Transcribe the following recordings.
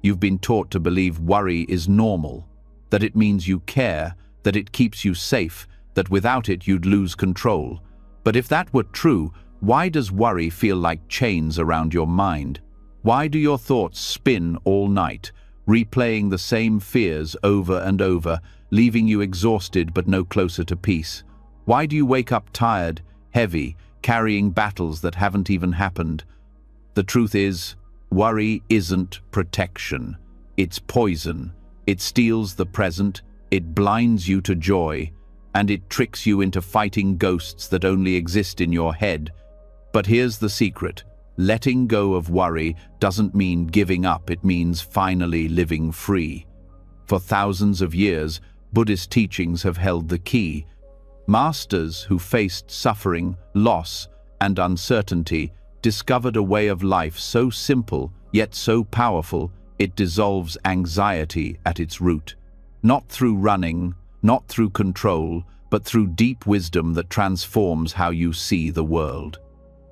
You've been taught to believe worry is normal, that it means you care, that it keeps you safe, that without it you'd lose control. But if that were true, why does worry feel like chains around your mind? Why do your thoughts spin all night, replaying the same fears over and over, leaving you exhausted but no closer to peace? Why do you wake up tired, heavy, carrying battles that haven't even happened? The truth is, worry isn't protection. It's poison. It steals the present, it blinds you to joy, and it tricks you into fighting ghosts that only exist in your head. But here's the secret. Letting go of worry doesn't mean giving up, it means finally living free. For thousands of years, Buddhist teachings have held the key. Masters who faced suffering, loss, and uncertainty discovered a way of life so simple, yet so powerful, it dissolves anxiety at its root. Not through running, not through control, but through deep wisdom that transforms how you see the world.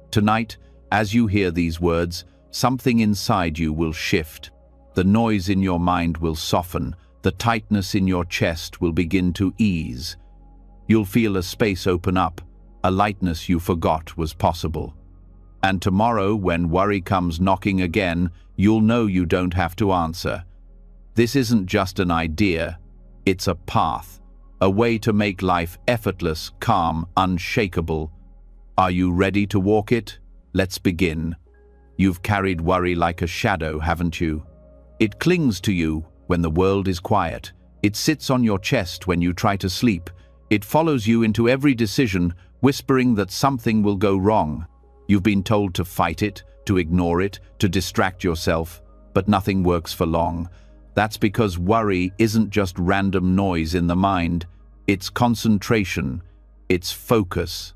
Tonight, as you hear these words, something inside you will shift. The noise in your mind will soften, the tightness in your chest will begin to ease. You'll feel a space open up, a lightness you forgot was possible. And tomorrow, when worry comes knocking again, you'll know you don't have to answer. This isn't just an idea, it's a path, a way to make life effortless, calm, unshakable. Are you ready to walk it? Let's begin. You've carried worry like a shadow, haven't you? It clings to you when the world is quiet. It sits on your chest when you try to sleep. It follows you into every decision, whispering that something will go wrong. You've been told to fight it, to ignore it, to distract yourself, but nothing works for long. That's because worry isn't just random noise in the mind. It's concentration, it's focus,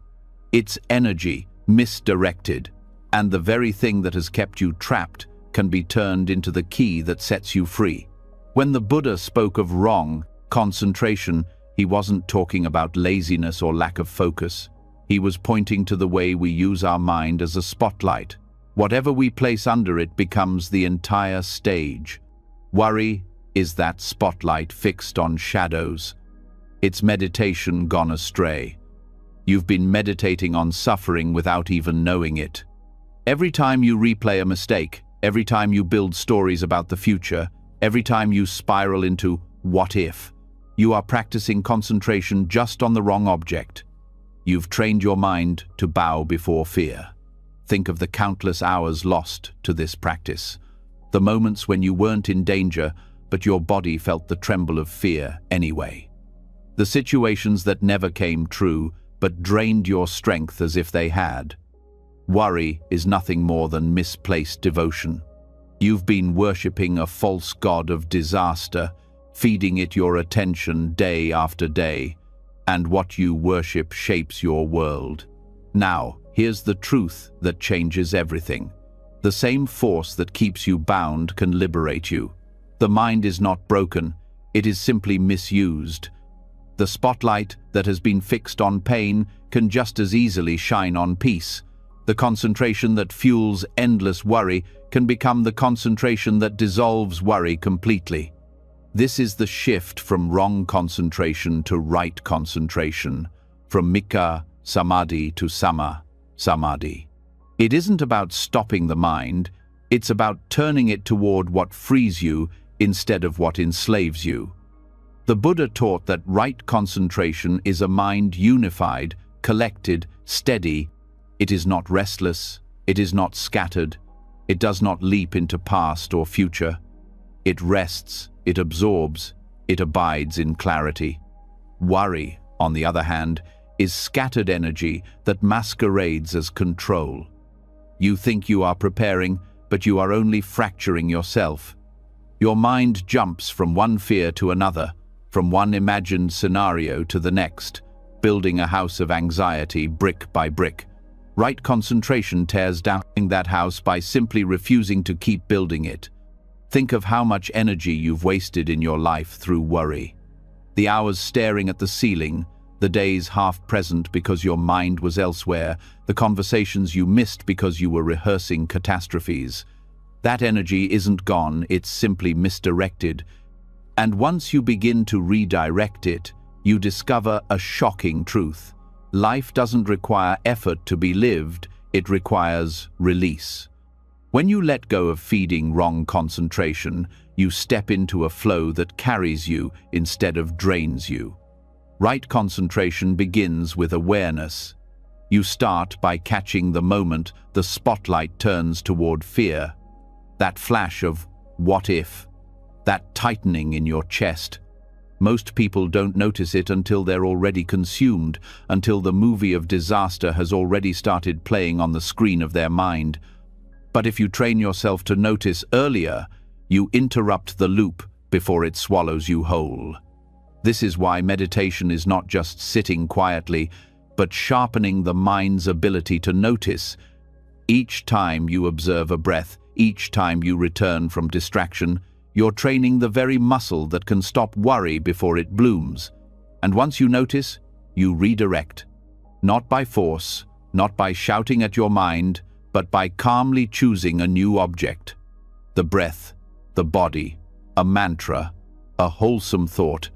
it's energy misdirected, and the very thing that has kept you trapped can be turned into the key that sets you free. When the Buddha spoke of wrong concentration, he wasn't talking about laziness or lack of focus. He was pointing to the way we use our mind as a spotlight. Whatever we place under it becomes the entire stage. Worry is that spotlight fixed on shadows. It's meditation gone astray. You've been meditating on suffering without even knowing it. Every time you replay a mistake, every time you build stories about the future, every time you spiral into what if, you are practicing concentration just on the wrong object. You've trained your mind to bow before fear. Think of the countless hours lost to this practice. The moments when you weren't in danger, but your body felt the tremble of fear anyway. The situations that never came true, but drained your strength as if they had. Worry is nothing more than misplaced devotion. You've been worshipping a false god of disaster, feeding it your attention day after day, and what you worship shapes your world. Now, here's the truth that changes everything. The same force that keeps you bound can liberate you. The mind is not broken, it is simply misused. The spotlight that has been fixed on pain can just as easily shine on peace. The concentration that fuels endless worry can become the concentration that dissolves worry completely. This is the shift from wrong concentration to right concentration, from mika samadhi to sama samadhi. It isn't about stopping the mind, it's about turning it toward what frees you instead of what enslaves you. The Buddha taught that right concentration is a mind unified, collected, steady. It is not restless, it is not scattered, it does not leap into past or future. It rests, it absorbs, it abides in clarity. Worry, on the other hand, is scattered energy that masquerades as control. You think you are preparing, but you are only fracturing yourself. Your mind jumps from one fear to another, from one imagined scenario to the next, building a house of anxiety brick by brick. Right concentration tears down that house by simply refusing to keep building it. Think of how much energy you've wasted in your life through worry. The hours staring at the ceiling, the days half present because your mind was elsewhere, the conversations you missed because you were rehearsing catastrophes. That energy isn't gone, it's simply misdirected. And once you begin to redirect it, you discover a shocking truth. Life doesn't require effort to be lived, it requires release. When you let go of feeding wrong concentration, you step into a flow that carries you instead of drains you. Right concentration begins with awareness. You start by catching the moment the spotlight turns toward fear. That flash of what if, that tightening in your chest. Most people don't notice it until they're already consumed, until the movie of disaster has already started playing on the screen of their mind. But if you train yourself to notice earlier, you interrupt the loop before it swallows you whole. This is why meditation is not just sitting quietly, but sharpening the mind's ability to notice. Each time you observe a breath, each time you return from distraction, you're training the very muscle that can stop worry before it blooms. And once you notice, you redirect. Not by force, not by shouting at your mind, but by calmly choosing a new object. The breath, the body, a mantra, a wholesome thought.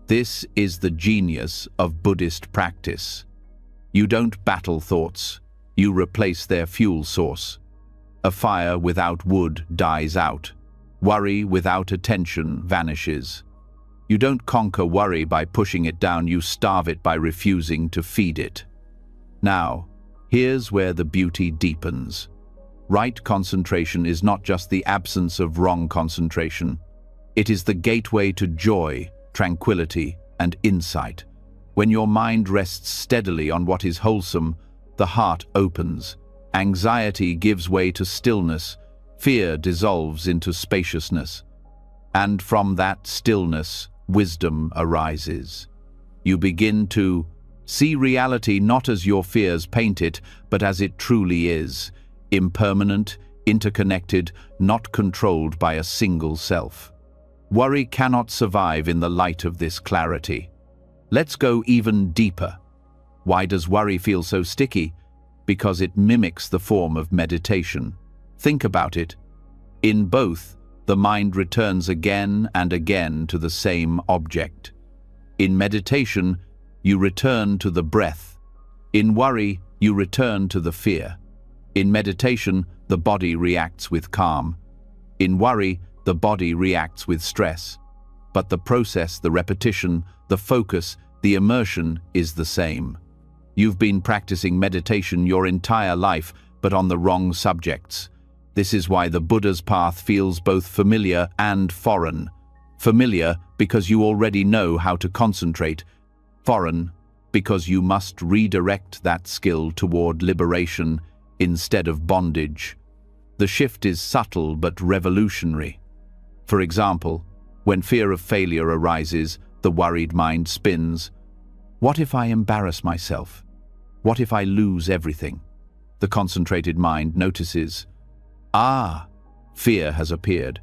This is the genius of Buddhist practice. You don't battle thoughts, you replace their fuel source. A fire without wood dies out. Worry without attention vanishes. You don't conquer worry by pushing it down, you starve it by refusing to feed it. Now, here's where the beauty deepens. Right concentration is not just the absence of wrong concentration. It is the gateway to joy, tranquility, and insight. When your mind rests steadily on what is wholesome, the heart opens. Anxiety gives way to stillness. Fear dissolves into spaciousness. And from that stillness, wisdom arises. You begin to see reality not as your fears paint it, but as it truly is. Impermanent, interconnected, not controlled by a single self. Worry cannot survive in the light of this clarity. Let's go even deeper. Why does worry feel so sticky? Because it mimics the form of meditation. Think about it. In both, the mind returns again and again to the same object. In meditation, you return to the breath. In worry, you return to the fear. In meditation, the body reacts with calm. In worry, the body reacts with stress. But the process, the repetition, the focus, the immersion is the same. You've been practicing meditation your entire life, but on the wrong subjects. This is why the Buddha's path feels both familiar and foreign. Familiar because you already know how to concentrate. Foreign because you must redirect that skill toward liberation instead of bondage. The shift is subtle but revolutionary. For example, when fear of failure arises, the worried mind spins. What if I embarrass myself? What if I lose everything? The concentrated mind notices, fear has appeared.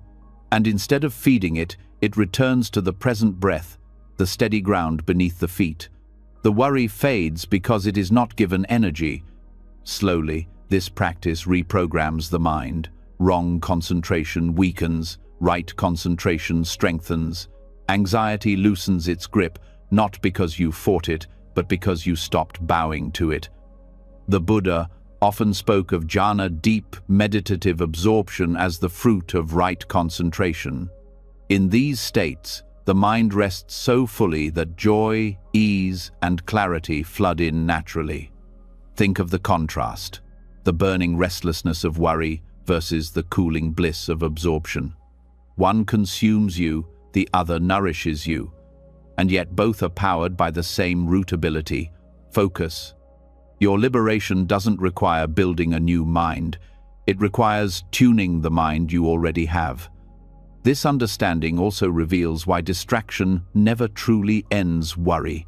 And instead of feeding it, it returns to the present breath, the steady ground beneath the feet. The worry fades because it is not given energy. Slowly, this practice reprograms the mind. Wrong concentration weakens, right concentration strengthens. Anxiety loosens its grip, not because you fought it, but because you stopped bowing to it. The Buddha often spoke of jhana, deep meditative absorption, as the fruit of right concentration. In these states, the mind rests so fully that joy, ease, and clarity flood in naturally. Think of the contrast, the burning restlessness of worry versus the cooling bliss of absorption. One consumes you, the other nourishes you, and yet both are powered by the same root ability, focus. Your liberation doesn't require building a new mind. It requires tuning the mind you already have. This understanding also reveals why distraction never truly ends worry.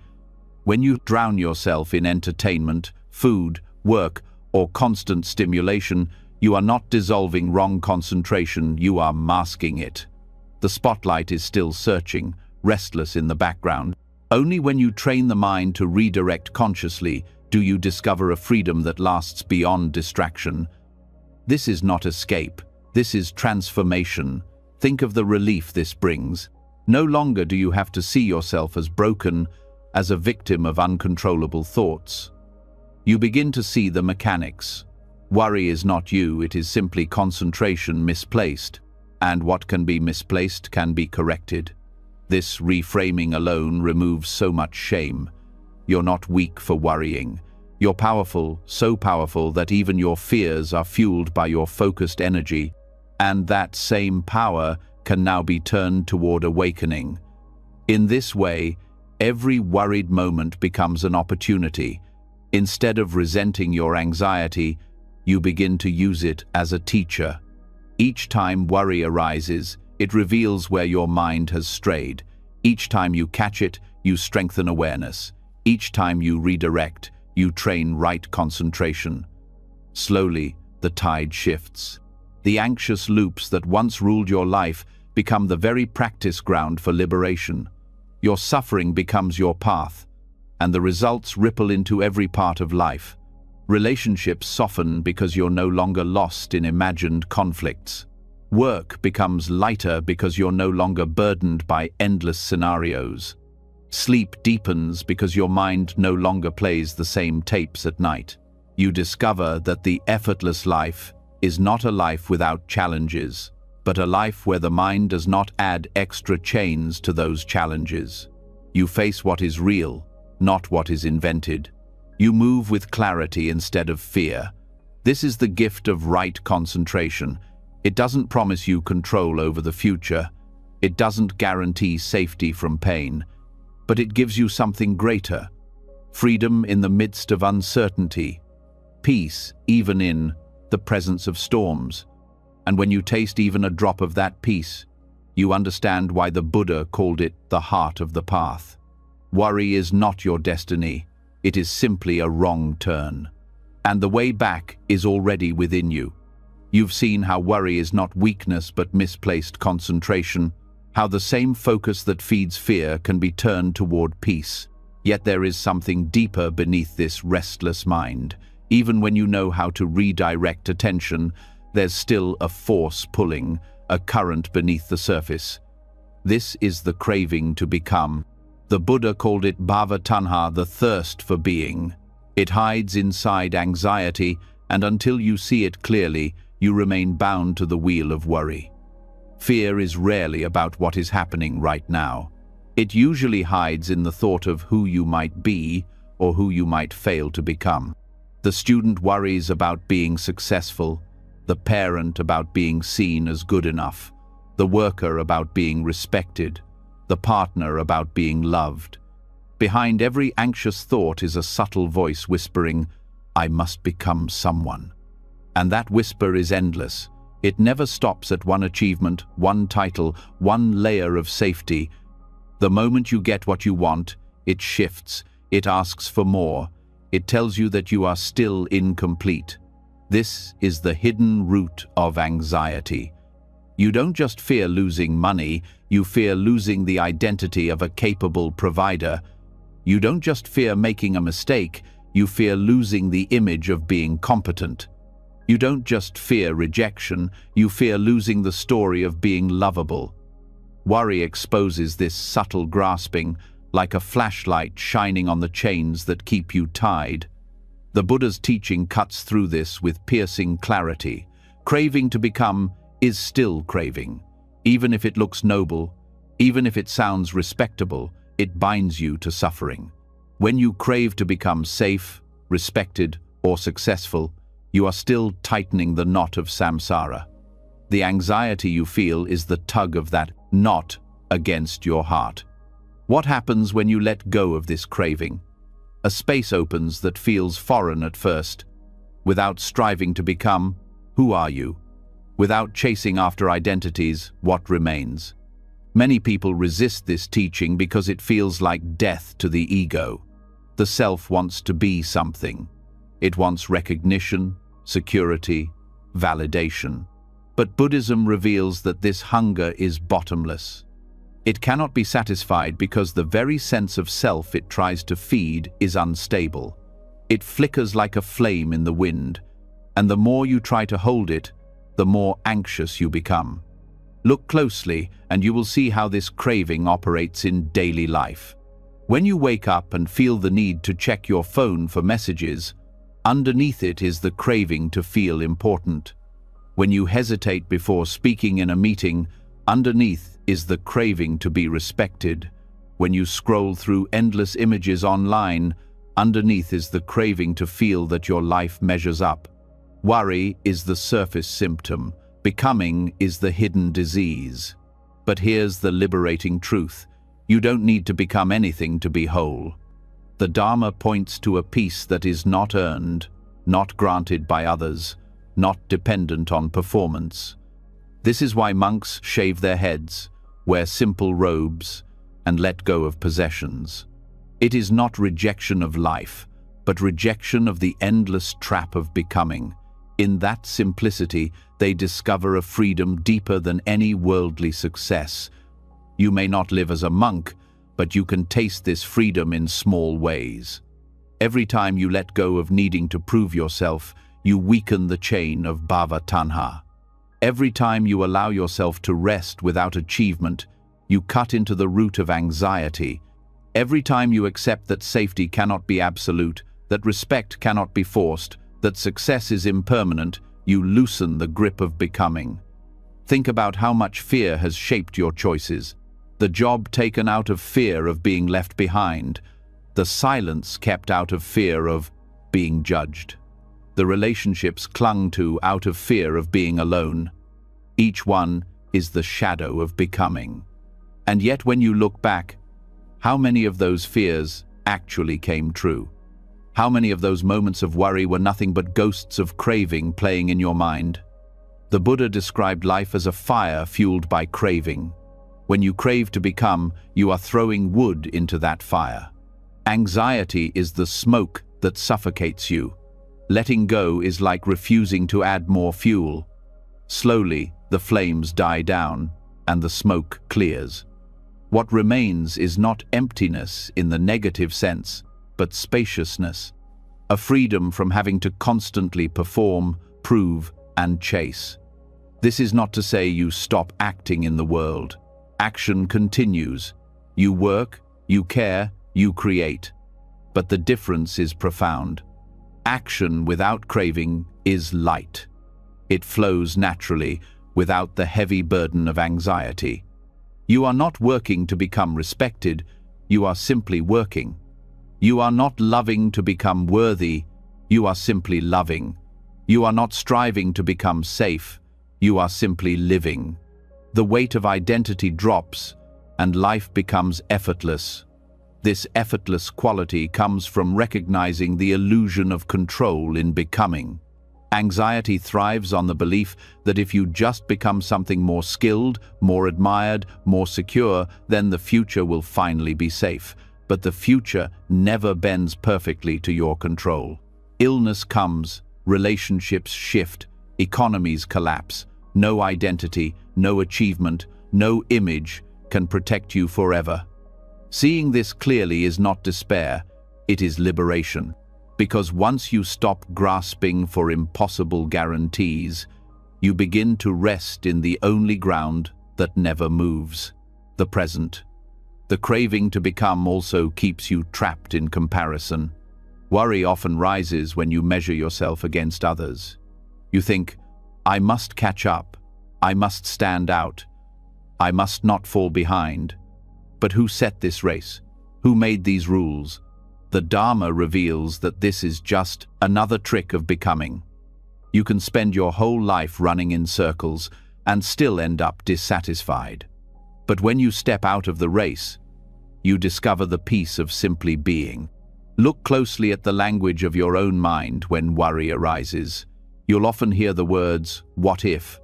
When you drown yourself in entertainment, food, work, or constant stimulation, you are not dissolving wrong concentration, you are masking it. The spotlight is still searching, restless in the background. Only when you train the mind to redirect consciously do you discover a freedom that lasts beyond distraction. This is not escape. This is transformation. Think of the relief this brings. No longer do you have to see yourself as broken, as a victim of uncontrollable thoughts. You begin to see the mechanics. Worry is not you, it is simply concentration misplaced. And what can be misplaced can be corrected. This reframing alone removes so much shame. You're not weak for worrying. You're powerful, so powerful that even your fears are fueled by your focused energy, and that same power can now be turned toward awakening. In this way, every worried moment becomes an opportunity. Instead of resenting your anxiety, you begin to use it as a teacher. Each time worry arises, it reveals where your mind has strayed. Each time you catch it, you strengthen awareness. Each time you redirect, you train right concentration. Slowly, the tide shifts. The anxious loops that once ruled your life become the very practice ground for liberation. Your suffering becomes your path, and the results ripple into every part of life. Relationships soften because you're no longer lost in imagined conflicts. Work becomes lighter because you're no longer burdened by endless scenarios. Sleep deepens because your mind no longer plays the same tapes at night. You discover that the effortless life is not a life without challenges, but a life where the mind does not add extra chains to those challenges. You face what is real, not what is invented. You move with clarity instead of fear. This is the gift of right concentration. It doesn't promise you control over the future. It doesn't guarantee safety from pain. But it gives you something greater: freedom in the midst of uncertainty, peace even in the presence of storms. And when you taste even a drop of that peace, you understand why the Buddha called it the heart of the path. Worry is not your destiny, it is simply a wrong turn. And the way back is already within you. You've seen how worry is not weakness but misplaced concentration, how the same focus that feeds fear can be turned toward peace. Yet there is something deeper beneath this restless mind. Even when you know how to redirect attention, there's still a force pulling, a current beneath the surface. This is the craving to become. The Buddha called it bhava tanha, the thirst for being. It hides inside anxiety, and until you see it clearly, you remain bound to the wheel of worry. Fear is rarely about what is happening right now. It usually hides in the thought of who you might be or who you might fail to become. The student worries about being successful, the parent about being seen as good enough, the worker about being respected, the partner about being loved. Behind every anxious thought is a subtle voice whispering, "I must become someone." And that whisper is endless. It never stops at one achievement, one title, one layer of safety. The moment you get what you want, it shifts, it asks for more. It tells you that you are still incomplete. This is the hidden root of anxiety. You don't just fear losing money, you fear losing the identity of a capable provider. You don't just fear making a mistake, you fear losing the image of being competent. You don't just fear rejection, you fear losing the story of being lovable. Worry exposes this subtle grasping, like a flashlight shining on the chains that keep you tied. The Buddha's teaching cuts through this with piercing clarity. Craving to become is still craving. Even if it looks noble, even if it sounds respectable, it binds you to suffering. When you crave to become safe, respected, or successful, you are still tightening the knot of samsara. The anxiety you feel is the tug of that knot against your heart. What happens when you let go of this craving? A space opens that feels foreign at first. Without striving to become, who are you? Without chasing after identities, what remains? Many people resist this teaching because it feels like death to the ego. The self wants to be something. It wants recognition, security, validation. But Buddhism reveals that this hunger is bottomless. It cannot be satisfied because the very sense of self it tries to feed is unstable. It flickers like a flame in the wind, and the more you try to hold it, the more anxious you become. Look closely and you will see how this craving operates in daily life. When you wake up and feel the need to check your phone for messages, underneath it is the craving to feel important. When you hesitate before speaking in a meeting, underneath is the craving to be respected. When you scroll through endless images online, underneath is the craving to feel that your life measures up. Worry is the surface symptom. Becoming is the hidden disease. But here's the liberating truth. You don't need to become anything to be whole. The Dharma points to a peace that is not earned, not granted by others, not dependent on performance. This is why monks shave their heads, wear simple robes, and let go of possessions. It is not rejection of life, but rejection of the endless trap of becoming. In that simplicity, they discover a freedom deeper than any worldly success. You may not live as a monk, but you can taste this freedom in small ways. Every time you let go of needing to prove yourself, you weaken the chain of bhava tanha. Every time you allow yourself to rest without achievement, you cut into the root of anxiety. Every time you accept that safety cannot be absolute, that respect cannot be forced, that success is impermanent, you loosen the grip of becoming. Think about how much fear has shaped your choices. The job taken out of fear of being left behind. The silence kept out of fear of being judged. The relationships clung to out of fear of being alone. Each one is the shadow of becoming. And yet when you look back, how many of those fears actually came true? How many of those moments of worry were nothing but ghosts of craving playing in your mind? The Buddha described life as a fire fueled by craving. When you crave to become, you are throwing wood into that fire. Anxiety is the smoke that suffocates you. Letting go is like refusing to add more fuel. Slowly, the flames die down and the smoke clears. What remains is not emptiness in the negative sense, but spaciousness, a freedom from having to constantly perform, prove, and chase. This is not to say you stop acting in the world. Action continues. You work, you care, you create. But the difference is profound. Action without craving is light. It flows naturally, without the heavy burden of anxiety. You are not working to become respected, you are simply working. You are not loving to become worthy, you are simply loving. You are not striving to become safe, you are simply living. The weight of identity drops, and life becomes effortless. This effortless quality comes from recognizing the illusion of control in becoming. Anxiety thrives on the belief that if you just become something more skilled, more admired, more secure, then the future will finally be safe. But the future never bends perfectly to your control. Illness comes, relationships shift, economies collapse. No identity, no achievement, no image can protect you forever. Seeing this clearly is not despair, it is liberation. Because once you stop grasping for impossible guarantees, you begin to rest in the only ground that never moves, the present. The craving to become also keeps you trapped in comparison. Worry often rises when you measure yourself against others. You think, I must catch up, I must stand out, I must not fall behind. But who set this race? Who made these rules? The Dharma reveals that this is just another trick of becoming. You can spend your whole life running in circles and still end up dissatisfied. But when you step out of the race, you discover the peace of simply being. Look closely at the language of your own mind when worry arises. You'll often hear the words, what if?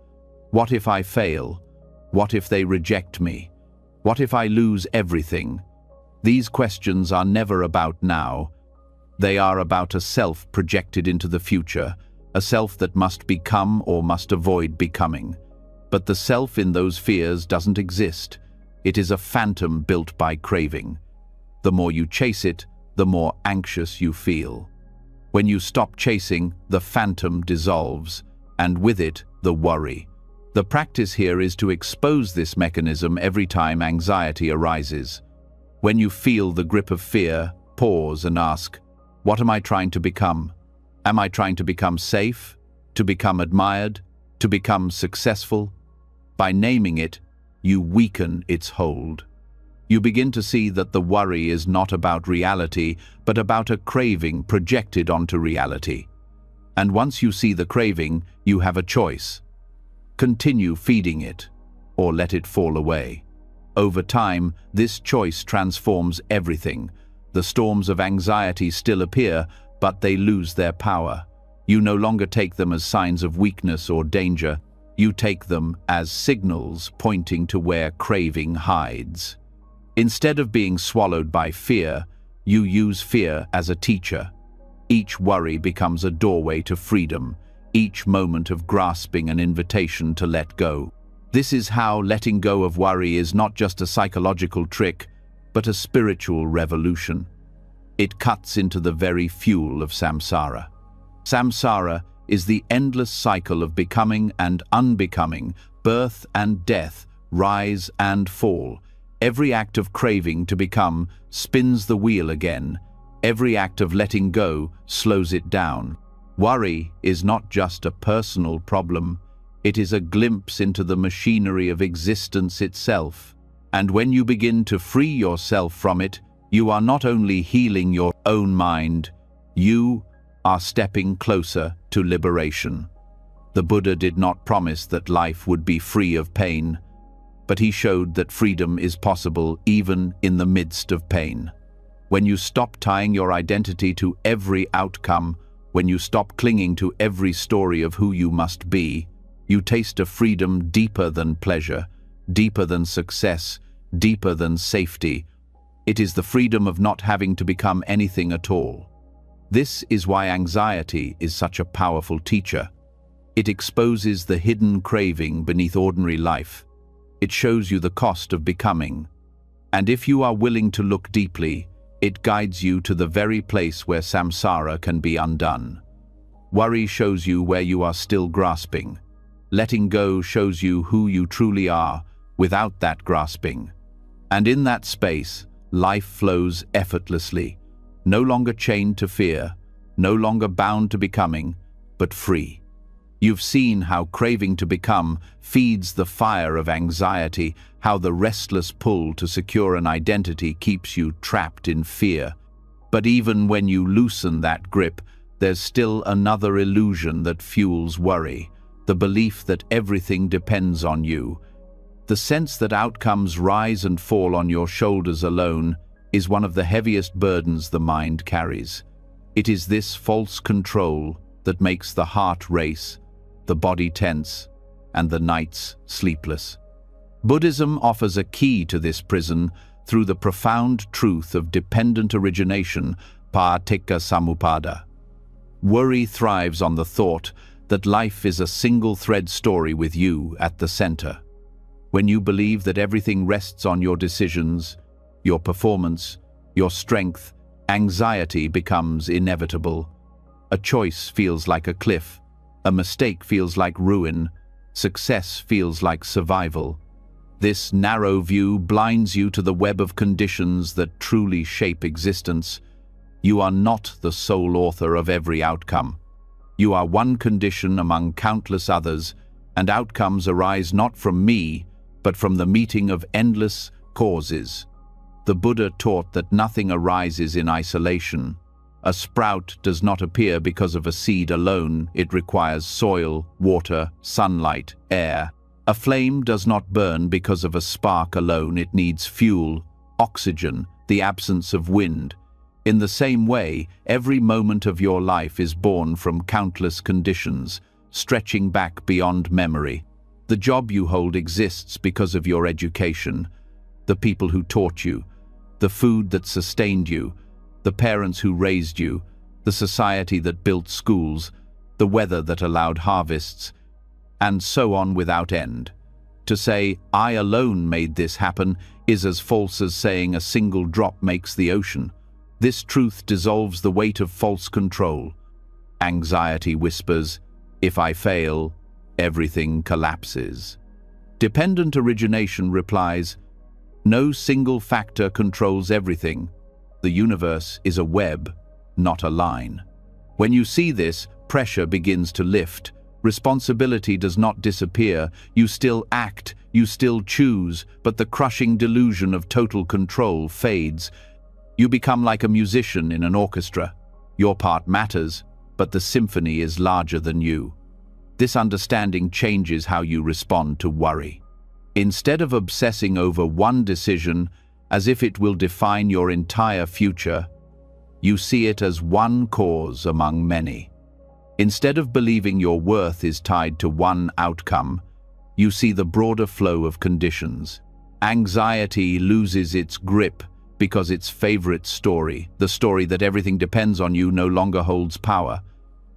What if I fail? What if they reject me? What if I lose everything? These questions are never about now. They are about a self projected into the future, a self that must become or must avoid becoming. But the self in those fears doesn't exist. It is a phantom built by craving. The more you chase it, the more anxious you feel. When you stop chasing, the phantom dissolves, and with it, the worry. The practice here is to expose this mechanism every time anxiety arises. When you feel the grip of fear, pause and ask, what am I trying to become? Am I trying to become safe? To become admired? To become successful? By naming it, you weaken its hold. You begin to see that the worry is not about reality, but about a craving projected onto reality. And once you see the craving, you have a choice. Continue feeding it, or let it fall away. Over time, this choice transforms everything. The storms of anxiety still appear, but they lose their power. You no longer take them as signs of weakness or danger. You take them as signals pointing to where craving hides. Instead of being swallowed by fear, you use fear as a teacher. Each worry becomes a doorway to freedom, each moment of grasping an invitation to let go. This is how letting go of worry is not just a psychological trick, but a spiritual revolution. It cuts into the very fuel of samsara. Samsara is the endless cycle of becoming and unbecoming, birth and death, rise and fall. Every act of craving to become spins the wheel again. Every act of letting go slows it down. Worry is not just a personal problem, it is a glimpse into the machinery of existence itself. And when you begin to free yourself from it, you are not only healing your own mind, you are stepping closer to liberation. The Buddha did not promise that life would be free of pain, but he showed that freedom is possible even in the midst of pain. When you stop tying your identity to every outcome, when you stop clinging to every story of who you must be, you taste a freedom deeper than pleasure, deeper than success, deeper than safety. It is the freedom of not having to become anything at all. This is why anxiety is such a powerful teacher. It exposes the hidden craving beneath ordinary life. It shows you the cost of becoming. And if you are willing to look deeply, it guides you to the very place where samsara can be undone. Worry shows you where you are still grasping. Letting go shows you who you truly are without that grasping. And in that space, life flows effortlessly, no longer chained to fear, no longer bound to becoming, but free. You've seen how craving to become feeds the fire of anxiety, how the restless pull to secure an identity keeps you trapped in fear. But even when you loosen that grip, there's still another illusion that fuels worry, the belief that everything depends on you. The sense that outcomes rise and fall on your shoulders alone is one of the heaviest burdens the mind carries. It is this false control that makes the heart race, the body tense, and the nights sleepless. Buddhism offers a key to this prison through the profound truth of dependent origination, paticca samuppada. Worry thrives on the thought that life is a single-thread story with you at the center. When you believe that everything rests on your decisions, your performance, your strength, anxiety becomes inevitable. A choice feels like a cliff, a mistake feels like ruin, success feels like survival. This narrow view blinds you to the web of conditions that truly shape existence. You are not the sole author of every outcome. You are one condition among countless others, and outcomes arise not from me, but from the meeting of endless causes. The Buddha taught that nothing arises in isolation. A sprout does not appear because of a seed alone. It requires soil, water, sunlight, air. A flame does not burn because of a spark alone. It needs fuel, oxygen, the absence of wind. In the same way, every moment of your life is born from countless conditions, stretching back beyond memory. The job you hold exists because of your education, the people who taught you, the food that sustained you, the parents who raised you, the society that built schools, the weather that allowed harvests, and so on without end. To say, "I alone made this happen," is as false as saying a single drop makes the ocean. This truth dissolves the weight of false control. Anxiety whispers, "If I fail, everything collapses. Dependent origination replies, no single factor controls everything. The universe is a web, not a line. When you see this, pressure begins to lift. Responsibility does not disappear. You still act, you still choose, but the crushing delusion of total control fades. You become like a musician in an orchestra. Your part matters, but the symphony is larger than you. This understanding changes how you respond to worry. Instead of obsessing over one decision as if it will define your entire future, you see it as one cause among many. Instead of believing your worth is tied to one outcome, you see the broader flow of conditions. Anxiety loses its grip because its favorite story, the story that everything depends on you, no longer holds power.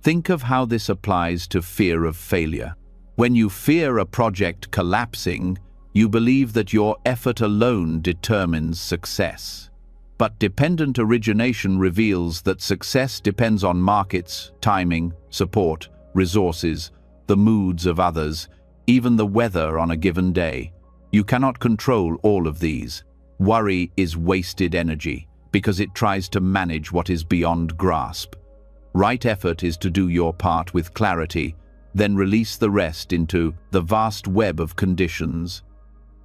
Think of how this applies to fear of failure. When you fear a project collapsing, you believe that your effort alone determines success. But dependent origination reveals that success depends on markets, timing, support, resources, the moods of others, even the weather on a given day. You cannot control all of these. Worry is wasted energy because it tries to manage what is beyond grasp. Right effort is to do your part with clarity, then release the rest into the vast web of conditions.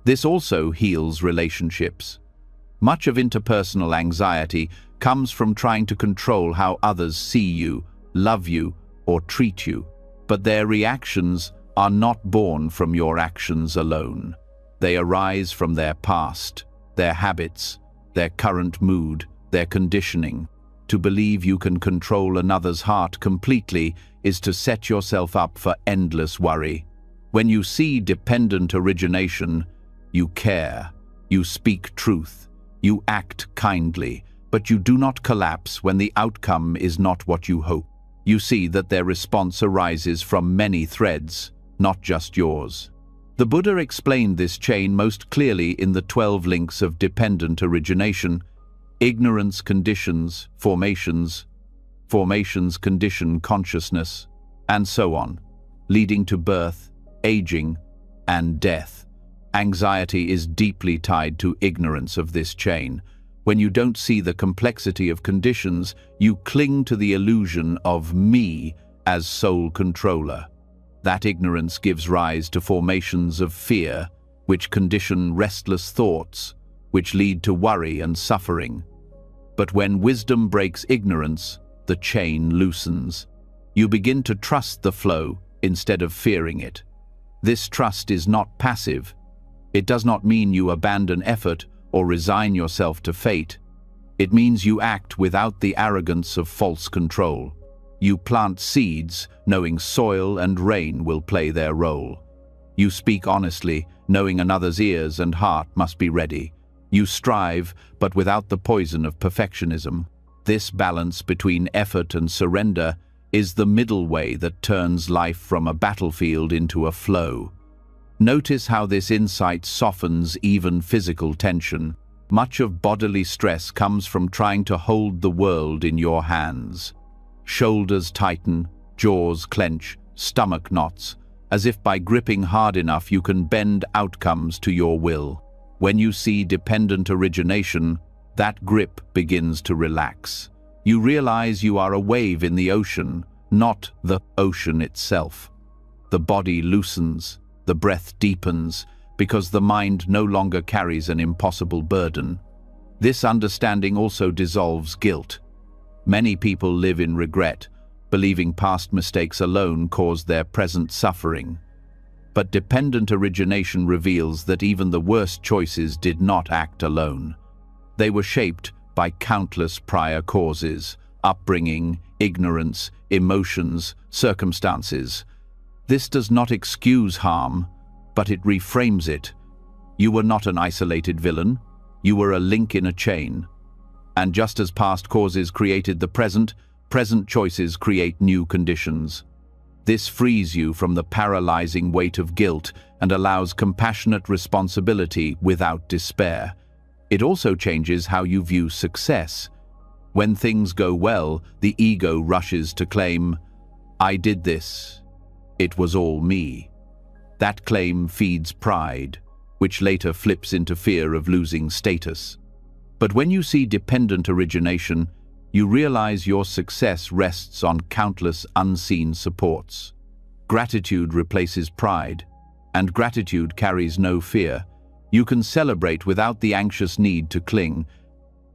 This also heals relationships. Much of interpersonal anxiety comes from trying to control how others see you, love you, or treat you. But their reactions are not born from your actions alone. They arise from their past, their habits, their current mood, their conditioning. To believe you can control another's heart completely is to set yourself up for endless worry. When you see dependent origination, you care, you speak truth, you act kindly, but you do not collapse when the outcome is not what you hope. You see that their response arises from many threads, not just yours. The Buddha explained this chain most clearly in the 12 links of dependent origination: ignorance conditions, formations condition consciousness, and so on, leading to birth, aging, and death. Anxiety is deeply tied to ignorance of this chain. When you don't see the complexity of conditions, you cling to the illusion of me as sole controller. That ignorance gives rise to formations of fear, which condition restless thoughts, which lead to worry and suffering. But when wisdom breaks ignorance, the chain loosens. You begin to trust the flow instead of fearing it. This trust is not passive. It does not mean you abandon effort or resign yourself to fate. It means you act without the arrogance of false control. You plant seeds, knowing soil and rain will play their role. You speak honestly, knowing another's ears and heart must be ready. You strive, but without the poison of perfectionism. This balance between effort and surrender is the middle way that turns life from a battlefield into a flow. Notice how this insight softens even physical tension. Much of bodily stress comes from trying to hold the world in your hands. Shoulders tighten, jaws clench, stomach knots, as if by gripping hard enough you can bend outcomes to your will. When you see dependent origination, that grip begins to relax. You realize you are a wave in the ocean, not the ocean itself. The body loosens, the breath deepens, because the mind no longer carries an impossible burden. This understanding also dissolves guilt. Many people live in regret, believing past mistakes alone caused their present suffering. But dependent origination reveals that even the worst choices did not act alone. They were shaped by countless prior causes: upbringing, ignorance, emotions, circumstances. This does not excuse harm, but it reframes it. You were not an isolated villain. You were a link in a chain. And just as past causes created the present, present choices create new conditions. This frees you from the paralyzing weight of guilt and allows compassionate responsibility without despair. It also changes how you view success. When things go well, the ego rushes to claim, "I did this. "It was all me." That claim feeds pride, which later flips into fear of losing status. But when you see dependent origination, you realize your success rests on countless unseen supports. Gratitude replaces pride, and gratitude carries no fear. You can celebrate without the anxious need to cling.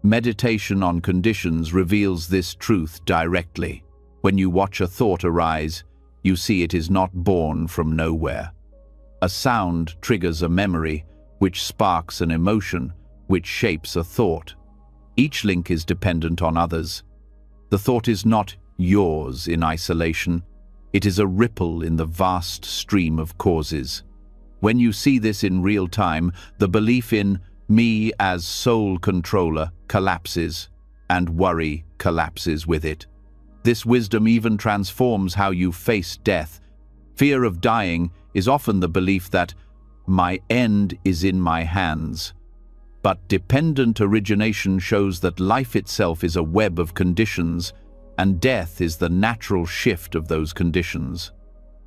Meditation on conditions reveals this truth directly. When you watch a thought arise, you see it is not born from nowhere. A sound triggers a memory, which sparks an emotion, which shapes a thought. Each link is dependent on others. The thought is not yours in isolation. It is a ripple in the vast stream of causes. When you see this in real time, the belief in me as sole controller collapses, and worry collapses with it. This wisdom even transforms how you face death. Fear of dying is often the belief that my end is in my hands. But dependent origination shows that life itself is a web of conditions, and death is the natural shift of those conditions.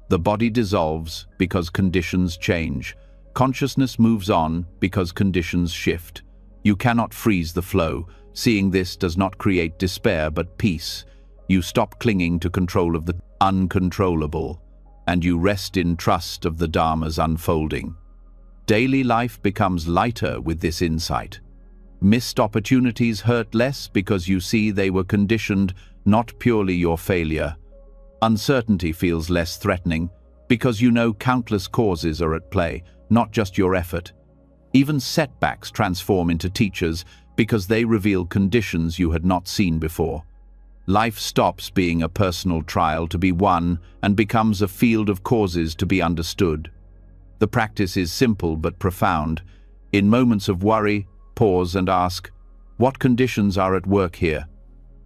The body dissolves because conditions change. Consciousness moves on because conditions shift. You cannot freeze the flow. Seeing this does not create despair but peace. You stop clinging to control of the uncontrollable, and you rest in trust of the Dharma's unfolding. Daily life becomes lighter with this insight. Missed opportunities hurt less because you see they were conditioned, not purely your failure. Uncertainty feels less threatening because you know countless causes are at play, not just your effort. Even setbacks transform into teachers because they reveal conditions you had not seen before. Life stops being a personal trial to be won and becomes a field of causes to be understood. The practice is simple but profound. In moments of worry, pause and ask, what conditions are at work here?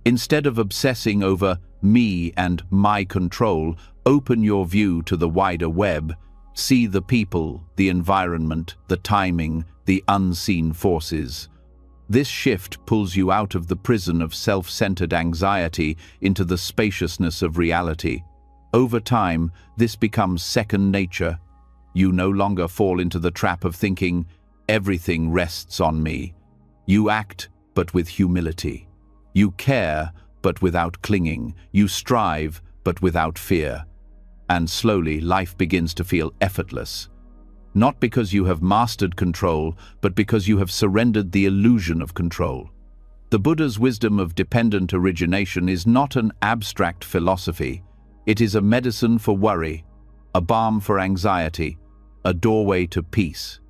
Instead of obsessing over me and my control, open your view to the wider web. See the people, the environment, the timing, the unseen forces. This shift pulls you out of the prison of self-centered anxiety into the spaciousness of reality. Over time, this becomes second nature. You no longer fall into the trap of thinking, everything rests on me. You act, but with humility. You care, but without clinging. You strive, but without fear. And slowly, life begins to feel effortless. Not because you have mastered control, but because you have surrendered the illusion of control. The Buddha's wisdom of dependent origination is not an abstract philosophy. It is a medicine for worry, a balm for anxiety, a doorway to peace.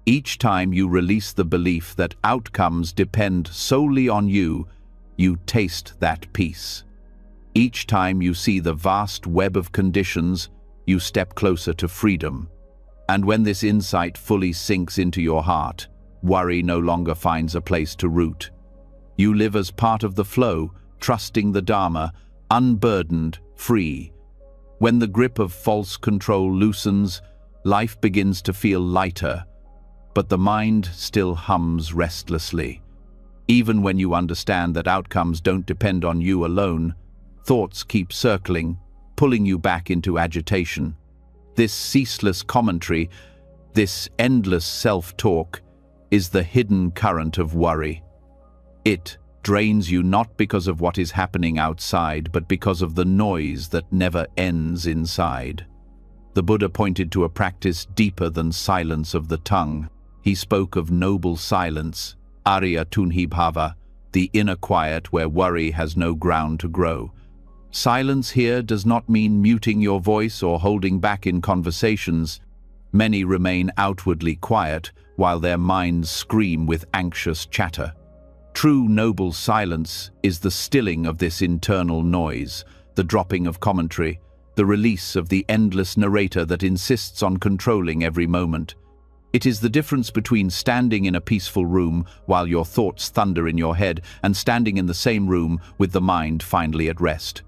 Each time you release the belief that outcomes depend solely on you, you taste that peace. Each time you see the vast web of conditions, you step closer to freedom. And when this insight fully sinks into your heart, worry no longer finds a place to root. You live as part of the flow, trusting the Dharma, unburdened, free. When the grip of false control loosens, life begins to feel lighter, but the mind still hums restlessly. Even when you understand that outcomes don't depend on you alone, thoughts keep circling, pulling you back into agitation. This ceaseless commentary, this endless self-talk, is the hidden current of worry. It drains you not because of what is happening outside, but because of the noise that never ends inside. The Buddha pointed to a practice deeper than silence of the tongue. He spoke of noble silence, Arya Tunhi Bhava, the inner quiet where worry has no ground to grow. Silence here does not mean muting your voice or holding back in conversations. Many remain outwardly quiet while their minds scream with anxious chatter. True noble silence is the stilling of this internal noise, the dropping of commentary, the release of the endless narrator that insists on controlling every moment. It is the difference between standing in a peaceful room while your thoughts thunder in your head and standing in the same room with the mind finally at rest.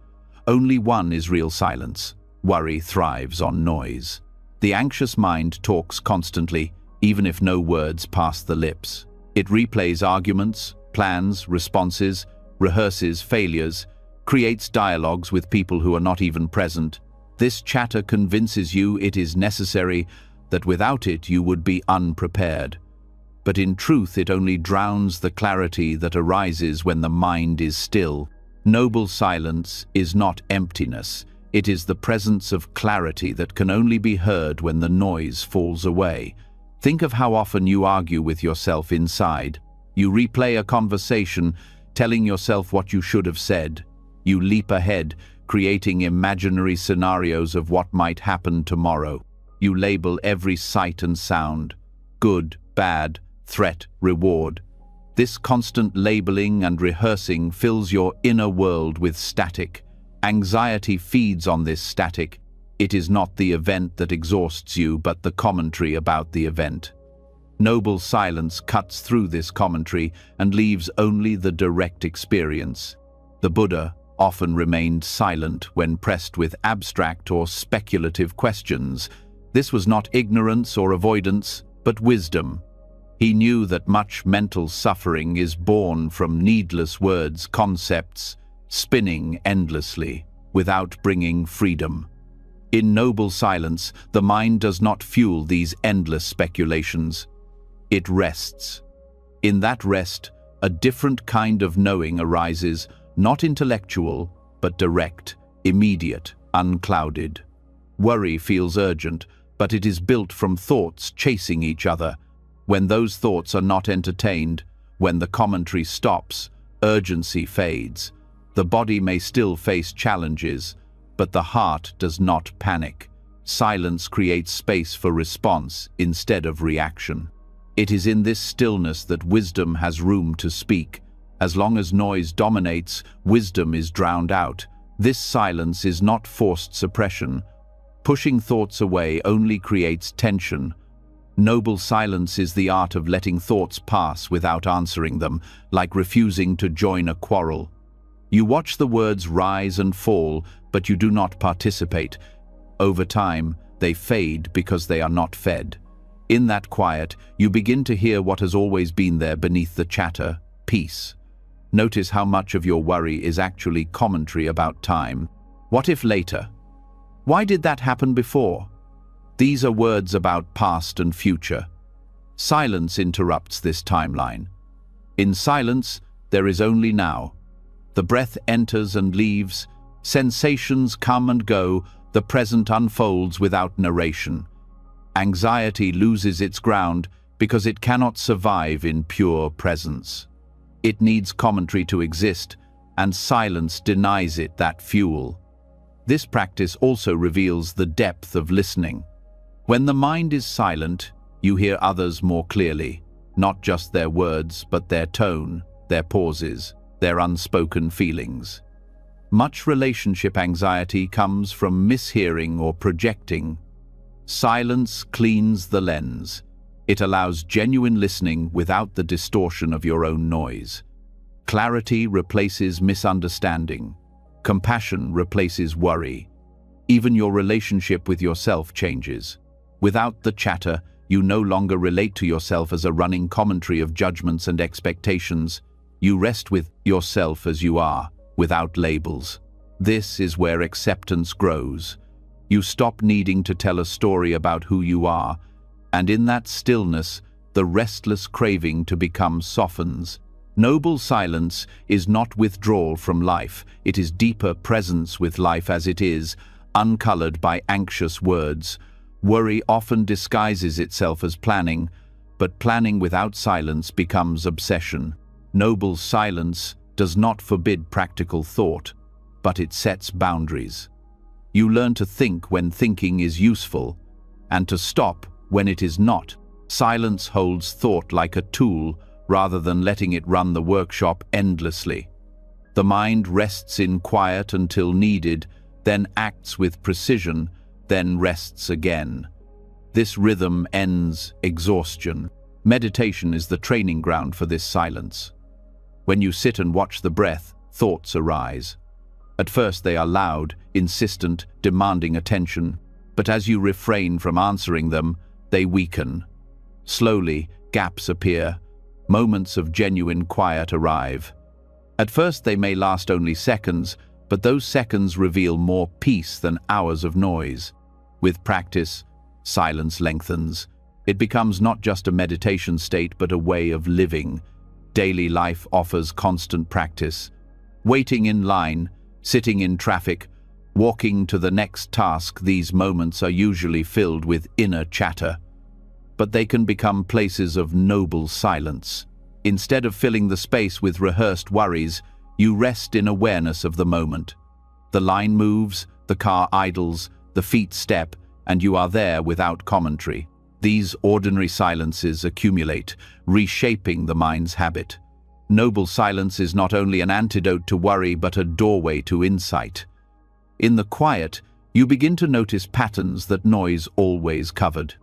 Only one is real silence. Worry thrives on noise. The anxious mind talks constantly, even if no words pass the lips. It replays arguments, plans, responses, rehearses failures, creates dialogues with people who are not even present. This chatter convinces you it is necessary, that without it you would be unprepared. But in truth it only drowns the clarity that arises when the mind is still. Noble silence is not emptiness. It is the presence of clarity that can only be heard when the noise falls away. Think of how often you argue with yourself inside. You replay a conversation, telling yourself what you should have said. You leap ahead, creating imaginary scenarios of what might happen tomorrow. You label every sight and sound: good, bad, threat, reward. This constant labeling and rehearsing fills your inner world with static. Anxiety feeds on this static. It is not the event that exhausts you, but the commentary about the event. Noble silence cuts through this commentary and leaves only the direct experience. The Buddha often remained silent when pressed with abstract or speculative questions. This was not ignorance or avoidance, but wisdom. He knew that much mental suffering is born from needless words, concepts, spinning endlessly, without bringing freedom. In noble silence, the mind does not fuel these endless speculations. It rests. In that rest, a different kind of knowing arises, not intellectual, but direct, immediate, unclouded. Worry feels urgent, but it is built from thoughts chasing each other. When those thoughts are not entertained, when the commentary stops, urgency fades. The body may still face challenges, but the heart does not panic. Silence creates space for response instead of reaction. It is in this stillness that wisdom has room to speak. As long as noise dominates, wisdom is drowned out. This silence is not forced suppression. Pushing thoughts away only creates tension. Noble silence is the art of letting thoughts pass without answering them, like refusing to join a quarrel. You watch the words rise and fall, but you do not participate. Over time, they fade because they are not fed. In that quiet, you begin to hear what has always been there beneath the chatter: peace. Notice how much of your worry is actually commentary about time. What if later? Why did that happen before? These are words about past and future. Silence interrupts this timeline. In silence, there is only now. The breath enters and leaves, sensations come and go, the present unfolds without narration. Anxiety loses its ground because it cannot survive in pure presence. It needs commentary to exist, and silence denies it that fuel. This practice also reveals the depth of listening. When the mind is silent, you hear others more clearly, not just their words, but their tone, their pauses, their unspoken feelings. Much relationship anxiety comes from mishearing or projecting. Silence cleans the lens. It allows genuine listening without the distortion of your own noise. Clarity replaces misunderstanding. Compassion replaces worry. Even your relationship with yourself changes. Without the chatter, you no longer relate to yourself as a running commentary of judgments and expectations. You rest with yourself as you are, without labels. This is where acceptance grows. You stop needing to tell a story about who you are, and in that stillness, the restless craving to become softens. Noble silence is not withdrawal from life, it is deeper presence with life as it is, uncolored by anxious words. Worry often disguises itself as planning, but planning without silence becomes obsession. Noble silence does not forbid practical thought, but it sets boundaries. You learn to think when thinking is useful, and to stop when it is not. Silence holds thought like a tool, rather than letting it run the workshop endlessly. The mind rests in quiet until needed, then acts with precision, then rests again. This rhythm ends exhaustion. Meditation is the training ground for this silence. When you sit and watch the breath, thoughts arise. At first they are loud, insistent, demanding attention, but as you refrain from answering them, they weaken. Slowly, gaps appear. Moments of genuine quiet arrive. At first they may last only seconds, but those seconds reveal more peace than hours of noise. With practice, silence lengthens. It becomes not just a meditation state, but a way of living. Daily life offers constant practice. Waiting in line, sitting in traffic, walking to the next task, these moments are usually filled with inner chatter. But they can become places of noble silence. Instead of filling the space with rehearsed worries, you rest in awareness of the moment. The line moves, the car idles, the feet step, and you are there without commentary. These ordinary silences accumulate, reshaping the mind's habit. Noble silence is not only an antidote to worry, but a doorway to insight. In the quiet, you begin to notice patterns that noise always covered.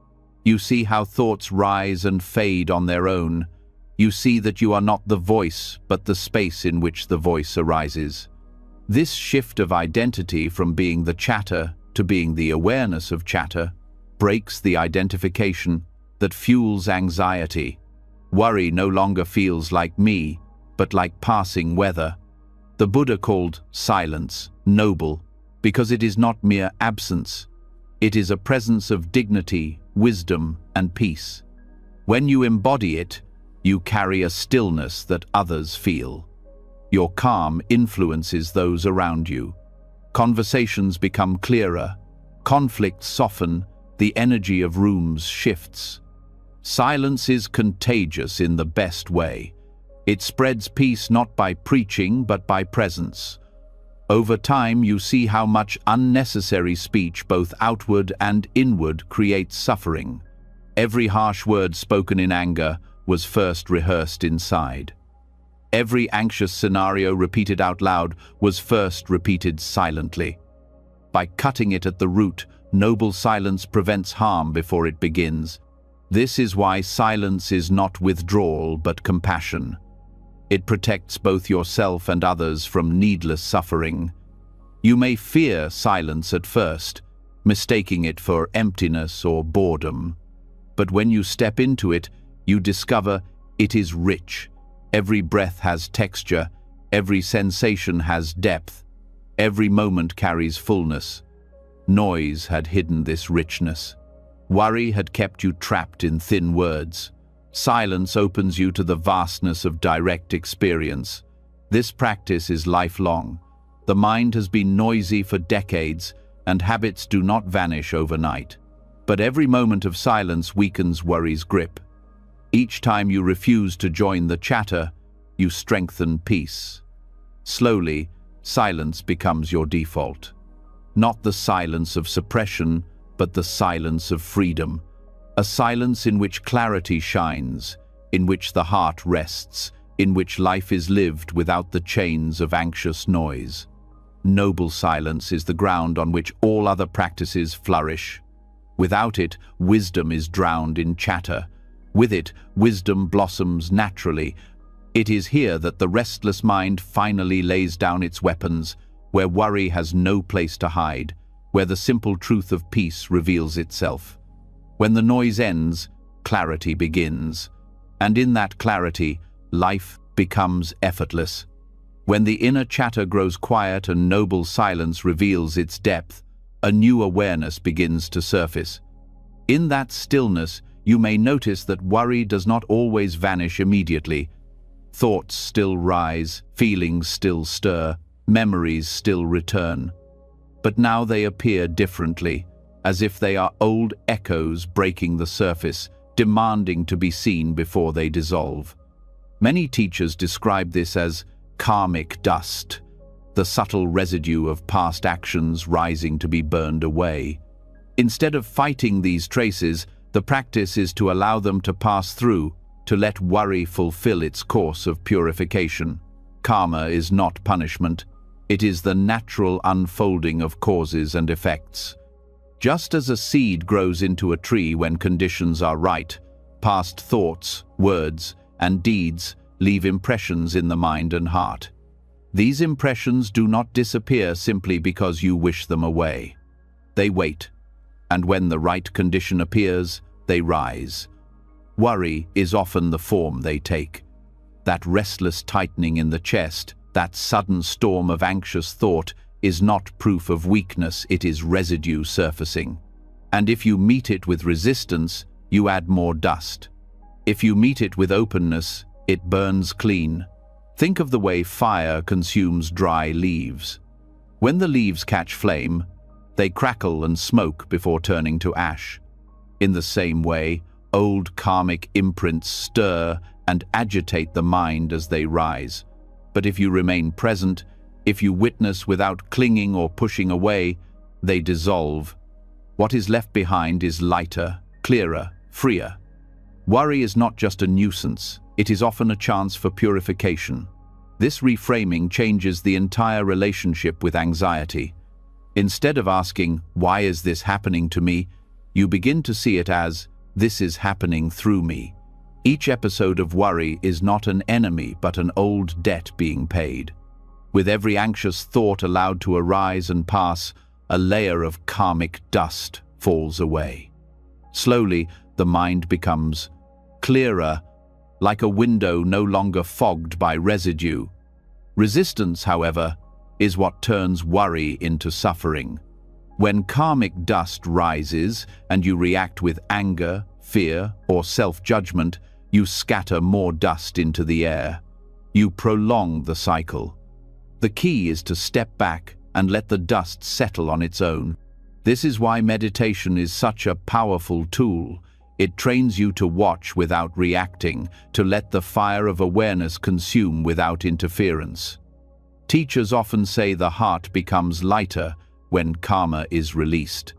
You see how thoughts rise and fade on their own. You see that you are not the voice, but the space in which the voice arises. This shift of identity from being the chatter to being the awareness of chatter breaks the identification that fuels anxiety. Worry no longer feels like me, but like passing weather. The Buddha called silence noble because it is not mere absence. It is a presence of dignity, wisdom, and peace. When you embody it, you carry a stillness that others feel. Your calm influences those around you. Conversations become clearer, conflicts soften, the energy of rooms shifts. Silence is contagious in the best way. It spreads peace not by preaching, but by presence. Over time, you see how much unnecessary speech, both outward and inward, creates suffering. Every harsh word spoken in anger was first rehearsed inside. Every anxious scenario repeated out loud was first repeated silently. By cutting it at the root, noble silence prevents harm before it begins. This is why silence is not withdrawal, but compassion. It protects both yourself and others from needless suffering. You may fear silence at first, mistaking it for emptiness or boredom. But when you step into it, you discover it is rich. Every breath has texture, every sensation has depth, every moment carries fullness. Noise had hidden this richness. Worry had kept you trapped in thin words. Silence opens you to the vastness of direct experience. This practice is lifelong. The mind has been noisy for decades, and habits do not vanish overnight. But every moment of silence weakens worry's grip. Each time you refuse to join the chatter, you strengthen peace. Slowly, silence becomes your default. Not the silence of suppression, but the silence of freedom. A silence in which clarity shines, in which the heart rests, in which life is lived without the chains of anxious noise. Noble silence is the ground on which all other practices flourish. Without it, wisdom is drowned in chatter. With it, wisdom blossoms naturally. It is here that the restless mind finally lays down its weapons, where worry has no place to hide, where the simple truth of peace reveals itself. When the noise ends, clarity begins, and in that clarity, life becomes effortless. When the inner chatter grows quiet and noble silence reveals its depth, a new awareness begins to surface. In that stillness, you may notice that worry does not always vanish immediately. Thoughts still rise, feelings still stir, memories still return. But now they appear differently, as if they are old echoes breaking the surface, demanding to be seen before they dissolve. Many teachers describe this as karmic dust, the subtle residue of past actions rising to be burned away. Instead of fighting these traces, the practice is to allow them to pass through, to let worry fulfill its course of purification. Karma is not punishment. It is the natural unfolding of causes and effects. Just as a seed grows into a tree when conditions are right, past thoughts, words, and deeds leave impressions in the mind and heart. These impressions do not disappear simply because you wish them away. They wait, and when the right condition appears, they rise. Worry is often the form they take. That restless tightening in the chest, That sudden storm of anxious thought is not proof of weakness, it is residue surfacing. And if you meet it with resistance, you add more dust. If you meet it with openness, it burns clean. Think of the way fire consumes dry leaves. When the leaves catch flame, they crackle and smoke before turning to ash. In the same way, old karmic imprints stir and agitate the mind as they rise. But if you remain present, if you witness without clinging or pushing away, they dissolve. What is left behind is lighter, clearer, freer. Worry is not just a nuisance, it is often a chance for purification. This reframing changes the entire relationship with anxiety. Instead of asking, "Why is this happening to me?" you begin to see it as, "This is happening through me." Each episode of worry is not an enemy, but an old debt being paid. With every anxious thought allowed to arise and pass, a layer of karmic dust falls away. Slowly, the mind becomes clearer, like a window no longer fogged by residue. Resistance, however, is what turns worry into suffering. When karmic dust rises and you react with anger, fear, or self-judgment, you scatter more dust into the air. You prolong the cycle. The key is to step back and let the dust settle on its own. This is why meditation is such a powerful tool. It trains you to watch without reacting, to let the fire of awareness consume without interference. Teachers often say the heart becomes lighter when karma is released.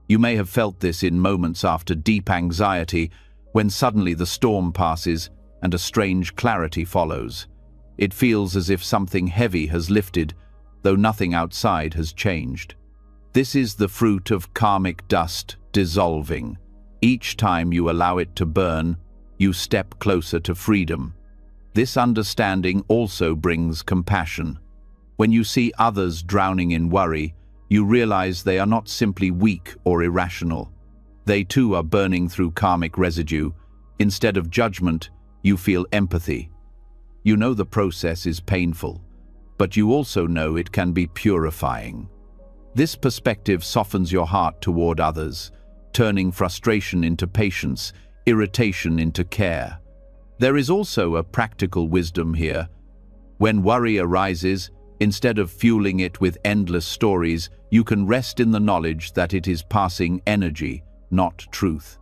You may have felt this in moments after deep anxiety, when suddenly the storm passes and a strange clarity follows. It feels as if something heavy has lifted, though nothing outside has changed. This is the fruit of karmic dust dissolving. Each time you allow it to burn, you step closer to freedom. This understanding also brings compassion. When you see others drowning in worry, you realize they are not simply weak or irrational. They too are burning through karmic residue. Instead of judgment, you feel empathy. You know the process is painful, but you also know it can be purifying. This perspective softens your heart toward others, turning frustration into patience, irritation into care. There is also a practical wisdom here. When worry arises, instead of fueling it with endless stories, you can rest in the knowledge that it is passing energy, not truth.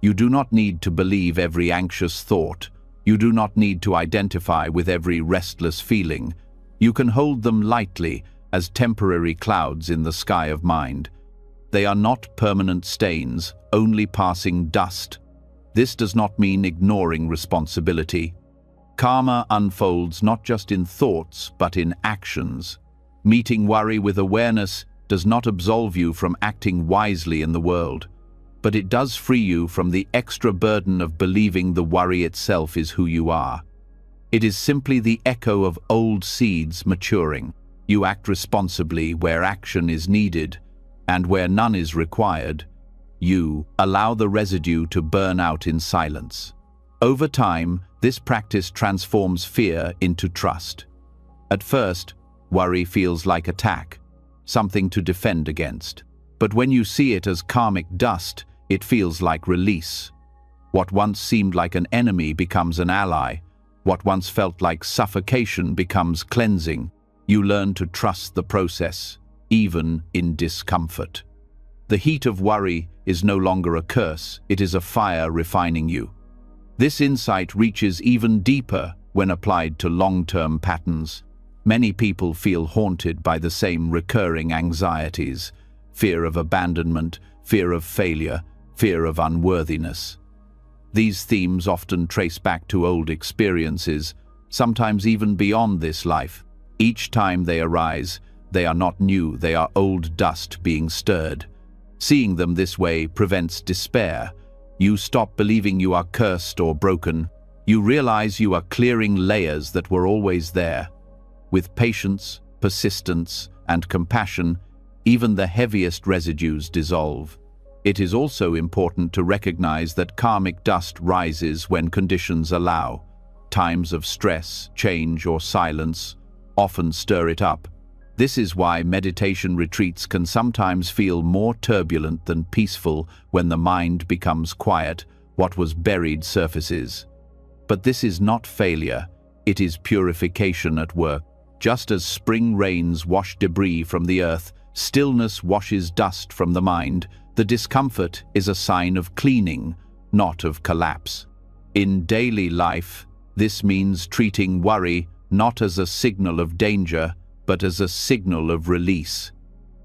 You do not need to believe every anxious thought. You do not need to identify with every restless feeling. You can hold them lightly as temporary clouds in the sky of mind. They are not permanent stains, only passing dust. This does not mean ignoring responsibility. Karma unfolds not just in thoughts, but in actions. Meeting worry with awareness does not absolve you from acting wisely in the world, but it does free you from the extra burden of believing the worry itself is who you are. It is simply the echo of old seeds maturing. You act responsibly where action is needed, and where none is required, you allow the residue to burn out in silence. Over time, this practice transforms fear into trust. At first, worry feels like attack, something to defend against. But when you see it as karmic dust, it feels like release. What once seemed like an enemy becomes an ally. What once felt like suffocation becomes cleansing. You learn to trust the process, even in discomfort. The heat of worry is no longer a curse, it is a fire refining you. This insight reaches even deeper when applied to long-term patterns. Many people feel haunted by the same recurring anxieties: fear of abandonment, fear of failure, fear of unworthiness. These themes often trace back to old experiences, sometimes even beyond this life. Each time they arise, they are not new, they are old dust being stirred. Seeing them this way prevents despair. You stop believing you are cursed or broken. You realize you are clearing layers that were always there. With patience, persistence, and compassion, even the heaviest residues dissolve. It is also important to recognize that karmic dust rises when conditions allow. Times of stress, change, or silence often stir it up. This is why meditation retreats can sometimes feel more turbulent than peaceful when the mind becomes quiet, what was buried surfaces. But this is not failure, it is purification at work. Just as spring rains wash debris from the earth, stillness washes dust from the mind. The discomfort is a sign of cleaning, not of collapse. In daily life, this means treating worry not as a signal of danger, but as a signal of release.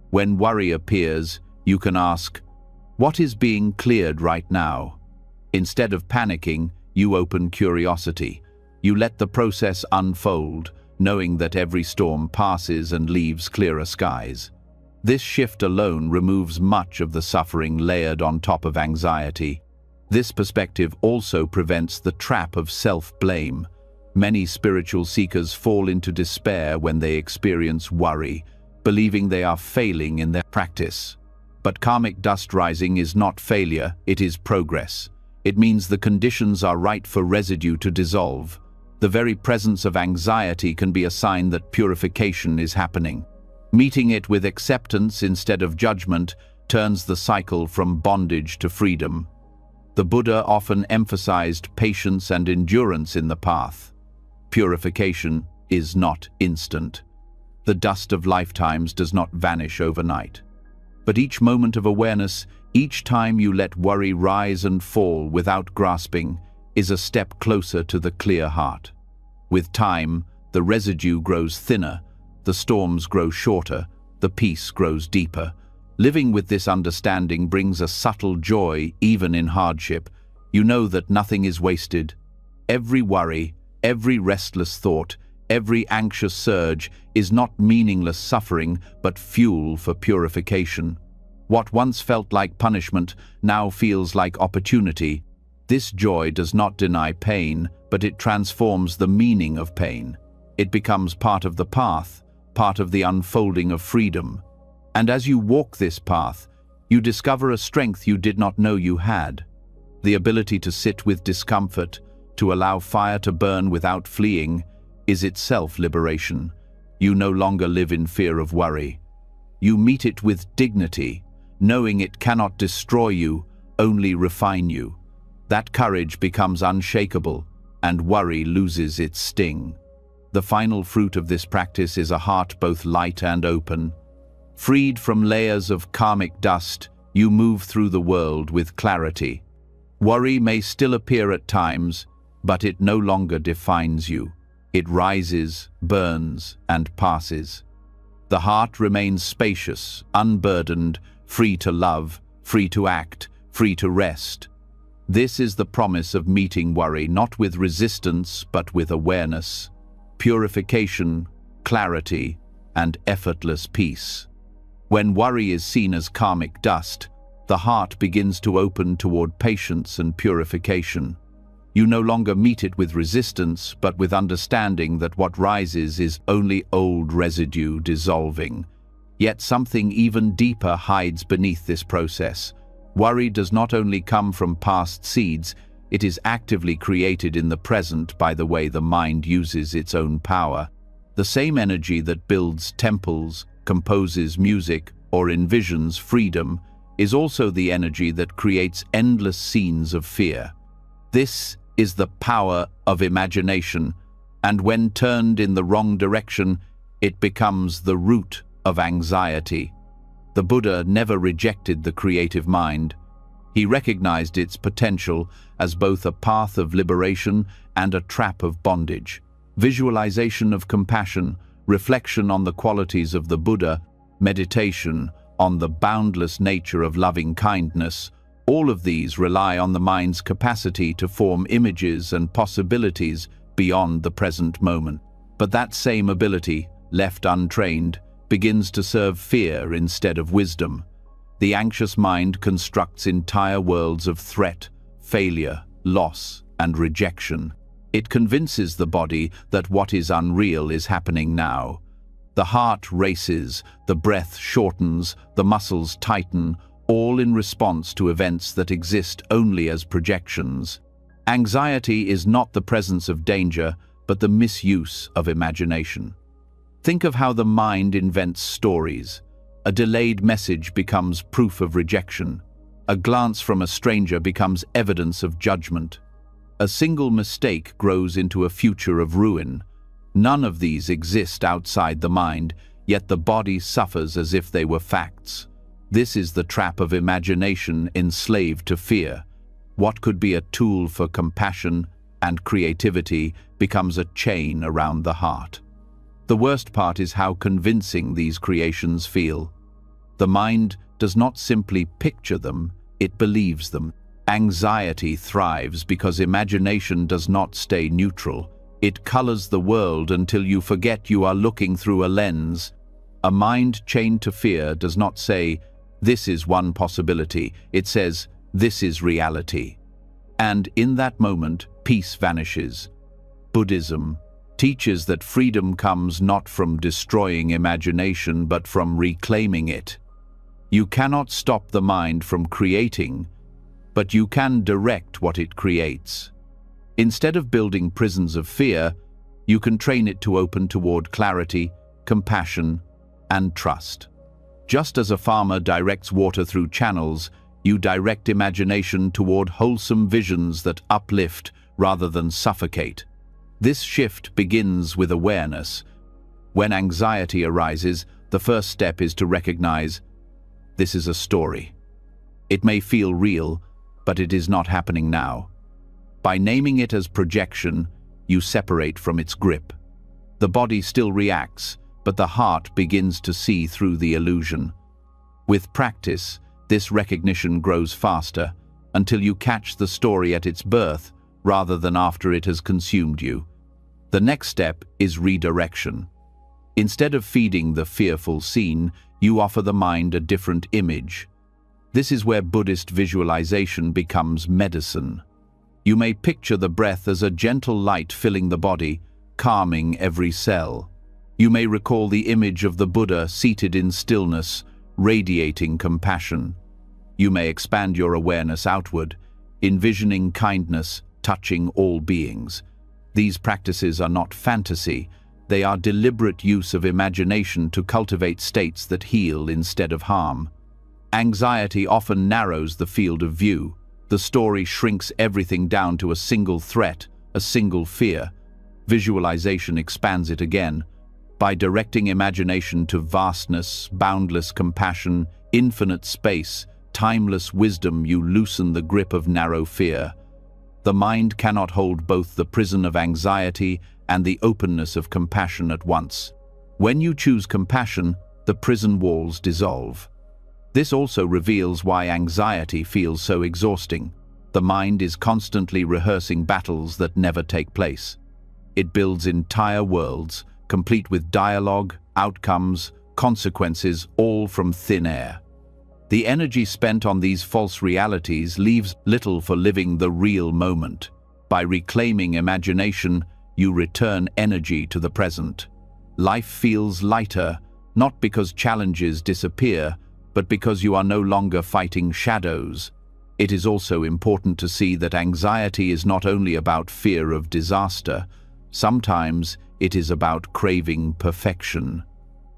When worry appears, you can ask, "What is being cleared right now?" Instead of panicking, you open curiosity. You let the process unfold, knowing that every storm passes and leaves clearer skies. This shift alone removes much of the suffering layered on top of anxiety. This perspective also prevents the trap of self-blame. Many spiritual seekers fall into despair when they experience worry, believing they are failing in their practice. But karmic dust rising is not failure, it is progress. It means the conditions are right for residue to dissolve. The very presence of anxiety can be a sign that purification is happening. Meeting it with acceptance instead of judgment turns the cycle from bondage to freedom. The Buddha often emphasized patience and endurance in the path. Purification is not instant. The dust of lifetimes does not vanish overnight. But each moment of awareness, each time you let worry rise and fall without grasping, is a step closer to the clear heart. With time, the residue grows thinner, the storms grow shorter, the peace grows deeper. Living with this understanding brings a subtle joy even in hardship. You know that nothing is wasted. Every worry, every restless thought, every anxious surge is not meaningless suffering, but fuel for purification. What once felt like punishment now feels like opportunity. This joy does not deny pain, but it transforms the meaning of pain. It becomes part of the path, part of the unfolding of freedom. And as you walk this path, you discover a strength you did not know you had. The ability to sit with discomfort, to allow fire to burn without fleeing, is itself liberation. You no longer live in fear of worry. You meet it with dignity, knowing it cannot destroy you, only refine you. That courage becomes unshakable, and worry loses its sting. The final fruit of this practice is a heart both light and open. Freed from layers of karmic dust, you move through the world with clarity. Worry may still appear at times, but it no longer defines you. It rises, burns, and passes. The heart remains spacious, unburdened, free to love, free to act, free to rest. This is the promise of meeting worry, not with resistance, but with awareness, purification, clarity, and effortless peace. When worry is seen as karmic dust, the heart begins to open toward patience and purification. You no longer meet it with resistance, but with understanding that what rises is only old residue dissolving. Yet something even deeper hides beneath this process. Worry does not only come from past seeds, it is actively created in the present by the way the mind uses its own power. The same energy that builds temples, composes music, or envisions freedom is also the energy that creates endless scenes of fear. This is the power of imagination, and when turned in the wrong direction, it becomes the root of anxiety. The Buddha never rejected the creative mind. He recognized its potential as both a path of liberation and a trap of bondage. Visualization of compassion, reflection on the qualities of the Buddha, meditation on the boundless nature of loving kindness, all of these rely on the mind's capacity to form images and possibilities beyond the present moment. But that same ability, left untrained, begins to serve fear instead of wisdom. The anxious mind constructs entire worlds of threat, failure, loss, and rejection. It convinces the body that what is unreal is happening now. The heart races, the breath shortens, the muscles tighten, all in response to events that exist only as projections. Anxiety is not the presence of danger, but the misuse of imagination. Think of how the mind invents stories. A delayed message becomes proof of rejection. A glance from a stranger becomes evidence of judgment. A single mistake grows into a future of ruin. None of these exist outside the mind, yet the body suffers as if they were facts. This is the trap of imagination enslaved to fear. What could be a tool for compassion and creativity becomes a chain around the heart. The worst part is how convincing these creations feel. The mind does not simply picture them, it believes them. Anxiety thrives because imagination does not stay neutral. It colors the world until you forget you are looking through a lens. A mind chained to fear does not say, "This is one possibility." It says, "This is reality." And in that moment, peace vanishes. Buddhism teaches that freedom comes not from destroying imagination, but from reclaiming it. You cannot stop the mind from creating, but you can direct what it creates. Instead of building prisons of fear, you can train it to open toward clarity, compassion, and trust. Just as a farmer directs water through channels, you direct imagination toward wholesome visions that uplift rather than suffocate. This shift begins with awareness. When anxiety arises, the first step is to recognize, this is a story. It may feel real, but it is not happening now. By naming it as projection, you separate from its grip. The body still reacts, but the heart begins to see through the illusion. With practice, this recognition grows faster, until you catch the story at its birth, rather than after it has consumed you. The next step is redirection. Instead of feeding the fearful scene, you offer the mind a different image. This is where Buddhist visualization becomes medicine. You may picture the breath as a gentle light filling the body, calming every cell. You may recall the image of the Buddha seated in stillness, radiating compassion. You may expand your awareness outward, envisioning kindness touching all beings. These practices are not fantasy. They are deliberate use of imagination to cultivate states that heal instead of harm. Anxiety often narrows the field of view. The story shrinks everything down to a single threat, a single fear. Visualization expands it again. By directing imagination to vastness, boundless compassion, infinite space, timeless wisdom, you loosen the grip of narrow fear. The mind cannot hold both the prison of anxiety and the openness of compassion at once. When you choose compassion, the prison walls dissolve. This also reveals why anxiety feels so exhausting. The mind is constantly rehearsing battles that never take place. It builds entire worlds, complete with dialogue, outcomes, consequences, all from thin air. The energy spent on these false realities leaves little for living the real moment. By reclaiming imagination, you return energy to the present. Life feels lighter, not because challenges disappear, but because you are no longer fighting shadows. It is also important to see that anxiety is not only about fear of disaster. Sometimes it is about craving perfection.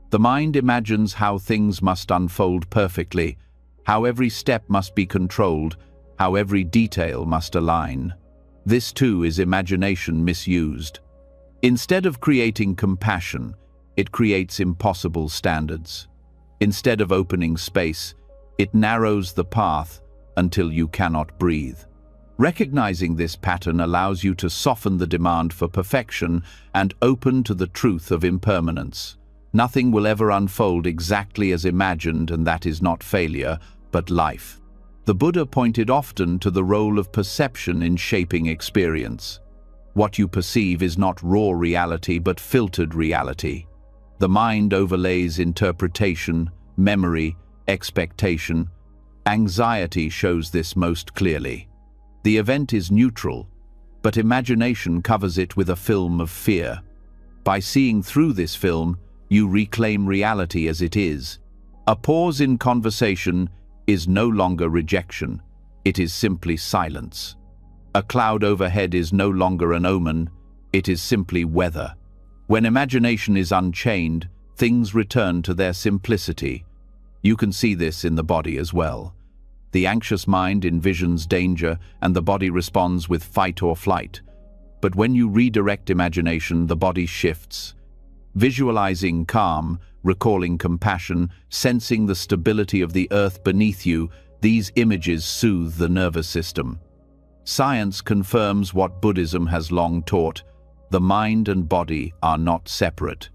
The mind imagines how things must unfold perfectly, how every step must be controlled, how every detail must align. This too is imagination misused. Instead of creating compassion, it creates impossible standards. Instead of opening space, it narrows the path until you cannot breathe. Recognizing this pattern allows you to soften the demand for perfection and open to the truth of impermanence. Nothing will ever unfold exactly as imagined, and that is not failure, but life. The Buddha pointed often to the role of perception in shaping experience. What you perceive is not raw reality, but filtered reality. The mind overlays interpretation, memory, expectation. Anxiety shows this most clearly. The event is neutral, but imagination covers it with a film of fear. By seeing through this film, you reclaim reality as it is. A pause in conversation is no longer rejection, it is simply silence. A cloud overhead is no longer an omen, it is simply weather. When imagination is unchained, things return to their simplicity. You can see this in the body as well. The anxious mind envisions danger and the body responds with fight or flight. But when you redirect imagination, the body shifts. Visualizing calm, recalling compassion, sensing the stability of the earth beneath you, these images soothe the nervous system. Science confirms what Buddhism has long taught: the mind and body are not separate.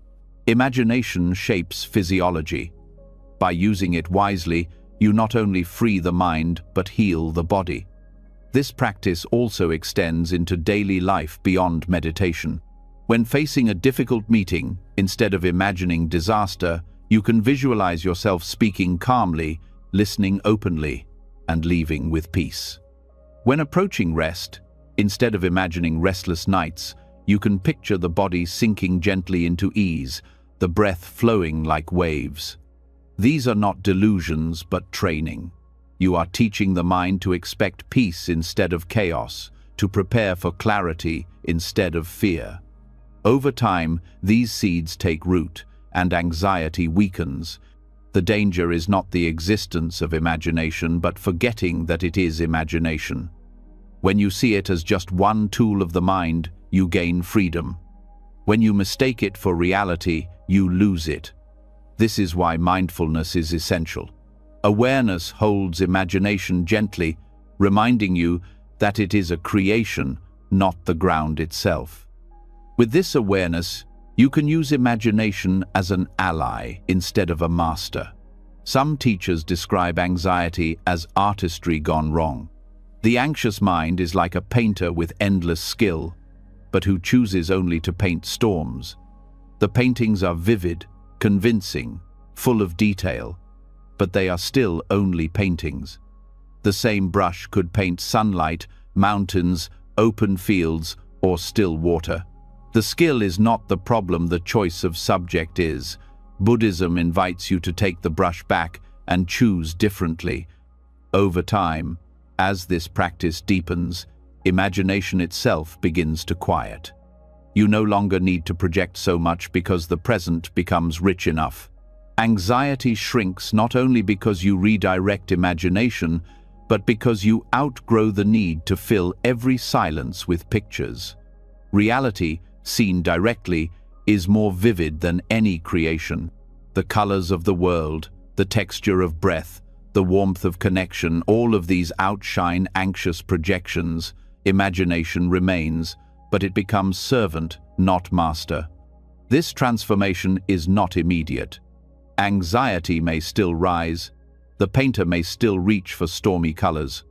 Imagination shapes physiology. By using it wisely, you not only free the mind but heal the body. This practice also extends into daily life beyond meditation. When facing a difficult meeting, instead of imagining disaster, you can visualize yourself speaking calmly, listening openly, and leaving with peace. When approaching rest, instead of imagining restless nights, you can picture the body sinking gently into ease, the breath flowing like waves. These are not delusions but training. You are teaching the mind to expect peace instead of chaos, to prepare for clarity instead of fear. Over time, these seeds take root, and anxiety weakens. The danger is not the existence of imagination, but forgetting that it is imagination. When you see it as just one tool of the mind, you gain freedom. When you mistake it for reality, you lose it. This is why mindfulness is essential. Awareness holds imagination gently, reminding you that it is a creation, not the ground itself. With this awareness, you can use imagination as an ally instead of a master. Some teachers describe anxiety as artistry gone wrong. The anxious mind is like a painter with endless skill, but who chooses only to paint storms. The paintings are vivid, convincing, full of detail, but they are still only paintings. The same brush could paint sunlight, mountains, open fields, or still water. The skill is not the problem, the choice of subject is. Buddhism invites you to take the brush back and choose differently. Over time, as this practice deepens, imagination itself begins to quiet. You no longer need to project so much because the present becomes rich enough. Anxiety shrinks not only because you redirect imagination, but because you outgrow the need to fill every silence with pictures. Reality, seen directly, is more vivid than any creation. The colors of the world, the texture of breath, the warmth of connection, all of these outshine anxious projections. Imagination remains, but it becomes servant, not master. This transformation is not immediate. Anxiety may still rise, the painter may still reach for stormy colors,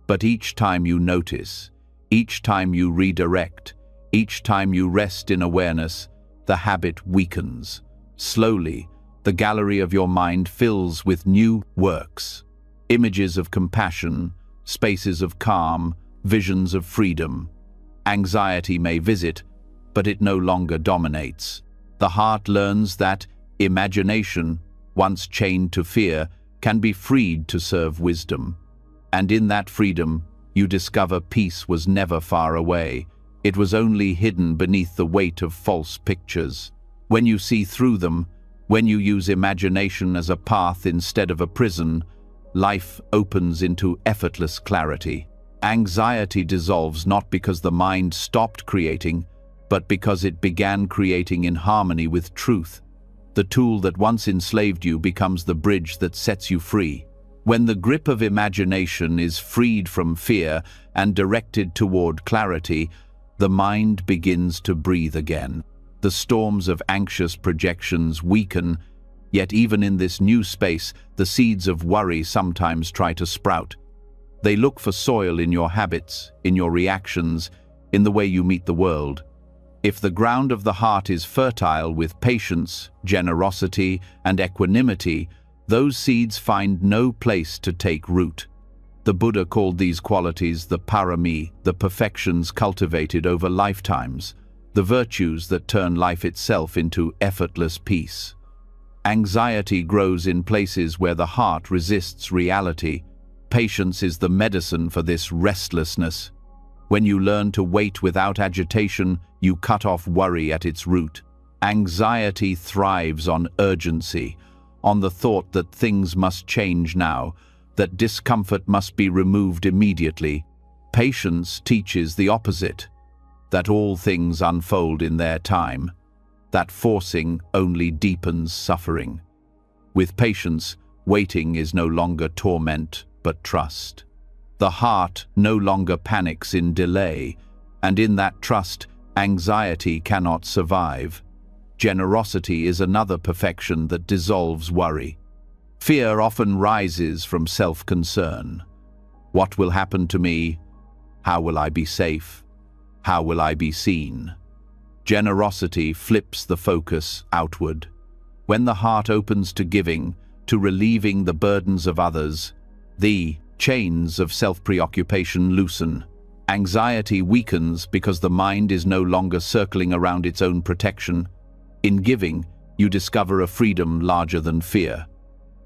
but each time you notice, each time you redirect, each time you rest in awareness, the habit weakens. Slowly, the gallery of your mind fills with new works, images of compassion, spaces of calm, visions of freedom. Anxiety may visit, but it no longer dominates. The heart learns that imagination, once chained to fear, can be freed to serve wisdom. And in that freedom, you discover peace was never far away. It was only hidden beneath the weight of false pictures. When you see through them, when you use imagination as a path instead of a prison, life opens into effortless clarity. Anxiety dissolves not because the mind stopped creating, but because it began creating in harmony with truth. The tool that once enslaved you becomes the bridge that sets you free. When the grip of imagination is freed from fear and directed toward clarity, the mind begins to breathe again. The storms of anxious projections weaken, yet even in this new space, the seeds of worry sometimes try to sprout. They look for soil in your habits, in your reactions, in the way you meet the world. If the ground of the heart is fertile with patience, generosity, and equanimity, those seeds find no place to take root. The Buddha called these qualities the parami, the perfections cultivated over lifetimes, the virtues that turn life itself into effortless peace. Anxiety grows in places where the heart resists reality. Patience is the medicine for this restlessness. When you learn to wait without agitation, you cut off worry at its root. Anxiety thrives on urgency, on the thought that things must change now, that discomfort must be removed immediately. Patience teaches the opposite, that all things unfold in their time, that forcing only deepens suffering. With patience, waiting is no longer torment, but trust. The heart no longer panics in delay, and in that trust, anxiety cannot survive. Generosity is another perfection that dissolves worry. Fear often rises from self-concern. What will happen to me? How will I be safe? How will I be seen? Generosity flips the focus outward. When the heart opens to giving, to relieving the burdens of others, the chains of self-preoccupation loosen. Anxiety weakens because the mind is no longer circling around its own protection. In giving, you discover a freedom larger than fear.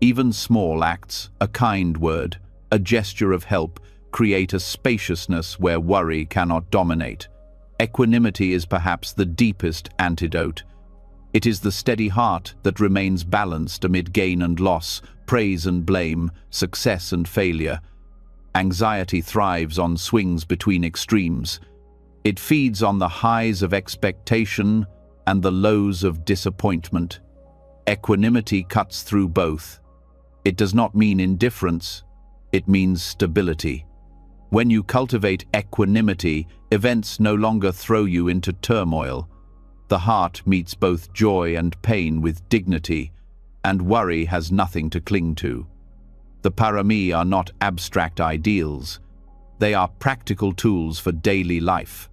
Even small acts, a kind word, a gesture of help, create a spaciousness where worry cannot dominate. Equanimity is perhaps the deepest antidote. It is the steady heart that remains balanced amid gain and loss, praise and blame, success and failure. Anxiety thrives on swings between extremes. It feeds on the highs of expectation and the lows of disappointment. Equanimity cuts through both. It does not mean indifference, it means stability. When you cultivate equanimity, events no longer throw you into turmoil. The heart meets both joy and pain with dignity, and worry has nothing to cling to. The parami are not abstract ideals. They are practical tools for daily life.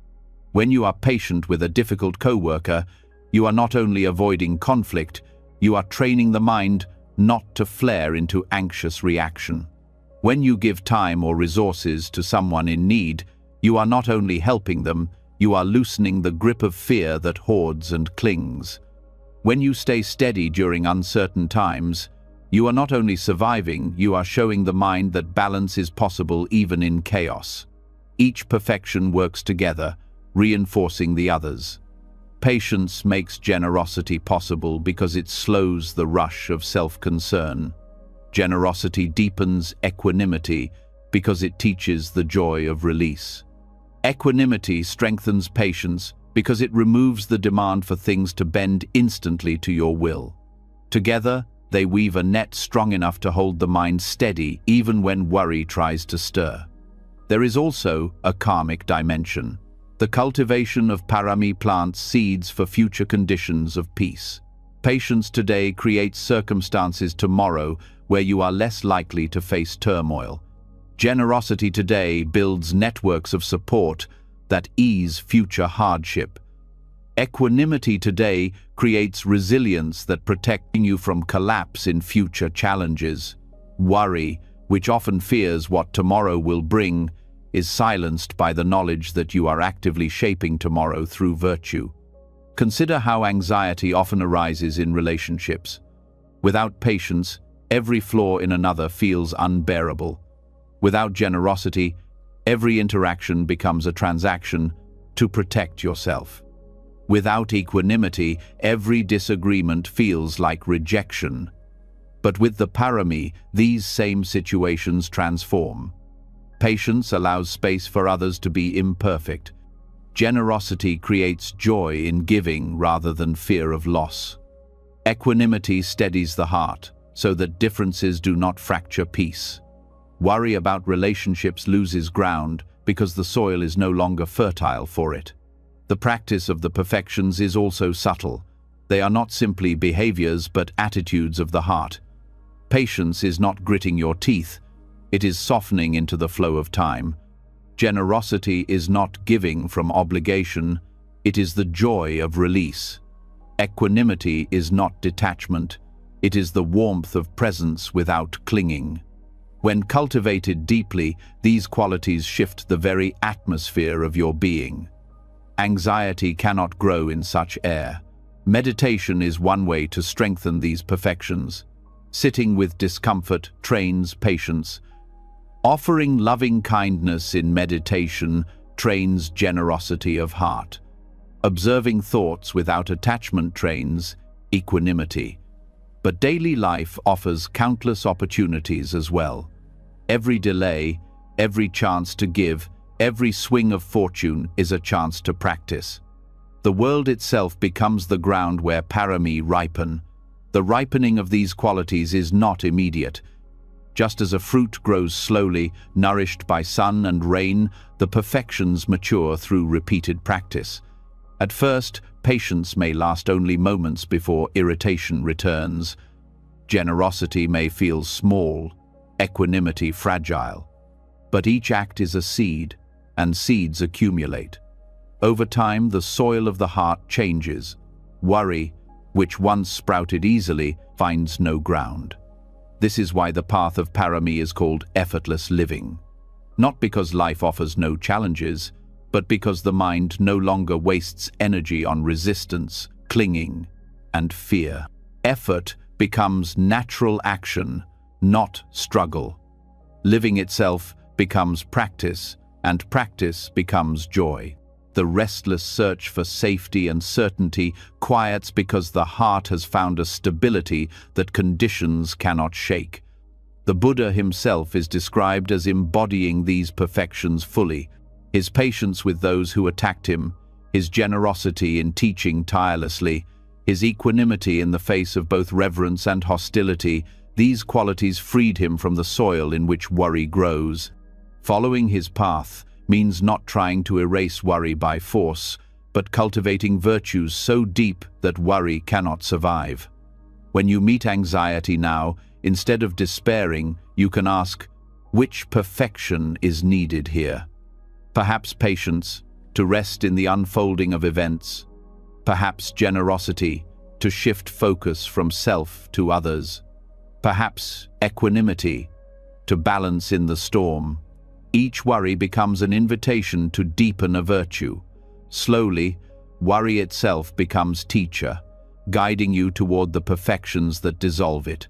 When you are patient with a difficult co-worker, you are not only avoiding conflict, you are training the mind not to flare into anxious reaction. When you give time or resources to someone in need, you are not only helping them, you are loosening the grip of fear that hoards and clings. When you stay steady during uncertain times, you are not only surviving, you are showing the mind that balance is possible even in chaos. Each perfection works together, reinforcing the others. Patience makes generosity possible because it slows the rush of self-concern. Generosity deepens equanimity because it teaches the joy of release. Equanimity strengthens patience because it removes the demand for things to bend instantly to your will. Together, they weave a net strong enough to hold the mind steady even when worry tries to stir. There is also a karmic dimension. The cultivation of parami plants seeds for future conditions of peace. Patience today creates circumstances tomorrow where you are less likely to face turmoil. Generosity today builds networks of support that ease future hardship. Equanimity today creates resilience that protects you from collapse in future challenges. Worry, which often fears what tomorrow will bring, is silenced by the knowledge that you are actively shaping tomorrow through virtue. Consider how anxiety often arises in relationships. Without patience, every flaw in another feels unbearable. Without generosity, every interaction becomes a transaction to protect yourself. Without equanimity, every disagreement feels like rejection. But with the parami, these same situations transform. Patience allows space for others to be imperfect. Generosity creates joy in giving rather than fear of loss. Equanimity steadies the heart so that differences do not fracture peace. Worry about relationships loses ground because the soil is no longer fertile for it. The practice of the perfections is also subtle. They are not simply behaviors but attitudes of the heart. Patience is not gritting your teeth. It is softening into the flow of time. Generosity is not giving from obligation, it is the joy of release. Equanimity is not detachment, it is the warmth of presence without clinging. When cultivated deeply, these qualities shift the very atmosphere of your being. Anxiety cannot grow in such air. Meditation is one way to strengthen these perfections. Sitting with discomfort trains patience. Offering loving kindness in meditation trains generosity of heart. Observing thoughts without attachment trains equanimity. But daily life offers countless opportunities as well. Every delay, every chance to give, every swing of fortune is a chance to practice. The world itself becomes the ground where parami ripen. The ripening of these qualities is not immediate. Just as a fruit grows slowly, nourished by sun and rain, the perfections mature through repeated practice. At first, patience may last only moments before irritation returns. Generosity may feel small, equanimity fragile. But each act is a seed, and seeds accumulate. Over time, the soil of the heart changes. Worry, which once sprouted easily, finds no ground. This is why the path of parami is called effortless living. Not because life offers no challenges, but because the mind no longer wastes energy on resistance, clinging, and fear. Effort becomes natural action, not struggle. Living itself becomes practice, and practice becomes joy. The restless search for safety and certainty quiets because the heart has found a stability that conditions cannot shake. The Buddha himself is described as embodying these perfections fully. His patience with those who attacked him, his generosity in teaching tirelessly, his equanimity in the face of both reverence and hostility, these qualities freed him from the soil in which worry grows. Following his path means not trying to erase worry by force, but cultivating virtues so deep that worry cannot survive. When you meet anxiety now, instead of despairing, you can ask, which perfection is needed here? Perhaps patience, to rest in the unfolding of events. Perhaps generosity, to shift focus from self to others. Perhaps equanimity, to balance in the storm. Each worry becomes an invitation to deepen a virtue. Slowly, worry itself becomes teacher, guiding you toward the perfections that dissolve it.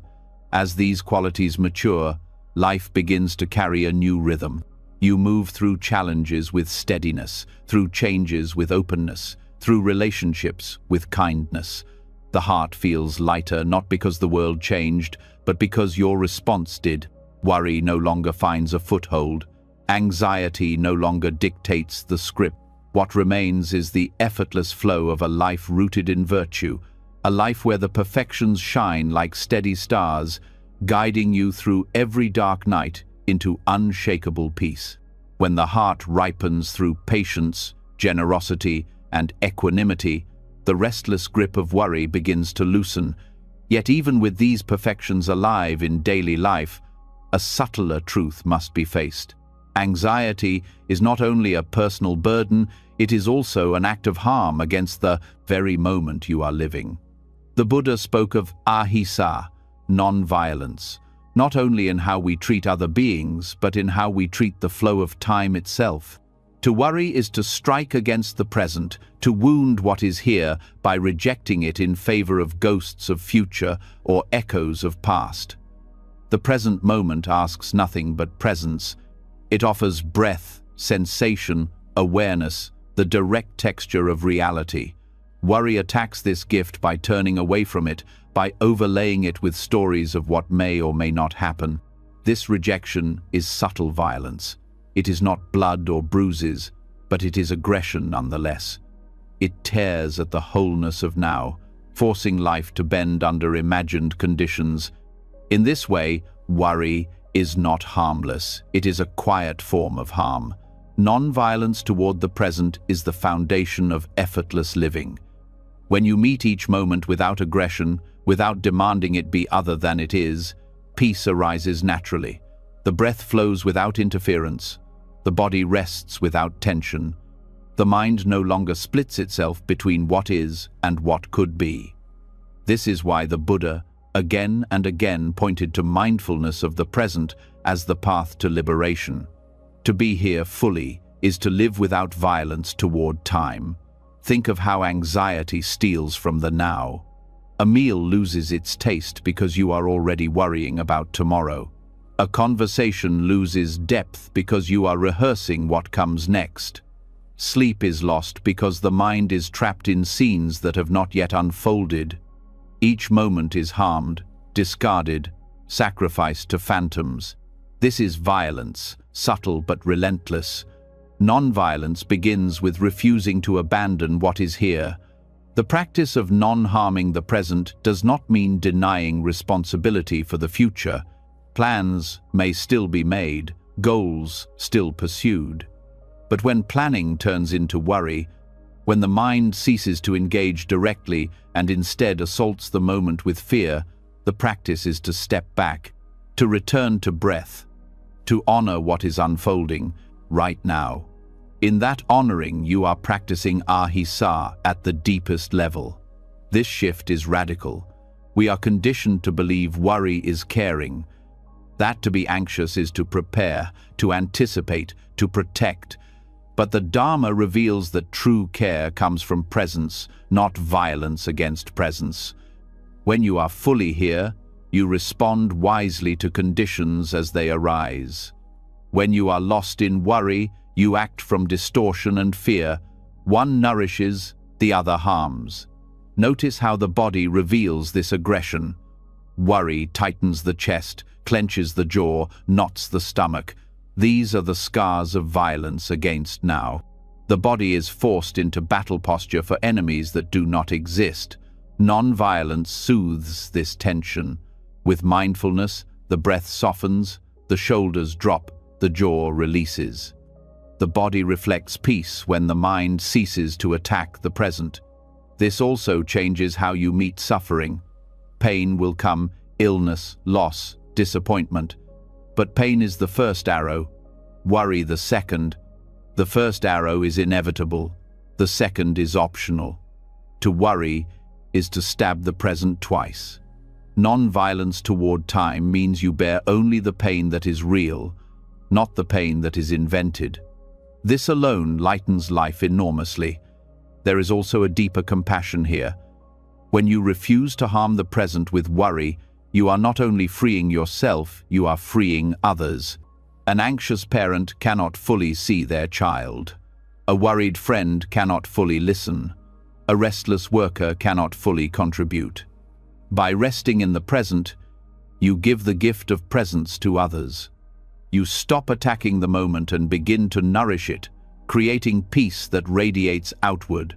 As these qualities mature, life begins to carry a new rhythm. You move through challenges with steadiness, through changes with openness, through relationships with kindness. The heart feels lighter not because the world changed, but because your response did. Worry no longer finds a foothold. Anxiety no longer dictates the script. What remains is the effortless flow of a life rooted in virtue, a life where the perfections shine like steady stars, guiding you through every dark night into unshakable peace. When the heart ripens through patience, generosity, and equanimity, the restless grip of worry begins to loosen. Yet even with these perfections alive in daily life, a subtler truth must be faced. Anxiety is not only a personal burden, it is also an act of harm against the very moment you are living. The Buddha spoke of ahimsa, non-violence, not only in how we treat other beings, but in how we treat the flow of time itself. To worry is to strike against the present, to wound what is here by rejecting it in favor of ghosts of future or echoes of past. The present moment asks nothing but presence. It offers breath, sensation, awareness, the direct texture of reality. Worry attacks this gift by turning away from it, by overlaying it with stories of what may or may not happen. This rejection is subtle violence. It is not blood or bruises, but it is aggression nonetheless. It tears at the wholeness of now, forcing life to bend under imagined conditions. In this way, worry is not harmless. It is a quiet form of harm. Non-violence toward the present is the foundation of effortless living. When you meet each moment without aggression, without demanding it be other than it is, peace arises naturally. The breath flows without interference. The body rests without tension. The mind no longer splits itself between what is and what could be. This is why the Buddha again and again pointed to mindfulness of the present as the path to liberation. To be here fully is to live without violence toward time. Think of how anxiety steals from the now. A meal loses its taste because you are already worrying about tomorrow. A conversation loses depth because you are rehearsing what comes next. Sleep is lost because the mind is trapped in scenes that have not yet unfolded. Each moment is harmed, discarded, sacrificed to phantoms. This is violence, subtle but relentless. Non-violence begins with refusing to abandon what is here. The practice of non-harming the present does not mean denying responsibility for the future. Plans may still be made, goals still pursued. But when planning turns into worry, when the mind ceases to engage directly and instead assaults the moment with fear, the practice is to step back, to return to breath, to honor what is unfolding right now. In that honoring, you are practicing ahimsa at the deepest level. This shift is radical. We are conditioned to believe worry is caring, that to be anxious is to prepare, to anticipate, to protect. But the Dharma reveals that true care comes from presence, not violence against presence. When you are fully here, you respond wisely to conditions as they arise. When you are lost in worry, you act from distortion and fear. One nourishes, the other harms. Notice how the body reveals this aggression. Worry tightens the chest, clenches the jaw, knots the stomach. These are the scars of violence against now. The body is forced into battle posture for enemies that do not exist. Non-violence soothes this tension. With mindfulness, the breath softens, the shoulders drop, the jaw releases. The body reflects peace when the mind ceases to attack the present. This also changes how you meet suffering. Pain will come, illness, loss, disappointment. But pain is the first arrow, worry the second. The first arrow is inevitable, the second is optional. To worry is to stab the present twice. Non-violence toward time means you bear only the pain that is real, not the pain that is invented. This alone lightens life enormously. There is also a deeper compassion here. When you refuse to harm the present with worry, you are not only freeing yourself, you are freeing others. An anxious parent cannot fully see their child. A worried friend cannot fully listen. A restless worker cannot fully contribute. By resting in the present, you give the gift of presence to others. You stop attacking the moment and begin to nourish it, creating peace that radiates outward.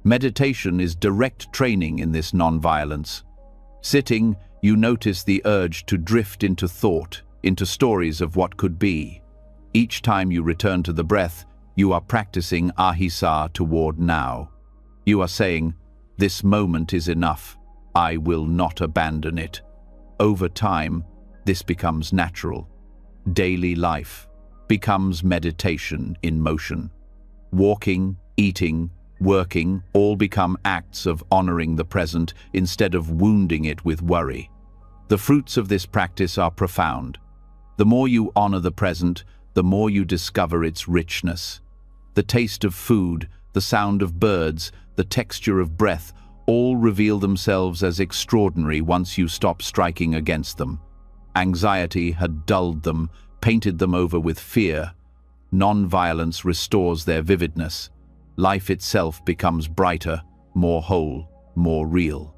Meditation is direct training in this non-violence. Sitting, you notice the urge to drift into thought, into stories of what could be. Each time you return to the breath, you are practicing ahimsa toward now. You are saying, "This moment is enough. I will not abandon it." Over time, this becomes natural. Daily life becomes meditation in motion. Walking, eating, working all become acts of honoring the present instead of wounding it with worry. The fruits of this practice are profound. The more you honor the present, the more you discover its richness. The taste of food, the sound of birds, the texture of breath, all reveal themselves as extraordinary once you stop striking against them. Anxiety had dulled them, painted them over with fear. Non-violence restores their vividness. Life itself becomes brighter, more whole, more real.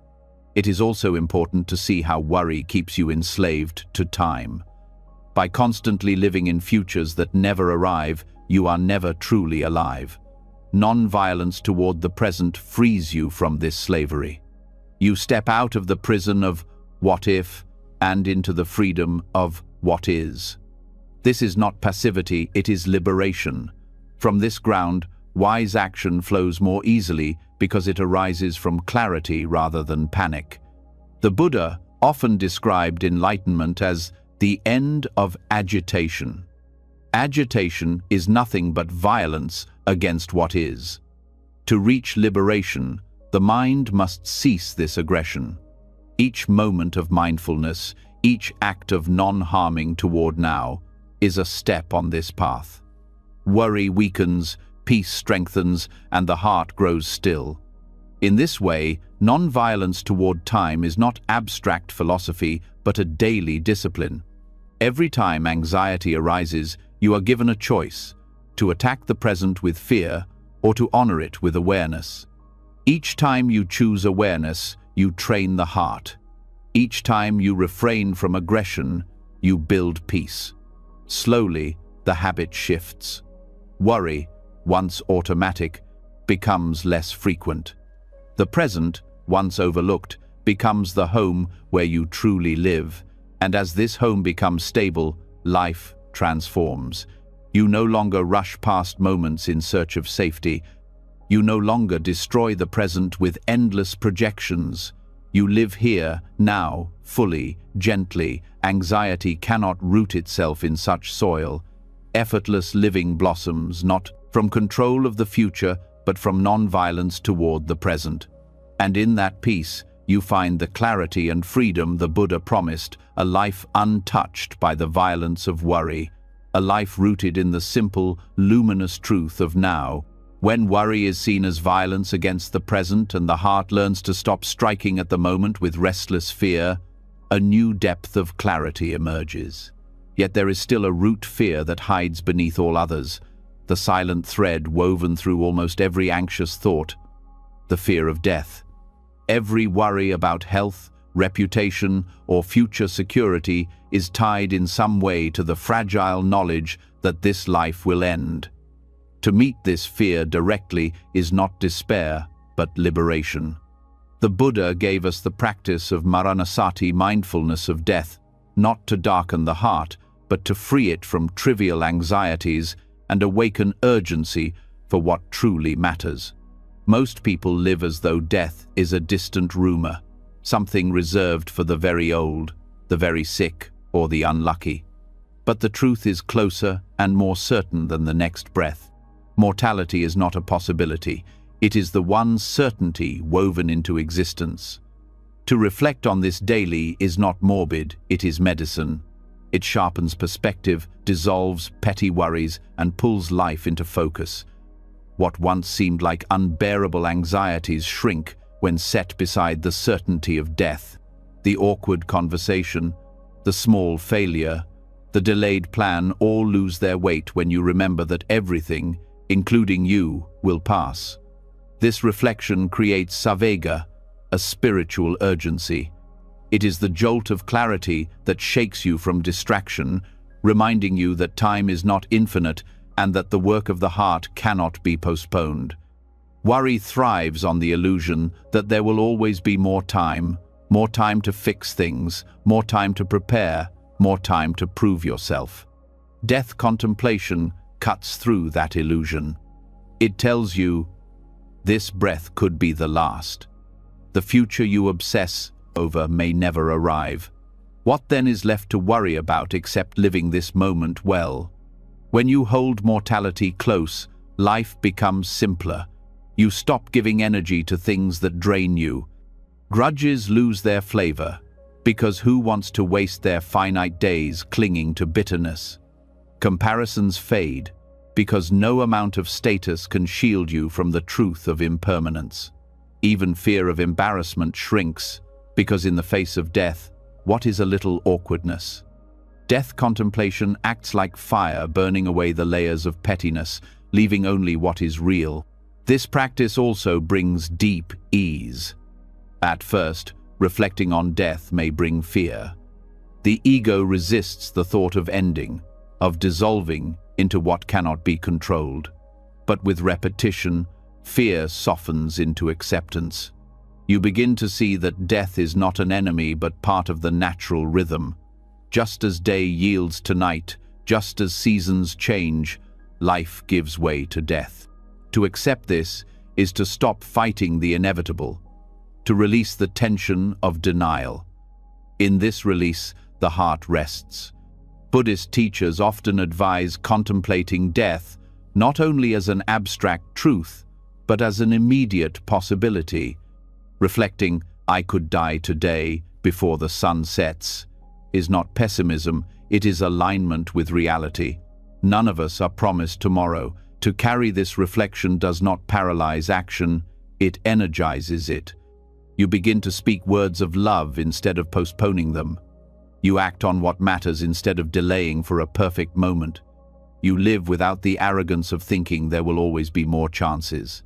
It is also important to see how worry keeps you enslaved to time. By constantly living in futures that never arrive, you are never truly alive. Non-violence toward the present frees you from this slavery. You step out of the prison of what if and into the freedom of what is. This is not passivity, it is liberation. From this ground, wise action flows more easily because it arises from clarity rather than panic. The Buddha often described enlightenment as the end of agitation. Agitation is nothing but violence against what is. To reach liberation, the mind must cease this aggression. Each moment of mindfulness, each act of non-harming toward now, is a step on this path. Worry weakens, peace strengthens, and the heart grows still. In this way, non-violence toward time is not abstract philosophy, but a daily discipline. Every time anxiety arises, you are given a choice: to attack the present with fear or to honor it with awareness. Each time you choose awareness, you train the heart. Each time you refrain from aggression, you build peace. Slowly, the habit shifts. Worry, once automatic, becomes less frequent. The present, once overlooked, becomes the home where you truly live. And as this home becomes stable, life transforms. You no longer rush past moments in search of safety. You no longer destroy the present with endless projections. You live here, now, fully, gently. Anxiety cannot root itself in such soil. Effortless living blossoms not from control of the future, but from non-violence toward the present. And in that peace, you find the clarity and freedom the Buddha promised, a life untouched by the violence of worry, a life rooted in the simple, luminous truth of now. When worry is seen as violence against the present and the heart learns to stop striking at the moment with restless fear, a new depth of clarity emerges. Yet there is still a root fear that hides beneath all others, the silent thread woven through almost every anxious thought, the fear of death. Every worry about health, reputation, or future security is tied in some way to the fragile knowledge that this life will end. To meet this fear directly is not despair, but liberation. The Buddha gave us the practice of maranasati, mindfulness of death, not to darken the heart, but to free it from trivial anxieties and awaken urgency for what truly matters. Most people live as though death is a distant rumor, something reserved for the very old, the very sick, or the unlucky. But the truth is closer and more certain than the next breath. Mortality is not a possibility. It is the one certainty woven into existence. To reflect on this daily is not morbid, it is medicine. It sharpens perspective, dissolves petty worries, and pulls life into focus. What once seemed like unbearable anxieties shrink when set beside the certainty of death. The awkward conversation, the small failure, the delayed plan all lose their weight when you remember that everything, including you, will pass. This reflection creates savega, a spiritual urgency. It is the jolt of clarity that shakes you from distraction, reminding you that time is not infinite and that the work of the heart cannot be postponed. Worry thrives on the illusion that there will always be more time to fix things, more time to prepare, more time to prove yourself. Death contemplation cuts through that illusion. It tells you, this breath could be the last. The future you obsess over may never arrive. What then is left to worry about except living this moment well? When you hold mortality close, life becomes simpler. You stop giving energy to things that drain you. Grudges lose their flavor, because who wants to waste their finite days clinging to bitterness? Comparisons fade, because no amount of status can shield you from the truth of impermanence. Even fear of embarrassment shrinks, because in the face of death, what is a little awkwardness? Death contemplation acts like fire burning away the layers of pettiness, leaving only what is real. This practice also brings deep ease. At first, reflecting on death may bring fear. The ego resists the thought of ending, of dissolving into what cannot be controlled. But with repetition, fear softens into acceptance. You begin to see that death is not an enemy but part of the natural rhythm. Just as day yields to night, just as seasons change, life gives way to death. To accept this is to stop fighting the inevitable, to release the tension of denial. In this release, the heart rests. Buddhist teachers often advise contemplating death not only as an abstract truth, but as an immediate possibility. Reflecting, I could die today, before the sun sets, is not pessimism, it is alignment with reality. None of us are promised tomorrow. To carry this reflection does not paralyze action, it energizes it. You begin to speak words of love instead of postponing them. You act on what matters instead of delaying for a perfect moment. You live without the arrogance of thinking there will always be more chances.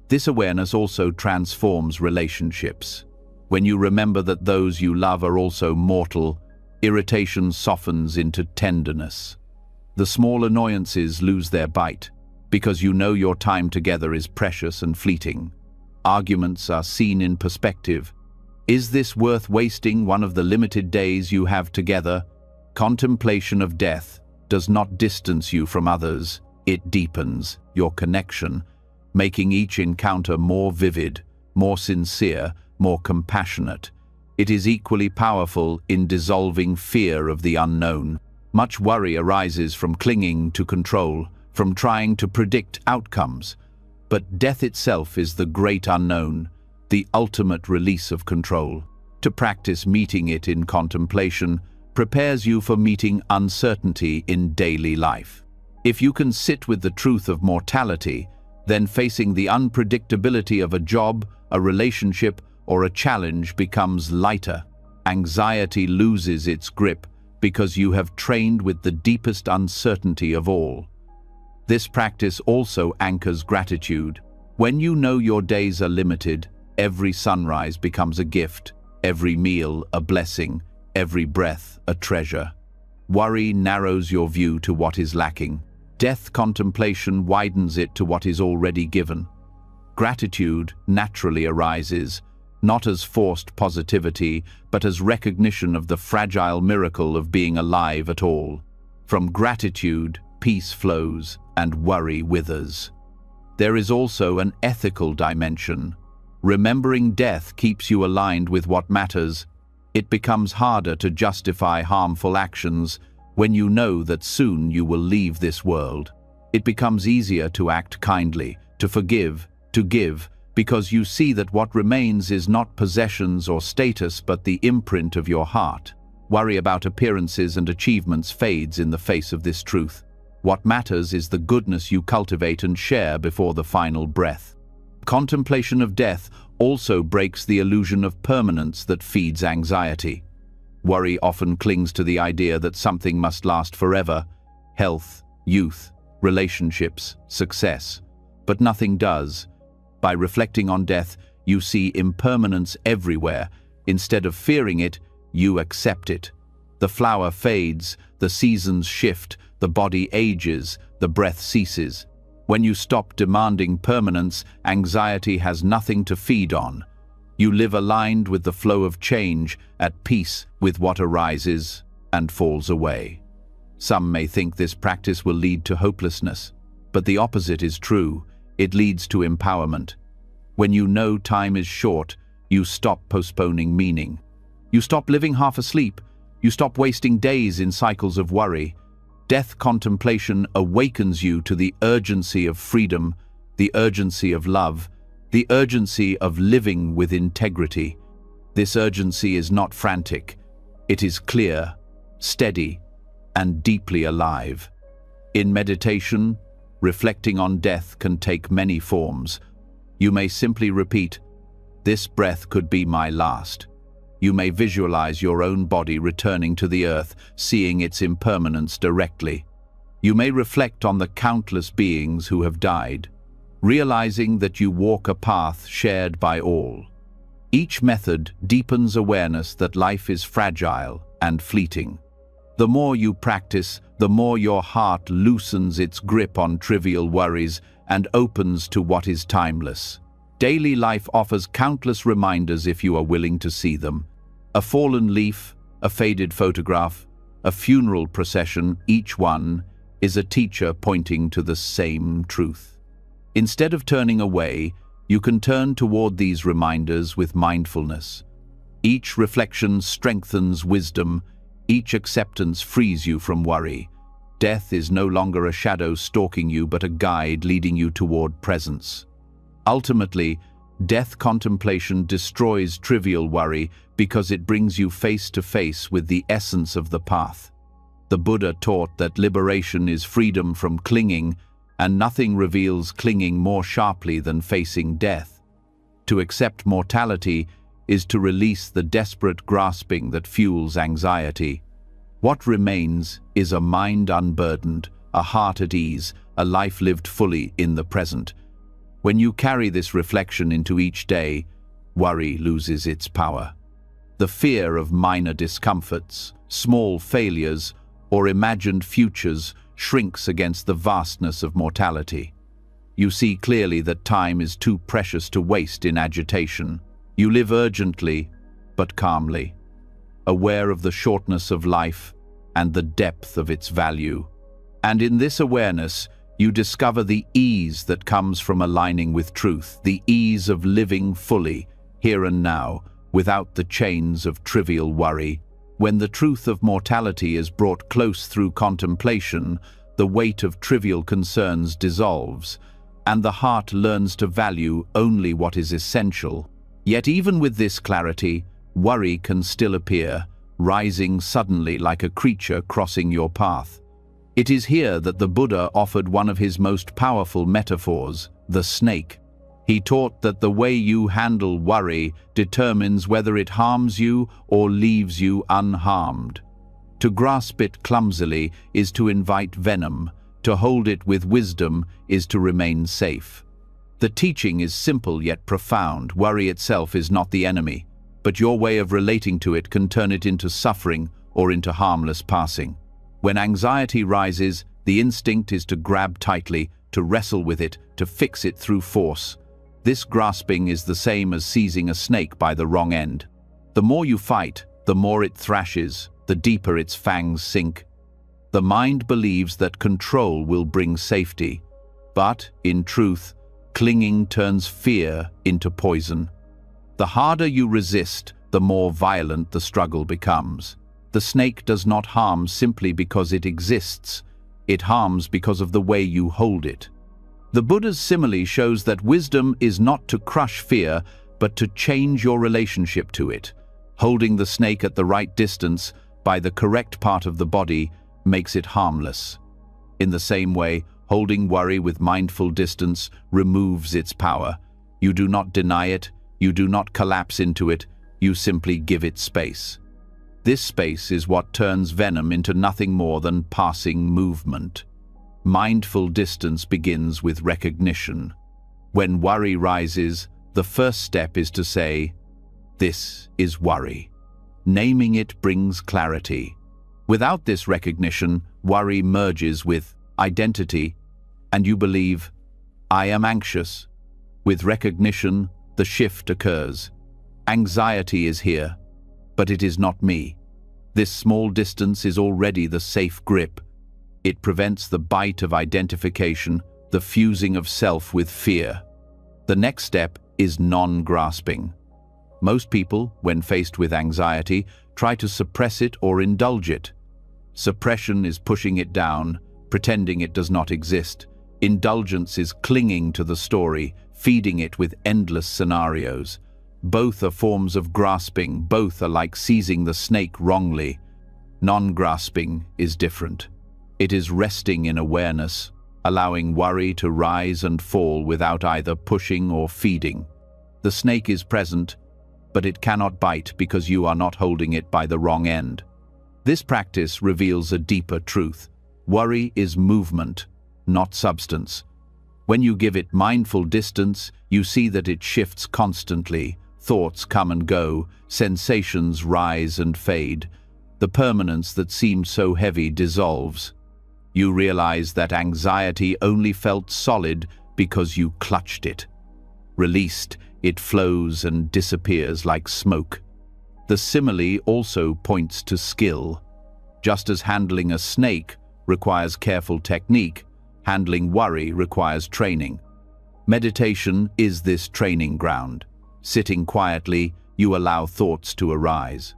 This awareness also transforms relationships. When you remember that those you love are also mortal, irritation softens into tenderness. The small annoyances lose their bite, because you know your time together is precious and fleeting. Arguments are seen in perspective. Is this worth wasting one of the limited days you have together? Contemplation of death does not distance you from others, it deepens your connection, making each encounter more vivid, more sincere, more compassionate. It is equally powerful in dissolving fear of the unknown. Much worry arises from clinging to control, from trying to predict outcomes. But death itself is the great unknown, the ultimate release of control. To practice meeting it in contemplation prepares you for meeting uncertainty in daily life. If you can sit with the truth of mortality, then facing the unpredictability of a job, a relationship, or a challenge becomes lighter. Anxiety loses its grip because you have trained with the deepest uncertainty of all. This practice also anchors gratitude. When you know your days are limited, every sunrise becomes a gift, every meal a blessing, every breath a treasure. Worry narrows your view to what is lacking. Death contemplation widens it to what is already given. Gratitude naturally arises, not as forced positivity, but as recognition of the fragile miracle of being alive at all. From gratitude, peace flows and worry withers. There is also an ethical dimension. Remembering death keeps you aligned with what matters. It becomes harder to justify harmful actions when you know that soon you will leave this world. It becomes easier to act kindly, to forgive, to give, because you see that what remains is not possessions or status but the imprint of your heart. Worry about appearances and achievements fades in the face of this truth. What matters is the goodness you cultivate and share before the final breath. Contemplation of death also breaks the illusion of permanence that feeds anxiety. Worry often clings to the idea that something must last forever: health, youth, relationships, success. But nothing does. By reflecting on death, you see impermanence everywhere. Instead of fearing it, you accept it. The flower fades, the seasons shift, the body ages, the breath ceases. When you stop demanding permanence, anxiety has nothing to feed on. You live aligned with the flow of change, at peace with what arises and falls away. Some may think this practice will lead to hopelessness, but the opposite is true. It leads to empowerment. When you know time is short, you stop postponing meaning. You stop living half asleep. You stop wasting days in cycles of worry. Death contemplation awakens you to the urgency of freedom, the urgency of love, the urgency of living with integrity. This urgency is not frantic. It is clear, steady, and deeply alive. In meditation, reflecting on death can take many forms. You may simply repeat, "This breath could be my last." You may visualize your own body returning to the earth, seeing its impermanence directly. You may reflect on the countless beings who have died, realizing that you walk a path shared by all. Each method deepens awareness that life is fragile and fleeting. The more you practice, the more your heart loosens its grip on trivial worries and opens to what is timeless. Daily life offers countless reminders if you are willing to see them. A fallen leaf, a faded photograph, a funeral procession, each one is a teacher pointing to the same truth. Instead of turning away, you can turn toward these reminders with mindfulness. Each reflection strengthens wisdom, each acceptance frees you from worry. Death is no longer a shadow stalking you, but a guide leading you toward presence. Ultimately, death contemplation destroys trivial worry because it brings you face to face with the essence of the path. The Buddha taught that liberation is freedom from clinging, and nothing reveals clinging more sharply than facing death. To accept mortality is to release the desperate grasping that fuels anxiety. What remains is a mind unburdened, a heart at ease, a life lived fully in the present. When you carry this reflection into each day, worry loses its power. The fear of minor discomforts, small failures, or imagined futures shrinks against the vastness of mortality. You see clearly that time is too precious to waste in agitation. You live urgently, but calmly, aware of the shortness of life and the depth of its value. And in this awareness, you discover the ease that comes from aligning with truth, the ease of living fully, here and now, without the chains of trivial worry. When the truth of mortality is brought close through contemplation, the weight of trivial concerns dissolves, and the heart learns to value only what is essential. Yet even with this clarity, worry can still appear, rising suddenly like a creature crossing your path. It is here that the Buddha offered one of his most powerful metaphors, the snake. He taught that the way you handle worry determines whether it harms you or leaves you unharmed. To grasp it clumsily is to invite venom. To hold it with wisdom is to remain safe. The teaching is simple yet profound. Worry itself is not the enemy, but your way of relating to it can turn it into suffering or into harmless passing. When anxiety rises, the instinct is to grab tightly, to wrestle with it, to fix it through force. This grasping is the same as seizing a snake by the wrong end. The more you fight, the more it thrashes, the deeper its fangs sink. The mind believes that control will bring safety, but, in truth, clinging turns fear into poison. The harder you resist, the more violent the struggle becomes. The snake does not harm simply because it exists. It harms because of the way you hold it. The Buddha's simile shows that wisdom is not to crush fear, but to change your relationship to it. Holding the snake at the right distance, by the correct part of the body, makes it harmless. In the same way, holding worry with mindful distance removes its power. You do not deny it, you do not collapse into it, you simply give it space. This space is what turns venom into nothing more than passing movement. Mindful distance begins with recognition. When worry rises, the first step is to say, "This is worry." Naming it brings clarity. Without this recognition, worry merges with identity, and you believe, "I am anxious." With recognition, the shift occurs. Anxiety is here, but it is not me. This small distance is already the safe grip. It prevents the bite of identification, the fusing of self with fear. The next step is non-grasping. Most people, when faced with anxiety, try to suppress it or indulge it. Suppression is pushing it down, pretending it does not exist. Indulgence is clinging to the story, feeding it with endless scenarios. Both are forms of grasping, both are like seizing the snake wrongly. Non-grasping is different. It is resting in awareness, allowing worry to rise and fall without either pushing or feeding. The snake is present, but it cannot bite because you are not holding it by the wrong end. This practice reveals a deeper truth. Worry is movement, not substance. When you give it mindful distance, you see that it shifts constantly. Thoughts come and go, sensations rise and fade. The permanence that seemed so heavy dissolves. You realize that anxiety only felt solid because you clutched it. Released, it flows and disappears like smoke. The simile also points to skill. Just as handling a snake requires careful technique, handling worry requires training. Meditation is this training ground. Sitting quietly, you allow thoughts to arise.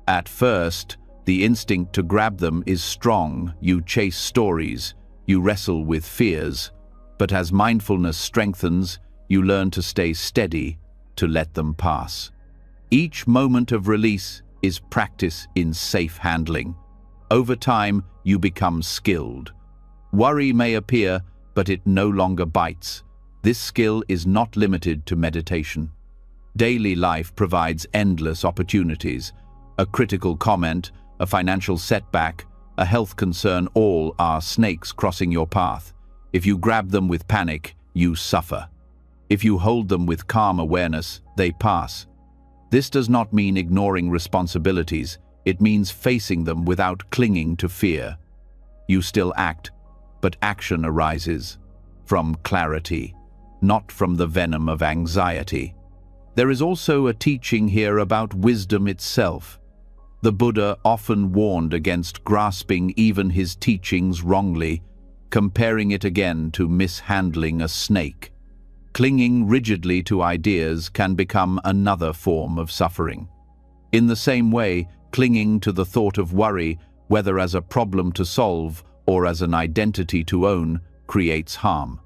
At first, the instinct to grab them is strong. You chase stories, you wrestle with fears. But as mindfulness strengthens, you learn to stay steady, to let them pass. Each moment of release is practice in safe handling. Over time, you become skilled. Worry may appear, but it no longer bites. This skill is not limited to meditation. Daily life provides endless opportunities. A critical comment, a financial setback, A health concern: all are snakes crossing your path. If you grab them with panic, you suffer. If you hold them with calm awareness, they pass. This does not mean ignoring responsibilities. It means facing them without clinging to fear. You still act, but action arises from clarity, not from the venom of anxiety. There is also a teaching here about wisdom itself. The Buddha often warned against grasping even his teachings wrongly, comparing it again to mishandling a snake. Clinging rigidly to ideas can become another form of suffering. In the same way, clinging to the thought of worry, whether as a problem to solve or as an identity to own, creates harm.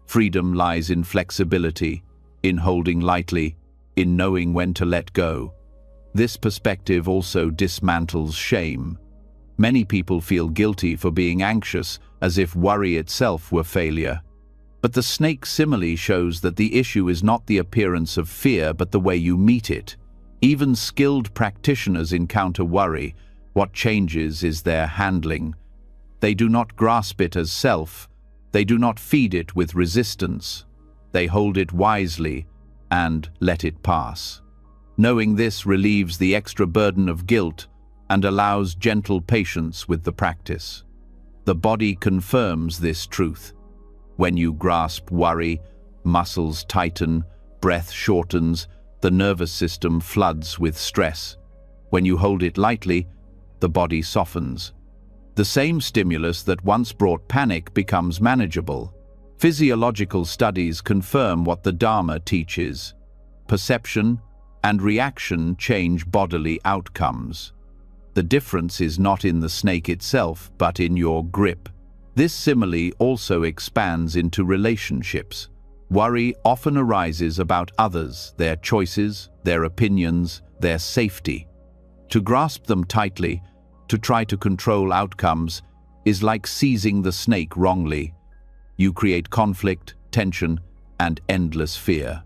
Freedom lies in flexibility, in holding lightly, in knowing when to let go. This perspective also dismantles shame. Many people feel guilty for being anxious, as if worry itself were failure. But the snake simile shows that the issue is not the appearance of fear, but the way you meet it. Even skilled practitioners encounter worry. What changes is their handling. They do not grasp it as self. They do not feed it with resistance. They hold it wisely and let it pass. Knowing this relieves the extra burden of guilt and allows gentle patience with the practice. The body confirms this truth. When you grasp worry, muscles tighten, breath shortens, the nervous system floods with stress. When you hold it lightly, the body softens. The same stimulus that once brought panic becomes manageable. Physiological studies confirm what the Dharma teaches. Perception and reaction change bodily outcomes. The difference is not in the snake itself, but in your grip. This simile also expands into relationships. Worry often arises about others, their choices, their opinions, their safety. To grasp them tightly, to try to control outcomes, is like seizing the snake wrongly. You create conflict, tension, and endless fear.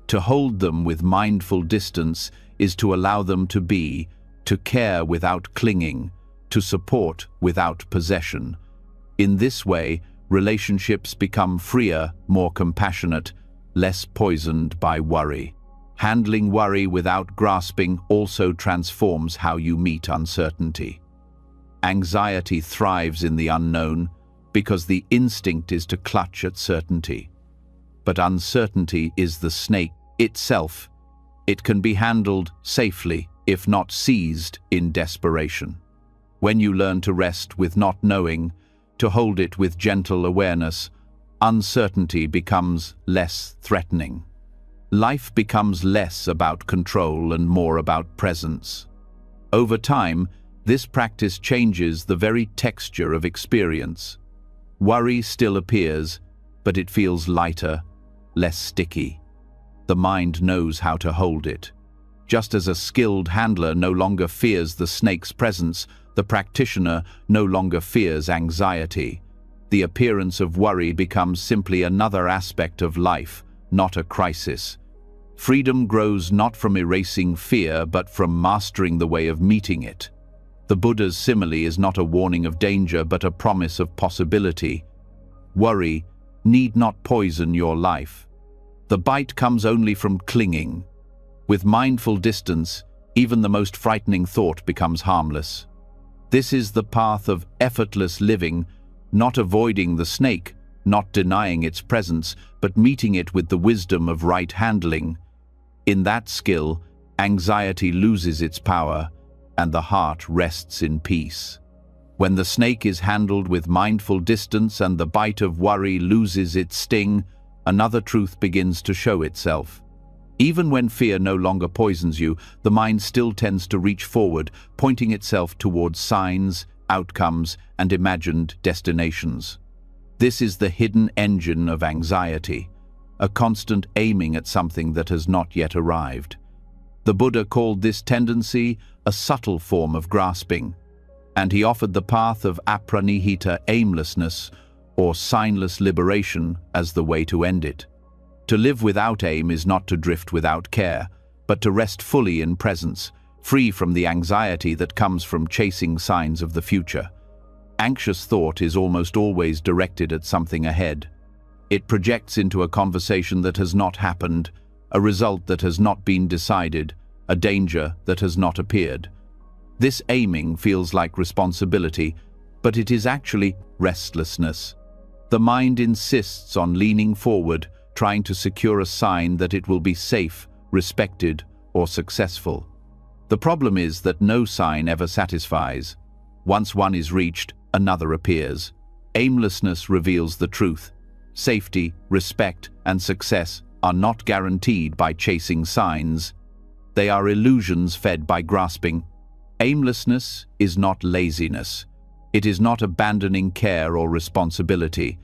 To hold them with mindful distance is to allow them to be, to care without clinging, to support without possession. In this way, relationships become freer, more compassionate, less poisoned by worry. Handling worry without grasping also transforms how you meet uncertainty. Anxiety thrives in the unknown because the instinct is to clutch at certainty. But uncertainty is the snake itself. It can be handled safely, if not seized in desperation. When you learn to rest with not knowing, to hold it with gentle awareness, uncertainty becomes less threatening. Life becomes less about control and more about presence. Over time, this practice changes the very texture of experience. Worry still appears, but it feels lighter, less sticky. The mind knows how to hold it. Just as a skilled handler no longer fears the snake's presence, the practitioner no longer fears anxiety. The appearance of worry becomes simply another aspect of life, not a crisis. Freedom grows not from erasing fear, but from mastering the way of meeting it. The Buddha's simile is not a warning of danger, but a promise of possibility. Worry need not poison your life. The bite comes only from clinging. With mindful distance, even the most frightening thought becomes harmless. This is the path of effortless living, not avoiding the snake, not denying its presence, but meeting it with the wisdom of right handling. In that skill, anxiety loses its power, and the heart rests in peace. When the snake is handled with mindful distance and the bite of worry loses its sting, another truth begins to show itself. Even when fear no longer poisons you, the mind still tends to reach forward, pointing itself towards signs, outcomes, and imagined destinations. This is the hidden engine of anxiety, a constant aiming at something that has not yet arrived. The Buddha called this tendency a subtle form of grasping, and he offered the path of apranihita aimlessness, or signless liberation, as the way to end it. To live without aim is not to drift without care, but to rest fully in presence, free from the anxiety that comes from chasing signs of the future. Anxious thought is almost always directed at something ahead. It projects into a conversation that has not happened, a result that has not been decided, a danger that has not appeared. This aiming feels like responsibility, but it is actually restlessness. The mind insists on leaning forward, trying to secure a sign that it will be safe, respected, or successful. The problem is that no sign ever satisfies. Once one is reached, another appears. Aimlessness reveals the truth. Safety, respect, and success are not guaranteed by chasing signs. They are illusions fed by grasping. Aimlessness is not laziness. It is not abandoning care or responsibility.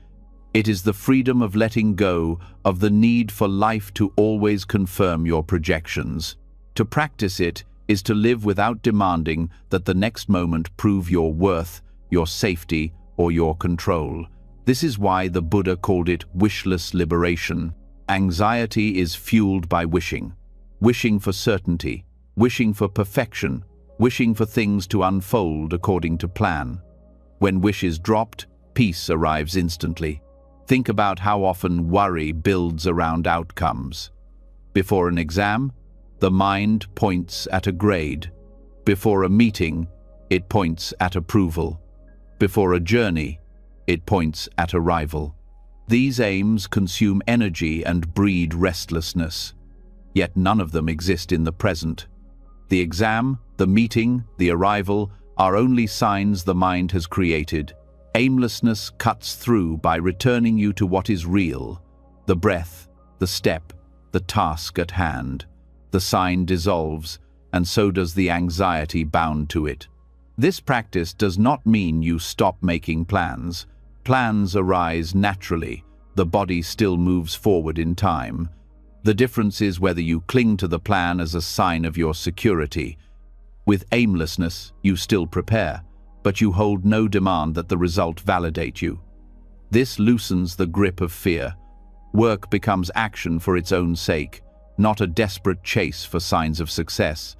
It is the freedom of letting go of the need for life to always confirm your projections. To practice it is to live without demanding that the next moment prove your worth, your safety, or your control. This is why the Buddha called it wishless liberation. Anxiety is fueled by wishing. Wishing for certainty, wishing for perfection, wishing for things to unfold according to plan. When wish is dropped, peace arrives instantly. Think about how often worry builds around outcomes. Before an exam, the mind points at a grade. Before a meeting, it points at approval. Before a journey, it points at arrival. These aims consume energy and breed restlessness. Yet none of them exist in the present. The exam, the meeting, the arrival are only signs the mind has created. Aimlessness cuts through by returning you to what is real: the breath, the step, the task at hand. The sign dissolves, and so does the anxiety bound to it. This practice does not mean you stop making plans. Plans arise naturally. The body still moves forward in time. The difference is whether you cling to the plan as a sign of your security. With aimlessness, you still prepare, but you hold no demand that the result validate you. This loosens the grip of fear. Work becomes action for its own sake, not a desperate chase for signs of success.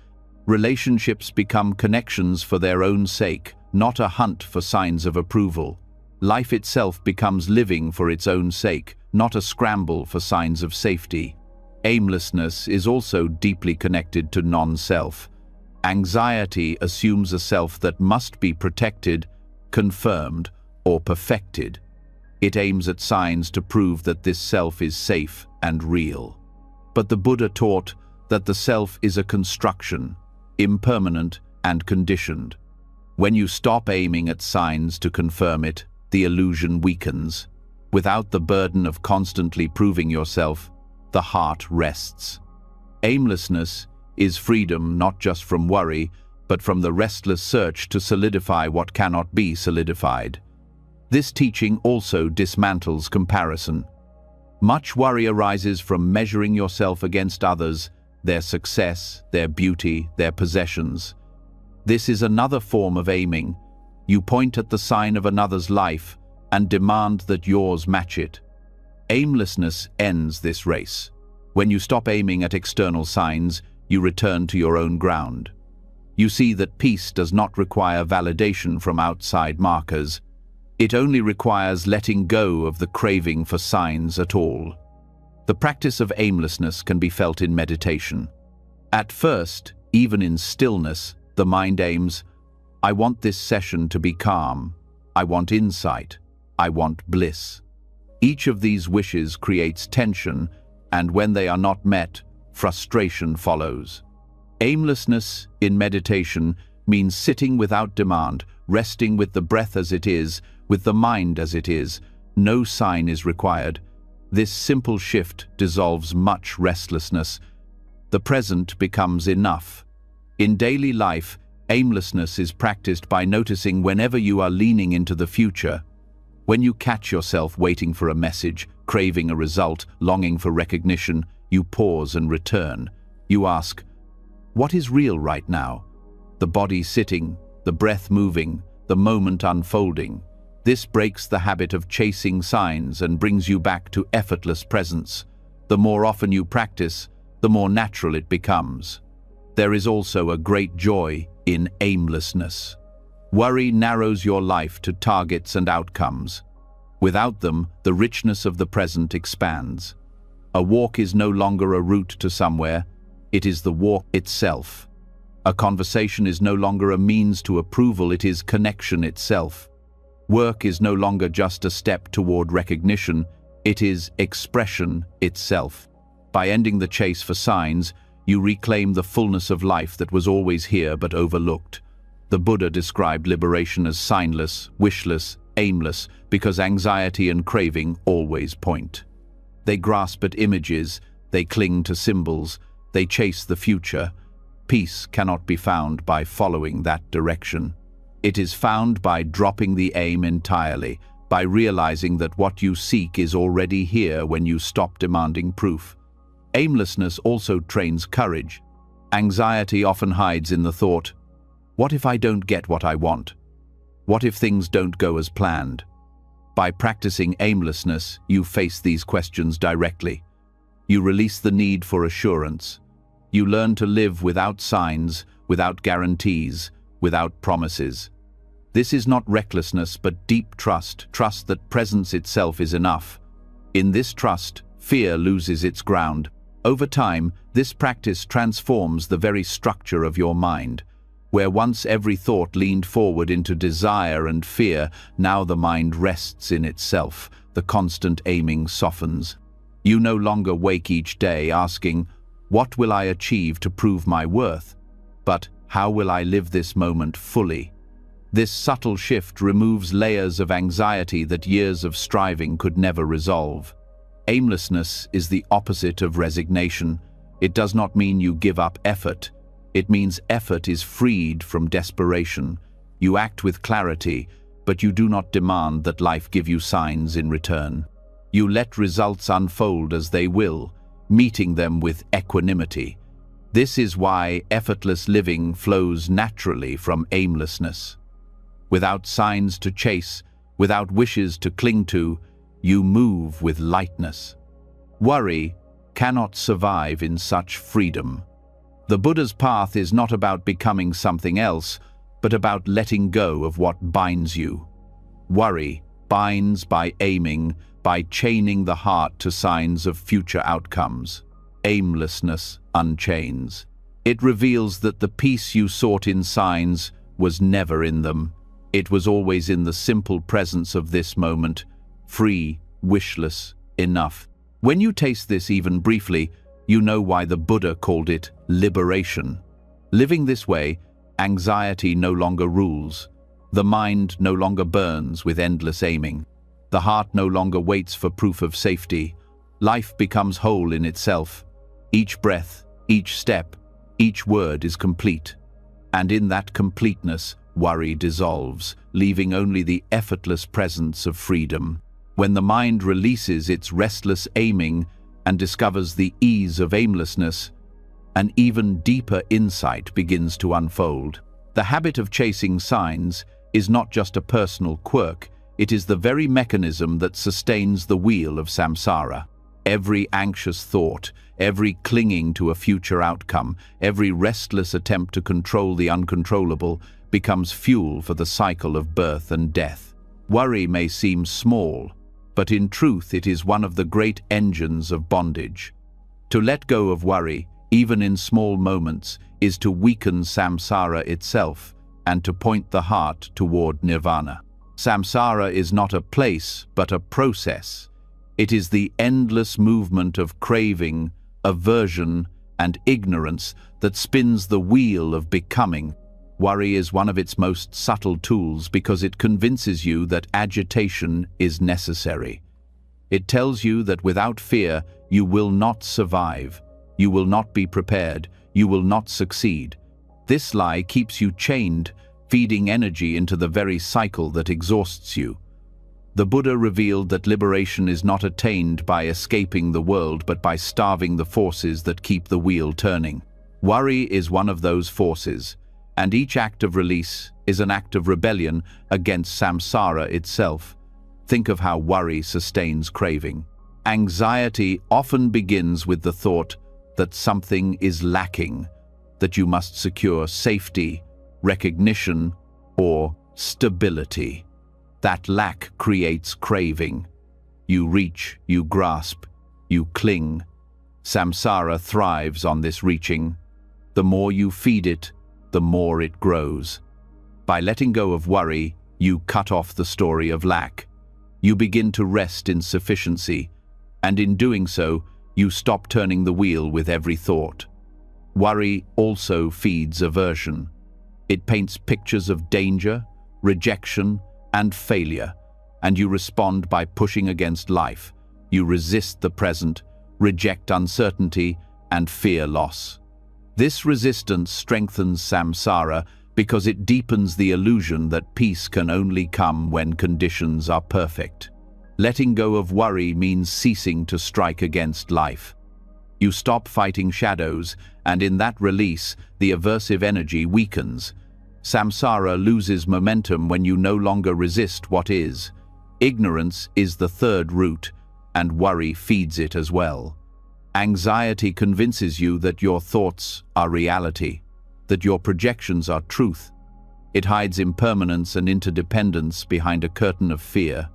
Relationships become connections for their own sake, not a hunt for signs of approval. Life itself becomes living for its own sake, not a scramble for signs of safety. Aimlessness is also deeply connected to non-self. Anxiety assumes a self that must be protected, confirmed, or perfected. It aims at signs to prove that this self is safe and real. But the Buddha taught that the self is a construction, impermanent and conditioned. When you stop aiming at signs to confirm it, the illusion weakens. Without the burden of constantly proving yourself, the heart rests. Aimlessness is freedom not just from worry, but from the restless search to solidify what cannot be solidified. This teaching also dismantles comparison. Much worry arises from measuring yourself against others, their success, their beauty, their possessions. This is another form of aiming. You point at the sign of another's life and demand that yours match it. Aimlessness ends this race. When you stop aiming at external signs, you return to your own ground. You see that peace does not require validation from outside markers. It only requires letting go of the craving for signs at all. The practice of aimlessness can be felt in meditation. At first, even in stillness, the mind aims, I want this session to be calm. I want insight. I want bliss. Each of these wishes creates tension, and when they are not met, frustration follows. Aimlessness in meditation means sitting without demand, resting with the breath as it is, with the mind as it is. No sign is required. This simple shift dissolves much restlessness. The present becomes enough. In daily life, aimlessness is practiced by noticing whenever you are leaning into the future. When you catch yourself waiting for a message, craving a result, longing for recognition, you pause and return. You ask, what is real right now? The body sitting, the breath moving, the moment unfolding. This breaks the habit of chasing signs and brings you back to effortless presence. The more often you practice, the more natural it becomes. There is also a great joy in aimlessness. Worry narrows your life to targets and outcomes. Without them, the richness of the present expands. A walk is no longer a route to somewhere, it is the walk itself. A conversation is no longer a means to approval, it is connection itself. Work is no longer just a step toward recognition, it is expression itself. By ending the chase for signs, you reclaim the fullness of life that was always here but overlooked. The Buddha described liberation as signless, wishless, aimless, because anxiety and craving always point. They grasp at images, they cling to symbols, they chase the future. Peace cannot be found by following that direction. It is found by dropping the aim entirely, by realizing that what you seek is already here when you stop demanding proof. Aimlessness also trains courage. Anxiety often hides in the thought, what if I don't get what I want? What if things don't go as planned? By practicing aimlessness, you face these questions directly. You release the need for assurance. You learn to live without signs, without guarantees, without promises. This is not recklessness, but deep trust, trust that presence itself is enough. In this trust, fear loses its ground. Over time, this practice transforms the very structure of your mind. Where once every thought leaned forward into desire and fear, now the mind rests in itself. The constant aiming softens. You no longer wake each day asking, what will I achieve to prove my worth? But how will I live this moment fully? This subtle shift removes layers of anxiety that years of striving could never resolve. Aimlessness is the opposite of resignation. It does not mean you give up effort. It means effort is freed from desperation. You act with clarity, but you do not demand that life give you signs in return. You let results unfold as they will, meeting them with equanimity. This is why effortless living flows naturally from aimlessness. Without signs to chase, without wishes to cling to, you move with lightness. Worry cannot survive in such freedom. The Buddha's path is not about becoming something else, but about letting go of what binds you. Worry binds by aiming, by chaining the heart to signs of future outcomes. Aimlessness unchains. It reveals that the peace you sought in signs was never in them. It was always in the simple presence of this moment, free, wishless, enough. When you taste this even briefly, you know why the Buddha called it liberation. Living this way, anxiety no longer rules. The mind no longer burns with endless aiming. The heart no longer waits for proof of safety. Life becomes whole in itself. Each breath, each step, each word is complete. And in that completeness, worry dissolves, leaving only the effortless presence of freedom. When the mind releases its restless aiming and discovers the ease of aimlessness, an even deeper insight begins to unfold. The habit of chasing signs is not just a personal quirk, it is the very mechanism that sustains the wheel of samsara. Every anxious thought, every clinging to a future outcome, every restless attempt to control the uncontrollable becomes fuel for the cycle of birth and death. Worry may seem small, but in truth it is one of the great engines of bondage. To let go of worry, even in small moments, is to weaken samsara itself and to point the heart toward nirvana. Samsara is not a place, but a process. It is the endless movement of craving, aversion, and ignorance that spins the wheel of becoming. Worry is one of its most subtle tools because it convinces you that agitation is necessary. It tells you that without fear, you will not survive, you will not be prepared, you will not succeed. This lie keeps you chained, feeding energy into the very cycle that exhausts you. The Buddha revealed that liberation is not attained by escaping the world, but by starving the forces that keep the wheel turning. Worry is one of those forces, and each act of release is an act of rebellion against samsara itself. Think of how worry sustains craving. Anxiety often begins with the thought that something is lacking, that you must secure safety, recognition, or stability. That lack creates craving. You reach, you grasp, you cling. Samsara thrives on this reaching. The more you feed it, the more it grows. By letting go of worry, you cut off the story of lack. You begin to rest in sufficiency, and in doing so, you stop turning the wheel with every thought. Worry also feeds aversion. It paints pictures of danger, rejection, and failure, and you respond by pushing against life. You resist the present, reject uncertainty, and fear loss. This resistance strengthens samsara because it deepens the illusion that peace can only come when conditions are perfect. Letting go of worry means ceasing to strike against life. You stop fighting shadows, and in that release, the aversive energy weakens. Samsara loses momentum when you no longer resist what is. Ignorance is the third root, and worry feeds it as well. Anxiety convinces you that your thoughts are reality, that your projections are truth. It hides impermanence and interdependence behind a curtain of fear.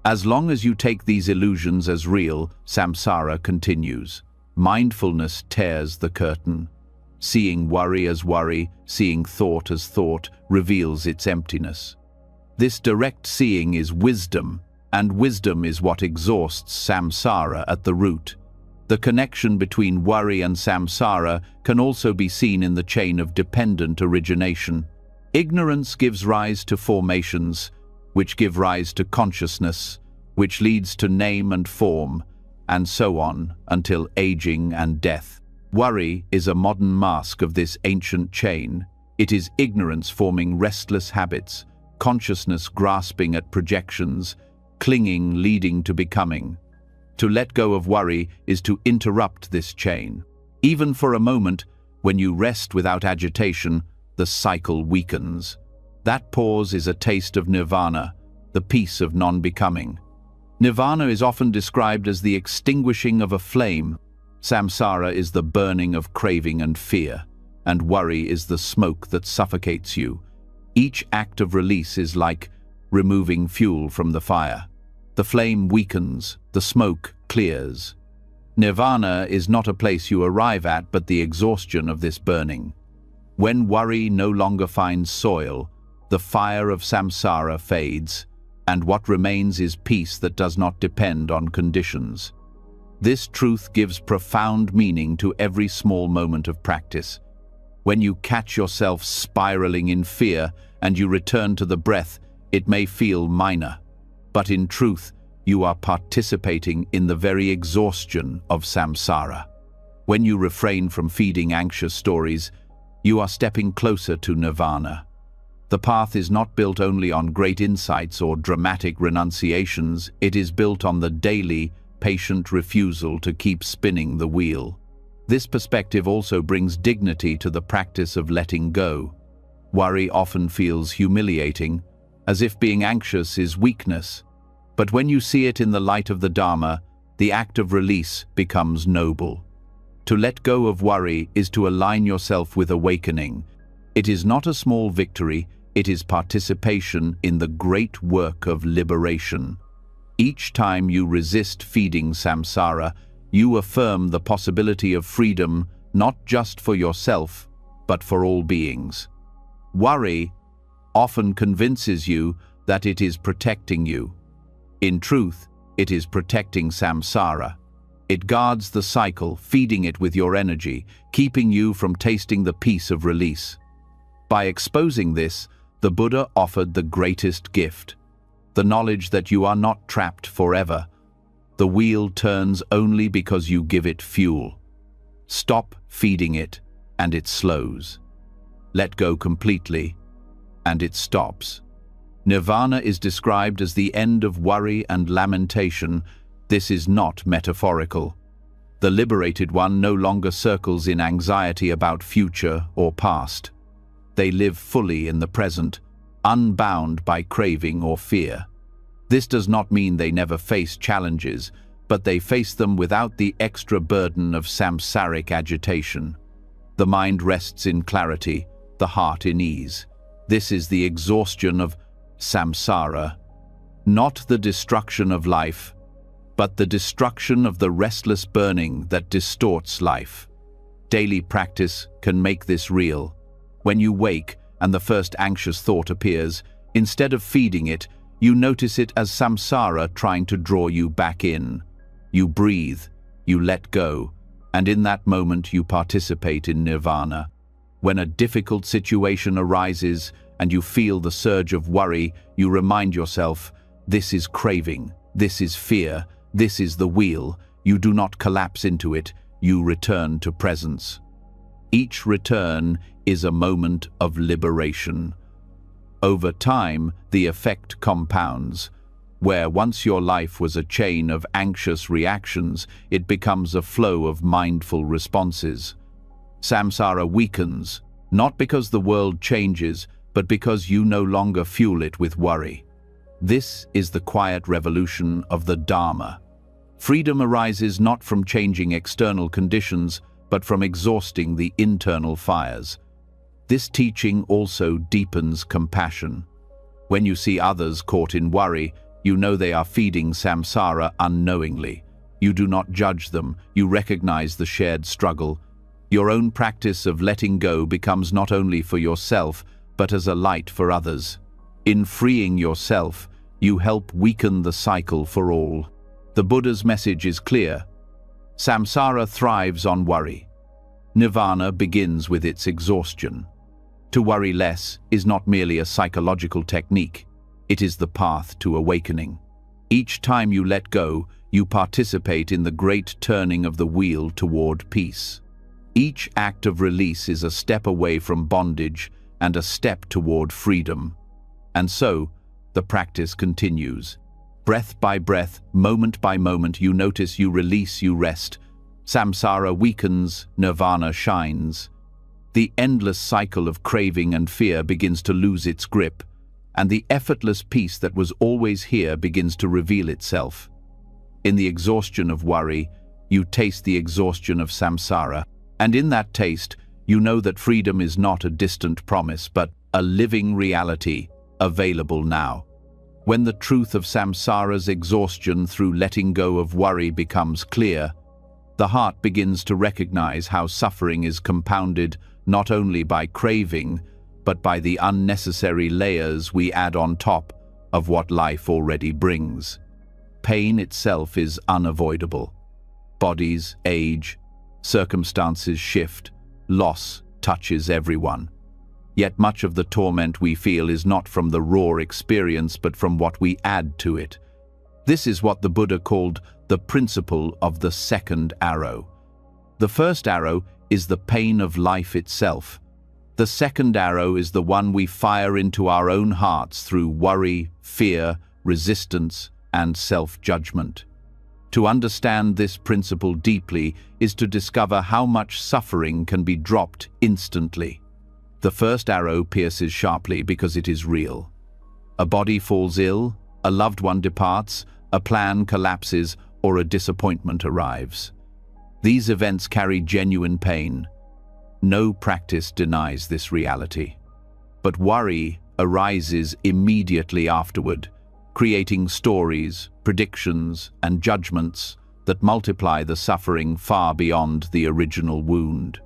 As long as you take these illusions as real, samsara continues. Mindfulness tears the curtain. Seeing worry as worry, seeing thought as thought, reveals its emptiness. This direct seeing is wisdom, and wisdom is what exhausts samsara at the root. The connection between worry and samsara can also be seen in the chain of dependent origination. Ignorance gives rise to formations, which give rise to consciousness, which leads to name and form, and so on until aging and death. Worry is a modern mask of this ancient chain. It is ignorance forming restless habits, consciousness grasping at projections, clinging leading to becoming. To let go of worry is to interrupt this chain. Even for a moment, when you rest without agitation, the cycle weakens. That pause is a taste of nirvana, the peace of non-becoming. Nirvana is often described as the extinguishing of a flame. Samsara is the burning of craving and fear, and worry is the smoke that suffocates you. Each act of release is like removing fuel from the fire. The flame weakens, the smoke clears. Nirvana is not a place you arrive at, but the exhaustion of this burning. When worry no longer finds soil, the fire of samsara fades, and what remains is peace that does not depend on conditions. This truth gives profound meaning to every small moment of practice. When you catch yourself spiraling in fear and you return to the breath, it may feel minor, but in truth, you are participating in the very exhaustion of samsara. When you refrain from feeding anxious stories, you are stepping closer to nirvana. The path is not built only on great insights or dramatic renunciations, it is built on the daily, patient refusal to keep spinning the wheel. This perspective also brings dignity to the practice of letting go. Worry often feels humiliating, as if being anxious is weakness. But when you see it in the light of the Dharma, the act of release becomes noble. To let go of worry is to align yourself with awakening. It is not a small victory, it is participation in the great work of liberation. Each time you resist feeding samsara, you affirm the possibility of freedom not just for yourself, but for all beings. Worry often convinces you that it is protecting you. In truth, it is protecting samsara. It guards the cycle, feeding it with your energy, keeping you from tasting the peace of release. By exposing this, the Buddha offered the greatest gift, the knowledge that you are not trapped forever. The wheel turns only because you give it fuel. Stop feeding it, and it slows. Let go completely, and it stops. Nirvana is described as the end of worry and lamentation. This is not metaphorical. The liberated one no longer circles in anxiety about future or past. They live fully in the present, unbound by craving or fear. This does not mean they never face challenges, but they face them without the extra burden of samsaric agitation. The mind rests in clarity, the heart in ease. This is the exhaustion of samsara, not the destruction of life, but the destruction of the restless burning that distorts life. Daily practice can make this real. When you wake and the first anxious thought appears, instead of feeding it, you notice it as samsara trying to draw you back in. You breathe, you let go, and in that moment you participate in nirvana. When a difficult situation arises and you feel the surge of worry, you remind yourself, this is craving, this is fear, this is the wheel. You do not collapse into it, you return to presence. Each return is a moment of liberation. Over time, the effect compounds. Where once your life was a chain of anxious reactions, it becomes a flow of mindful responses. Samsara weakens, not because the world changes, but because you no longer fuel it with worry. This is the quiet revolution of the Dharma. Freedom arises not from changing external conditions, but from exhausting the internal fires. This teaching also deepens compassion. When you see others caught in worry, you know they are feeding samsara unknowingly. You do not judge them, you recognize the shared struggle. Your own practice of letting go becomes not only for yourself, but as a light for others. In freeing yourself, you help weaken the cycle for all. The Buddha's message is clear. Samsara thrives on worry. Nirvana begins with its exhaustion. To worry less is not merely a psychological technique. It is the path to awakening. Each time you let go, you participate in the great turning of the wheel toward peace. Each act of release is a step away from bondage and a step toward freedom. And so, the practice continues. Breath by breath, moment by moment, you notice, you release, you rest. Samsara weakens, nirvana shines. The endless cycle of craving and fear begins to lose its grip, and the effortless peace that was always here begins to reveal itself. In the exhaustion of worry, you taste the exhaustion of samsara, and in that taste, you know that freedom is not a distant promise, but a living reality, available now. When the truth of samsara's exhaustion through letting go of worry becomes clear, the heart begins to recognize how suffering is compounded not only by craving, but by the unnecessary layers we add on top of what life already brings. Pain itself is unavoidable. Bodies age, circumstances shift, loss touches everyone. Yet much of the torment we feel is not from the raw experience, but from what we add to it. This is what the Buddha called the principle of the second arrow. The first arrow is the pain of life itself. The second arrow is the one we fire into our own hearts through worry, fear, resistance, and self-judgment. To understand this principle deeply is to discover how much suffering can be dropped instantly. The first arrow pierces sharply because it is real. A body falls ill, a loved one departs, a plan collapses, or a disappointment arrives. These events carry genuine pain. No practice denies this reality. But worry arises immediately afterward, creating stories, predictions, and judgments that multiply the suffering far beyond the original wound.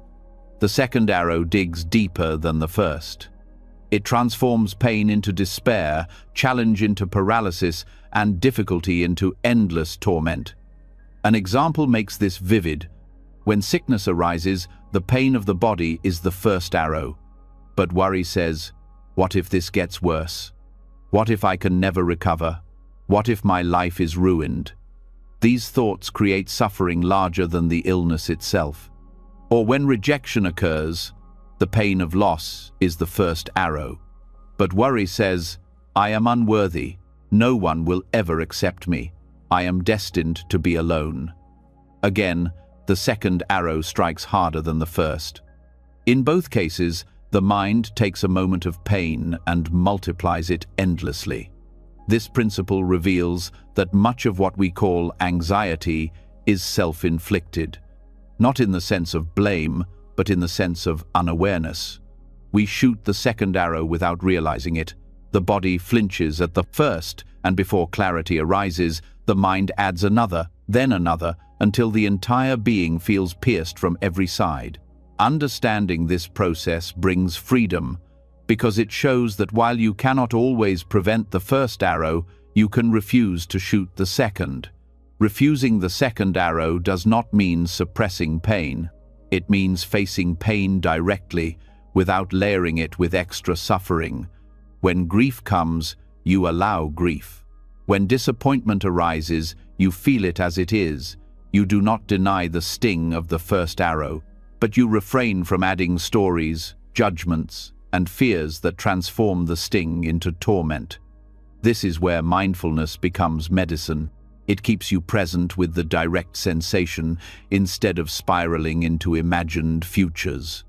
The second arrow digs deeper than the first. It transforms pain into despair, challenge into paralysis, and difficulty into endless torment. An example makes this vivid. When sickness arises, the pain of the body is the first arrow. But worry says, what if this gets worse? What if I can never recover? What if my life is ruined? These thoughts create suffering larger than the illness itself. Or when rejection occurs, the pain of loss is the first arrow. But worry says, I am unworthy. No one will ever accept me. I am destined to be alone. Again, the second arrow strikes harder than the first. In both cases, the mind takes a moment of pain and multiplies it endlessly. This principle reveals that much of what we call anxiety is self-inflicted, not in the sense of blame, but in the sense of unawareness. We shoot the second arrow without realizing it. The body flinches at the first, and before clarity arises, the mind adds another, then another, until the entire being feels pierced from every side. Understanding this process brings freedom, because it shows that while you cannot always prevent the first arrow, you can refuse to shoot the second. Refusing the second arrow does not mean suppressing pain. It means facing pain directly, without layering it with extra suffering. When grief comes, you allow grief. When disappointment arises, you feel it as it is. You do not deny the sting of the first arrow, but you refrain from adding stories, judgments, and fears that transform the sting into torment. This is where mindfulness becomes medicine. It keeps you present with the direct sensation instead of spiraling into imagined futures.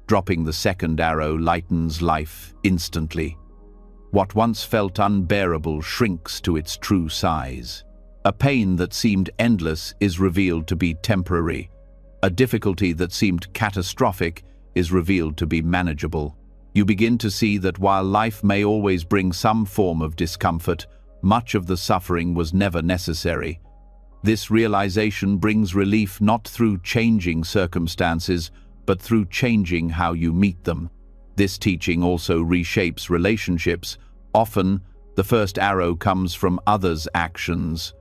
Dropping the second arrow lightens life instantly. What once felt unbearable shrinks to its true size. A pain that seemed endless is revealed to be temporary. A difficulty that seemed catastrophic is revealed to be manageable. You begin to see that while life may always bring some form of discomfort, much of the suffering was never necessary. This realization brings relief not through changing circumstances, but through changing how you meet them. This teaching also reshapes relationships. Often, the first arrow comes from others' actions,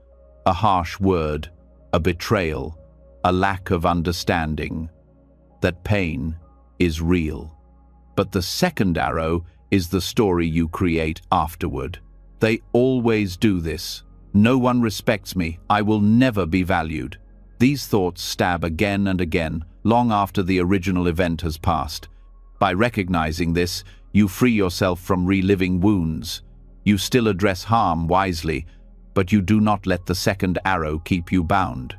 a harsh word, a betrayal, a lack of understanding. That pain is real. But the second arrow is the story you create afterward. They always do this. No one respects me. I will never be valued. These thoughts stab again and again, long after the original event has passed. By recognizing this, you free yourself from reliving wounds. You still address harm wisely, but you do not let the second arrow keep you bound.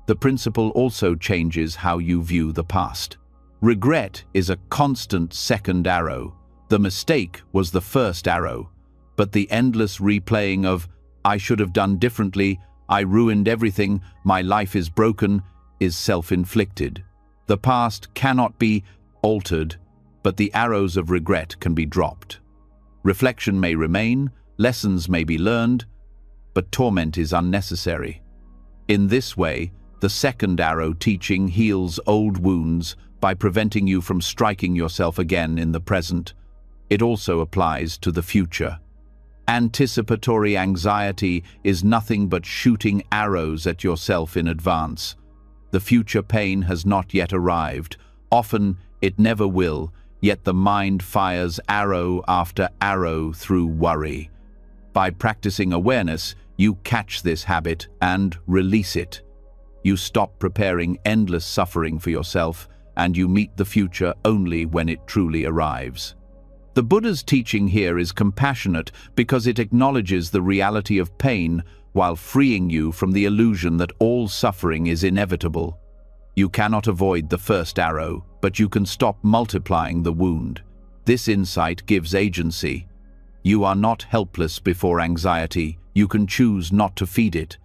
The principle also changes how you view the past. Regret is a constant second arrow. The mistake was the first arrow, but the endless replaying of, "I should have done differently, I ruined everything, my life is broken," is self-inflicted. The past cannot be altered, but the arrows of regret can be dropped. Reflection may remain, lessons may be learned, but torment is unnecessary. In this way, the second arrow teaching heals old wounds by preventing you from striking yourself again in the present. It also applies to the future. Anticipatory anxiety is nothing but shooting arrows at yourself in advance. The future pain has not yet arrived. Often it never will, yet the mind fires arrow after arrow through worry. By practicing awareness, you catch this habit and release it. You stop preparing endless suffering for yourself, and you meet the future only when it truly arrives. The Buddha's teaching here is compassionate because it acknowledges the reality of pain while freeing you from the illusion that all suffering is inevitable. You cannot avoid the first arrow, but you can stop multiplying the wound. This insight gives agency. You are not helpless before anxiety. You can choose not to feed it.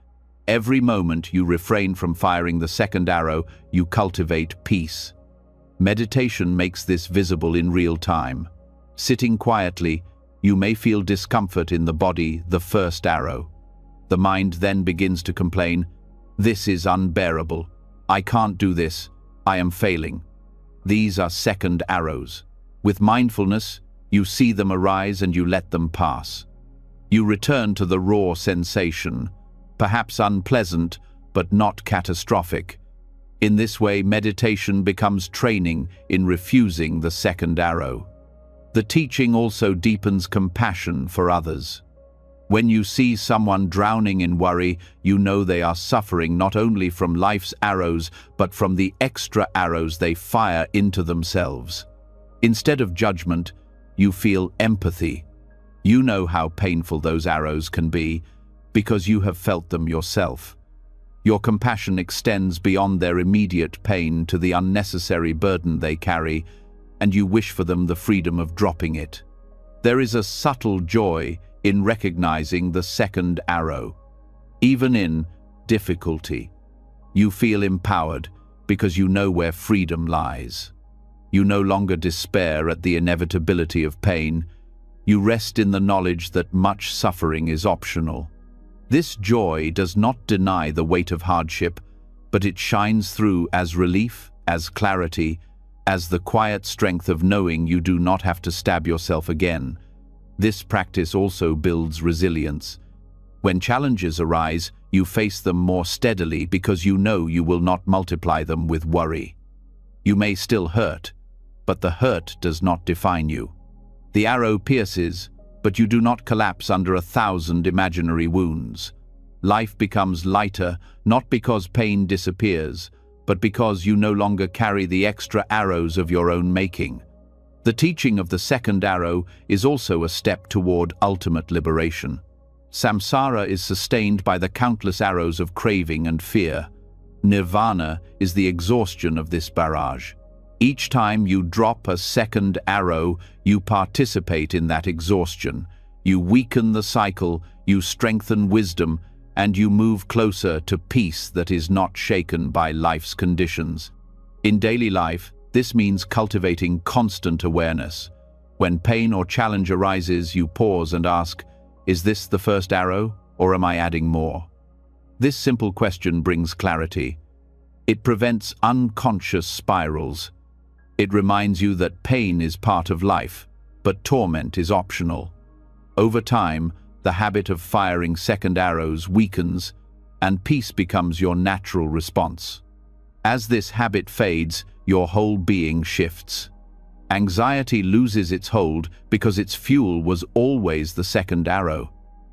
Every moment you refrain from firing the second arrow, you cultivate peace. Meditation makes this visible in real time. Sitting quietly, you may feel discomfort in the body, the first arrow. The mind then begins to complain, "This is unbearable. I can't do this. I am failing." These are second arrows. With mindfulness, you see them arise and you let them pass. You return to the raw sensation, perhaps unpleasant, but not catastrophic. In this way, meditation becomes training in refusing the second arrow. The teaching also deepens compassion for others. When you see someone drowning in worry, you know they are suffering not only from life's arrows, but from the extra arrows they fire into themselves. Instead of judgment, you feel empathy. You know how painful those arrows can be, because you have felt them yourself. Your compassion extends beyond their immediate pain to the unnecessary burden they carry, and you wish for them the freedom of dropping it. There is a subtle joy in recognizing the second arrow. Even in difficulty, you feel empowered because you know where freedom lies. You no longer despair at the inevitability of pain. You rest in the knowledge that much suffering is optional. This joy does not deny the weight of hardship, but it shines through as relief, as clarity, as the quiet strength of knowing you do not have to stab yourself again. This practice also builds resilience. When challenges arise, you face them more steadily because you know you will not multiply them with worry. You may still hurt, but the hurt does not define you. The arrow pierces, but you do not collapse under 1,000 imaginary wounds. Life becomes lighter, not because pain disappears, but because you no longer carry the extra arrows of your own making. The teaching of the second arrow is also a step toward ultimate liberation. Samsara is sustained by the countless arrows of craving and fear. Nirvana is the exhaustion of this barrage. Each time you drop a second arrow, you participate in that exhaustion. You weaken the cycle, you strengthen wisdom, and you move closer to peace that is not shaken by life's conditions. In daily life, this means cultivating constant awareness. When pain or challenge arises, you pause and ask, "Is this the first arrow, or am I adding more?" This simple question brings clarity. It prevents unconscious spirals. It reminds you that pain is part of life, but torment is optional. Over time, the habit of firing second arrows weakens, and peace becomes your natural response. As this habit fades, your whole being shifts. Anxiety loses its hold because its fuel was always the second arrow.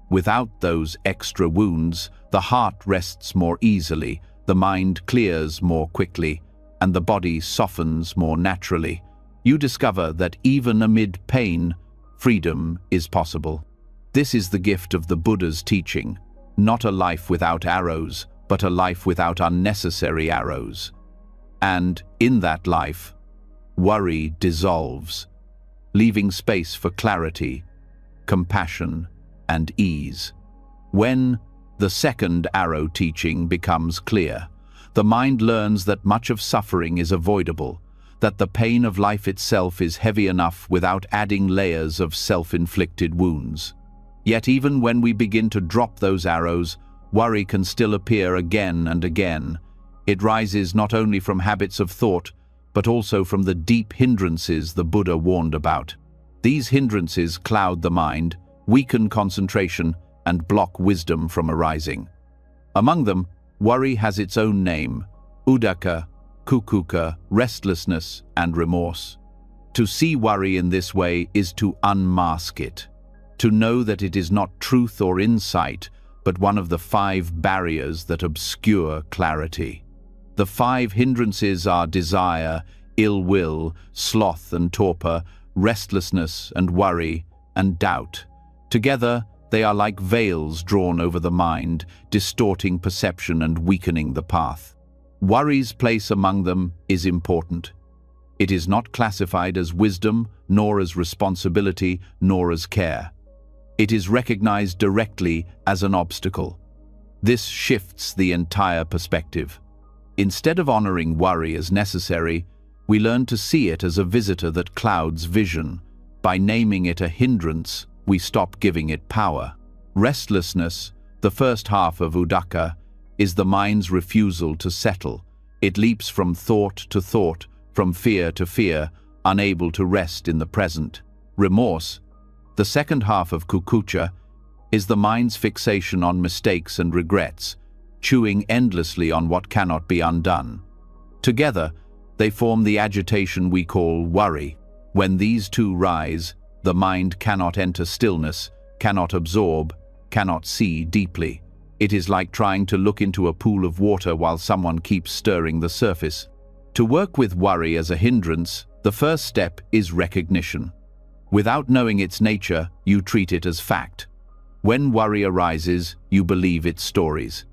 Without those extra wounds, the heart rests more easily, the mind clears more quickly, and the body softens more naturally. You discover that even amid pain, freedom is possible. This is the gift of the Buddha's teaching, not a life without arrows, but a life without unnecessary arrows. And in that life, worry dissolves, leaving space for clarity, compassion, and ease. When the second arrow teaching becomes clear, the mind learns that much of suffering is avoidable, that the pain of life itself is heavy enough without adding layers of self-inflicted wounds. Yet even when we begin to drop those arrows, worry can still appear again and again. It rises not only from habits of thought, but also from the deep hindrances the Buddha warned about. These hindrances cloud the mind, weaken concentration, and block wisdom from arising. Among them, worry has its own name: uddhacca, kukucca, restlessness, and remorse. To see worry in this way is to unmask it, to know that it is not truth or insight, but one of the 5 barriers that obscure clarity. The 5 hindrances are desire, ill will, sloth and torpor, restlessness and worry, and doubt. Together, they are like veils drawn over the mind, distorting perception and weakening the path. Worry's place among them is important. It is not classified as wisdom, nor as responsibility, nor as care. It is recognized directly as an obstacle. This shifts the entire perspective. Instead of honoring worry as necessary, we learn to see it as a visitor that clouds vision. By naming it a hindrance, we stop giving it power. Restlessness, the first half of uddhacca, is the mind's refusal to settle. It leaps from thought to thought, from fear to fear, unable to rest in the present. Remorse, the second half of kukucca, is the mind's fixation on mistakes and regrets, chewing endlessly on what cannot be undone. Together, they form the agitation we call worry. When these two rise, the mind cannot enter stillness, cannot absorb, cannot see deeply. It is like trying to look into a pool of water while someone keeps stirring the surface. To work with worry as a hindrance, the first step is recognition. Without knowing its nature, you treat it as fact. When worry arises, you believe its stories.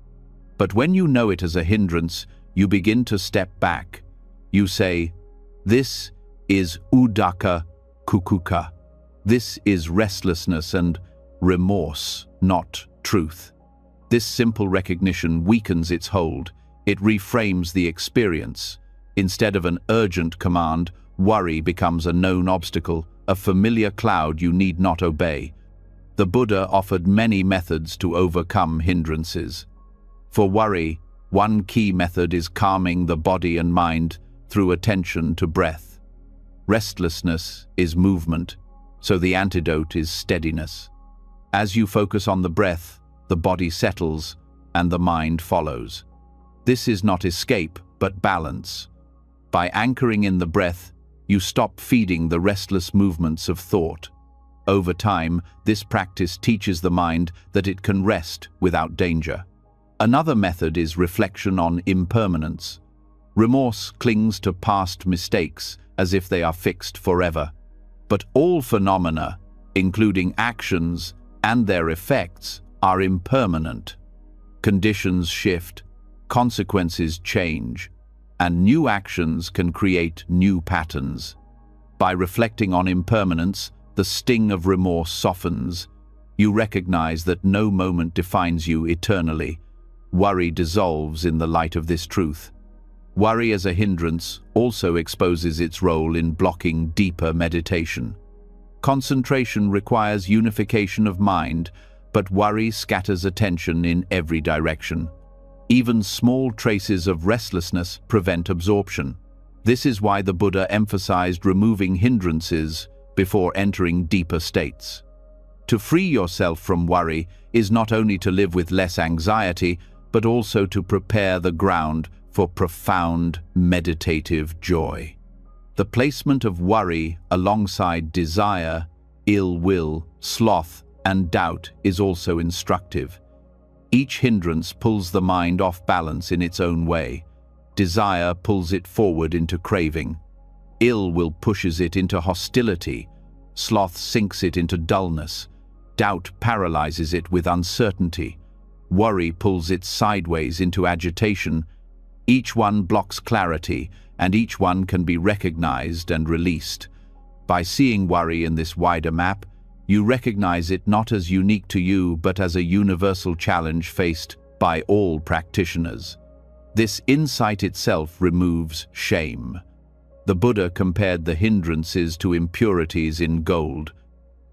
But when you know it as a hindrance, you begin to step back. You say, "This is uddhacca kukucca. This is restlessness and remorse, not truth." This simple recognition weakens its hold. It reframes the experience. Instead of an urgent command, worry becomes a known obstacle, a familiar cloud you need not obey. The Buddha offered many methods to overcome hindrances. For worry, one key method is calming the body and mind through attention to breath. Restlessness is movement, so the antidote is steadiness. As you focus on the breath, the body settles and the mind follows. This is not escape, but balance. By anchoring in the breath, you stop feeding the restless movements of thought. Over time, this practice teaches the mind that it can rest without danger. Another method is reflection on impermanence. Remorse clings to past mistakes as if they are fixed forever. But all phenomena, including actions and their effects, are impermanent. Conditions shift, consequences change, and new actions can create new patterns. By reflecting on impermanence, the sting of remorse softens. You recognize that no moment defines you eternally. Worry dissolves in the light of this truth. Worry as a hindrance also exposes its role in blocking deeper meditation. Concentration requires unification of mind, but worry scatters attention in every direction. Even small traces of restlessness prevent absorption. This is why the Buddha emphasized removing hindrances before entering deeper states. To free yourself from worry is not only to live with less anxiety, but also to prepare the ground for profound meditative joy. The placement of worry alongside desire, ill will, sloth, and doubt is also instructive. Each hindrance pulls the mind off balance in its own way. Desire pulls it forward into craving. Ill will pushes it into hostility. Sloth sinks it into dullness. Doubt paralyzes it with uncertainty. Worry pulls it sideways into agitation. Each one blocks clarity, and each one can be recognized and released. By seeing worry in this wider map, you recognize it not as unique to you, but as a universal challenge faced by all practitioners. This insight itself removes shame. The Buddha compared the hindrances to impurities in gold.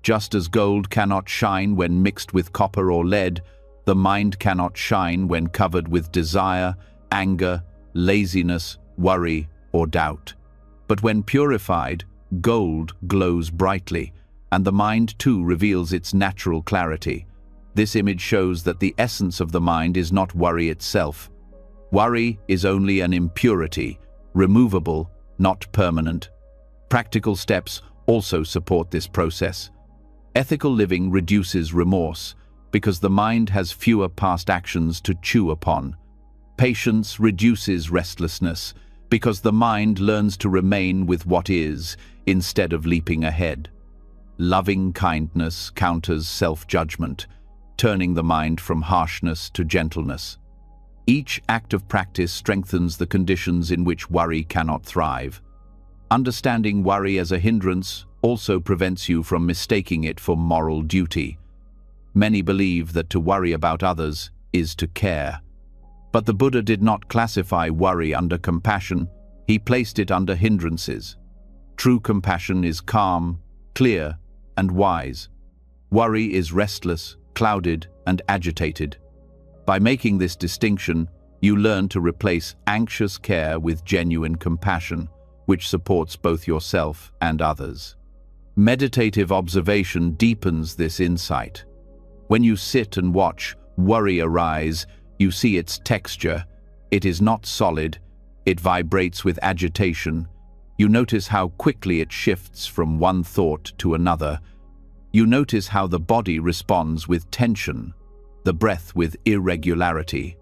Just as gold cannot shine when mixed with copper or lead, the mind cannot shine when covered with desire, anger, laziness, worry, or doubt. But when purified, gold glows brightly, and the mind too reveals its natural clarity. This image shows that the essence of the mind is not worry itself. Worry is only an impurity, removable, not permanent. Practical steps also support this process. Ethical living reduces remorse because the mind has fewer past actions to chew upon. Patience reduces restlessness because the mind learns to remain with what is instead of leaping ahead. Loving kindness counters self-judgment, turning the mind from harshness to gentleness. Each act of practice strengthens the conditions in which worry cannot thrive. Understanding worry as a hindrance also prevents you from mistaking it for moral duty. Many believe that to worry about others is to care. But the Buddha did not classify worry under compassion, he placed it under hindrances. True compassion is calm, clear, and wise. Worry is restless, clouded, and agitated. By making this distinction, you learn to replace anxious care with genuine compassion, which supports both yourself and others. Meditative observation deepens this insight. When you sit and watch worry arise, you see its texture. It is not solid, it vibrates with agitation. You notice how quickly it shifts from one thought to another. You notice how the body responds with tension, the breath with irregularity.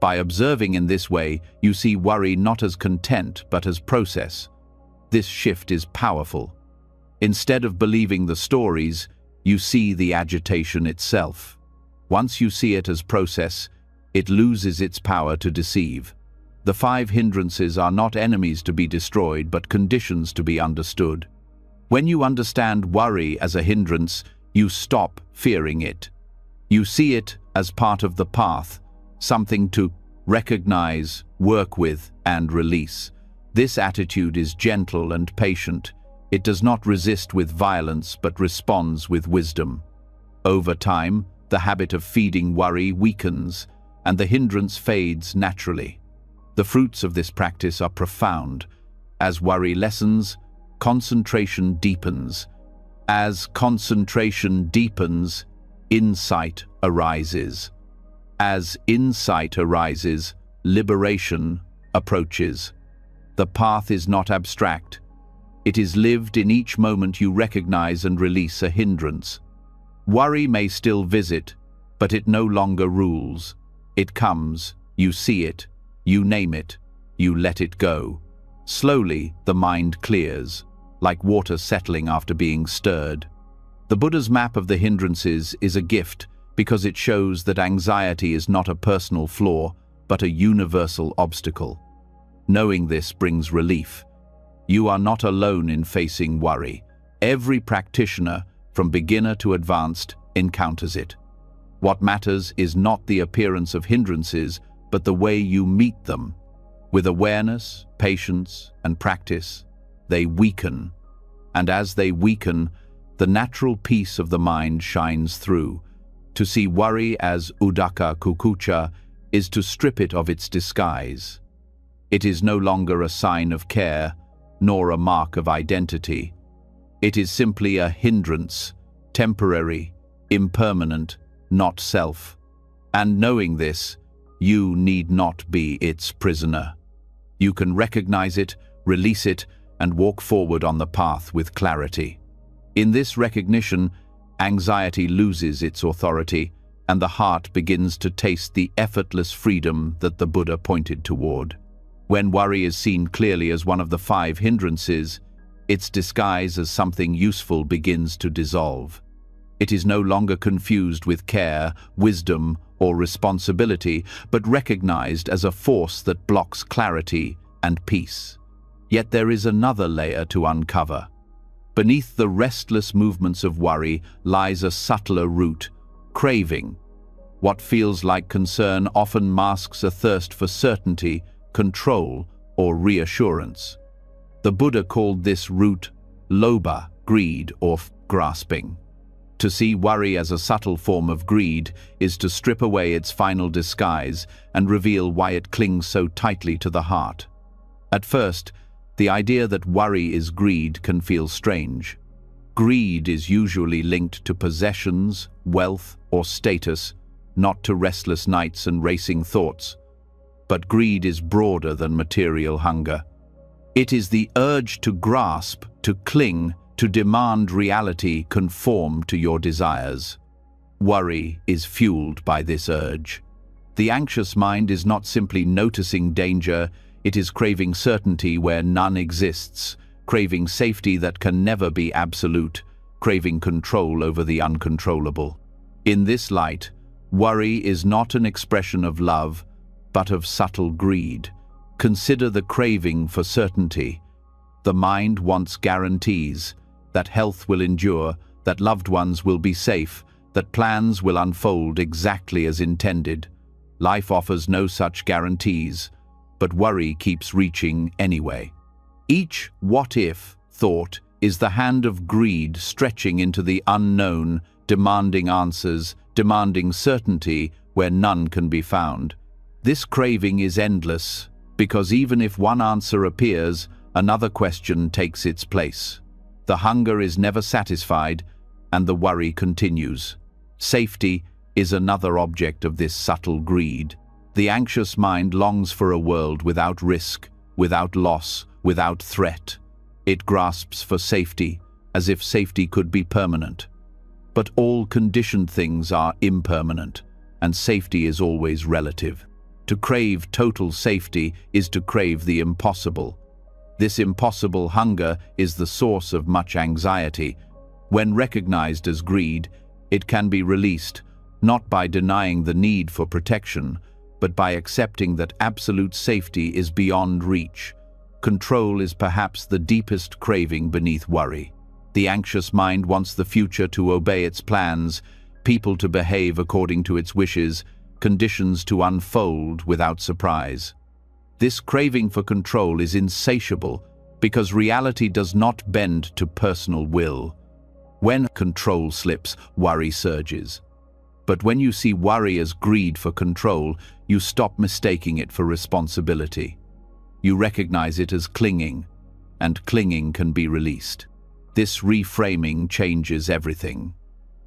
By observing in this way, you see worry not as content but as process. This shift is powerful. Instead of believing the stories, you see the agitation itself. Once you see it as process, it loses its power to deceive. The 5 hindrances are not enemies to be destroyed, but conditions to be understood. When you understand worry as a hindrance, you stop fearing it. You see it as part of the path, something to recognize, work with, and release. This attitude is gentle and patient. It does not resist with violence but responds with wisdom. Over time, the habit of feeding worry weakens, and the hindrance fades naturally. The fruits of this practice are profound. As worry lessens, concentration deepens. As concentration deepens, insight arises. As insight arises, liberation approaches. The path is not abstract. It is lived in each moment you recognize and release a hindrance. Worry may still visit, but it no longer rules. It comes, you see it, you name it, you let it go. Slowly, the mind clears, like water settling after being stirred. The Buddha's map of the hindrances is a gift because it shows that anxiety is not a personal flaw, but a universal obstacle. Knowing this brings relief. You are not alone in facing worry. Every practitioner, from beginner to advanced, encounters it. What matters is not the appearance of hindrances, but the way you meet them. With awareness, patience, and practice, they weaken. And as they weaken, the natural peace of the mind shines through. To see worry as uddhacca kukucca is to strip it of its disguise. It is no longer a sign of care, nor a mark of identity. It is simply a hindrance, temporary, impermanent, not self. And knowing this, you need not be its prisoner. You can recognize it, release it, and walk forward on the path with clarity. In this recognition, anxiety loses its authority, and the heart begins to taste the effortless freedom that the Buddha pointed toward. When worry is seen clearly as one of the 5 hindrances, its disguise as something useful begins to dissolve. It is no longer confused with care, wisdom, or responsibility, but recognized as a force that blocks clarity and peace. Yet there is another layer to uncover. Beneath the restless movements of worry lies a subtler root, craving. What feels like concern often masks a thirst for certainty, control, or reassurance. The Buddha called this root lobha, greed, or grasping. To see worry as a subtle form of greed is to strip away its final disguise and reveal why it clings so tightly to the heart. At first, the idea that worry is greed can feel strange. Greed is usually linked to possessions, wealth, or status, not to restless nights and racing thoughts. But greed is broader than material hunger. It is the urge to grasp, to cling, to demand reality conform to your desires. Worry is fueled by this urge. The anxious mind is not simply noticing danger, it is craving certainty where none exists, craving safety that can never be absolute, craving control over the uncontrollable. In this light, worry is not an expression of love, but of subtle greed. Consider the craving for certainty. The mind wants guarantees that health will endure, that loved ones will be safe, that plans will unfold exactly as intended. Life offers no such guarantees, but worry keeps reaching anyway. Each what-if thought is the hand of greed stretching into the unknown, demanding answers, demanding certainty where none can be found. This craving is endless, because even if one answer appears, another question takes its place. The hunger is never satisfied, and the worry continues. Safety is another object of this subtle greed. The anxious mind longs for a world without risk, without loss, without threat. It grasps for safety, as if safety could be permanent. But all conditioned things are impermanent, and safety is always relative. To crave total safety is to crave the impossible. This impossible hunger is the source of much anxiety. When recognized as greed, it can be released, not by denying the need for protection, but by accepting that absolute safety is beyond reach. Control is perhaps the deepest craving beneath worry. The anxious mind wants the future to obey its plans, people to behave according to its wishes, conditions to unfold without surprise. This craving for control is insatiable because reality does not bend to personal will. When control slips, worry surges. But when you see worry as greed for control, you stop mistaking it for responsibility. You recognize it as clinging, and clinging can be released. This reframing changes everything.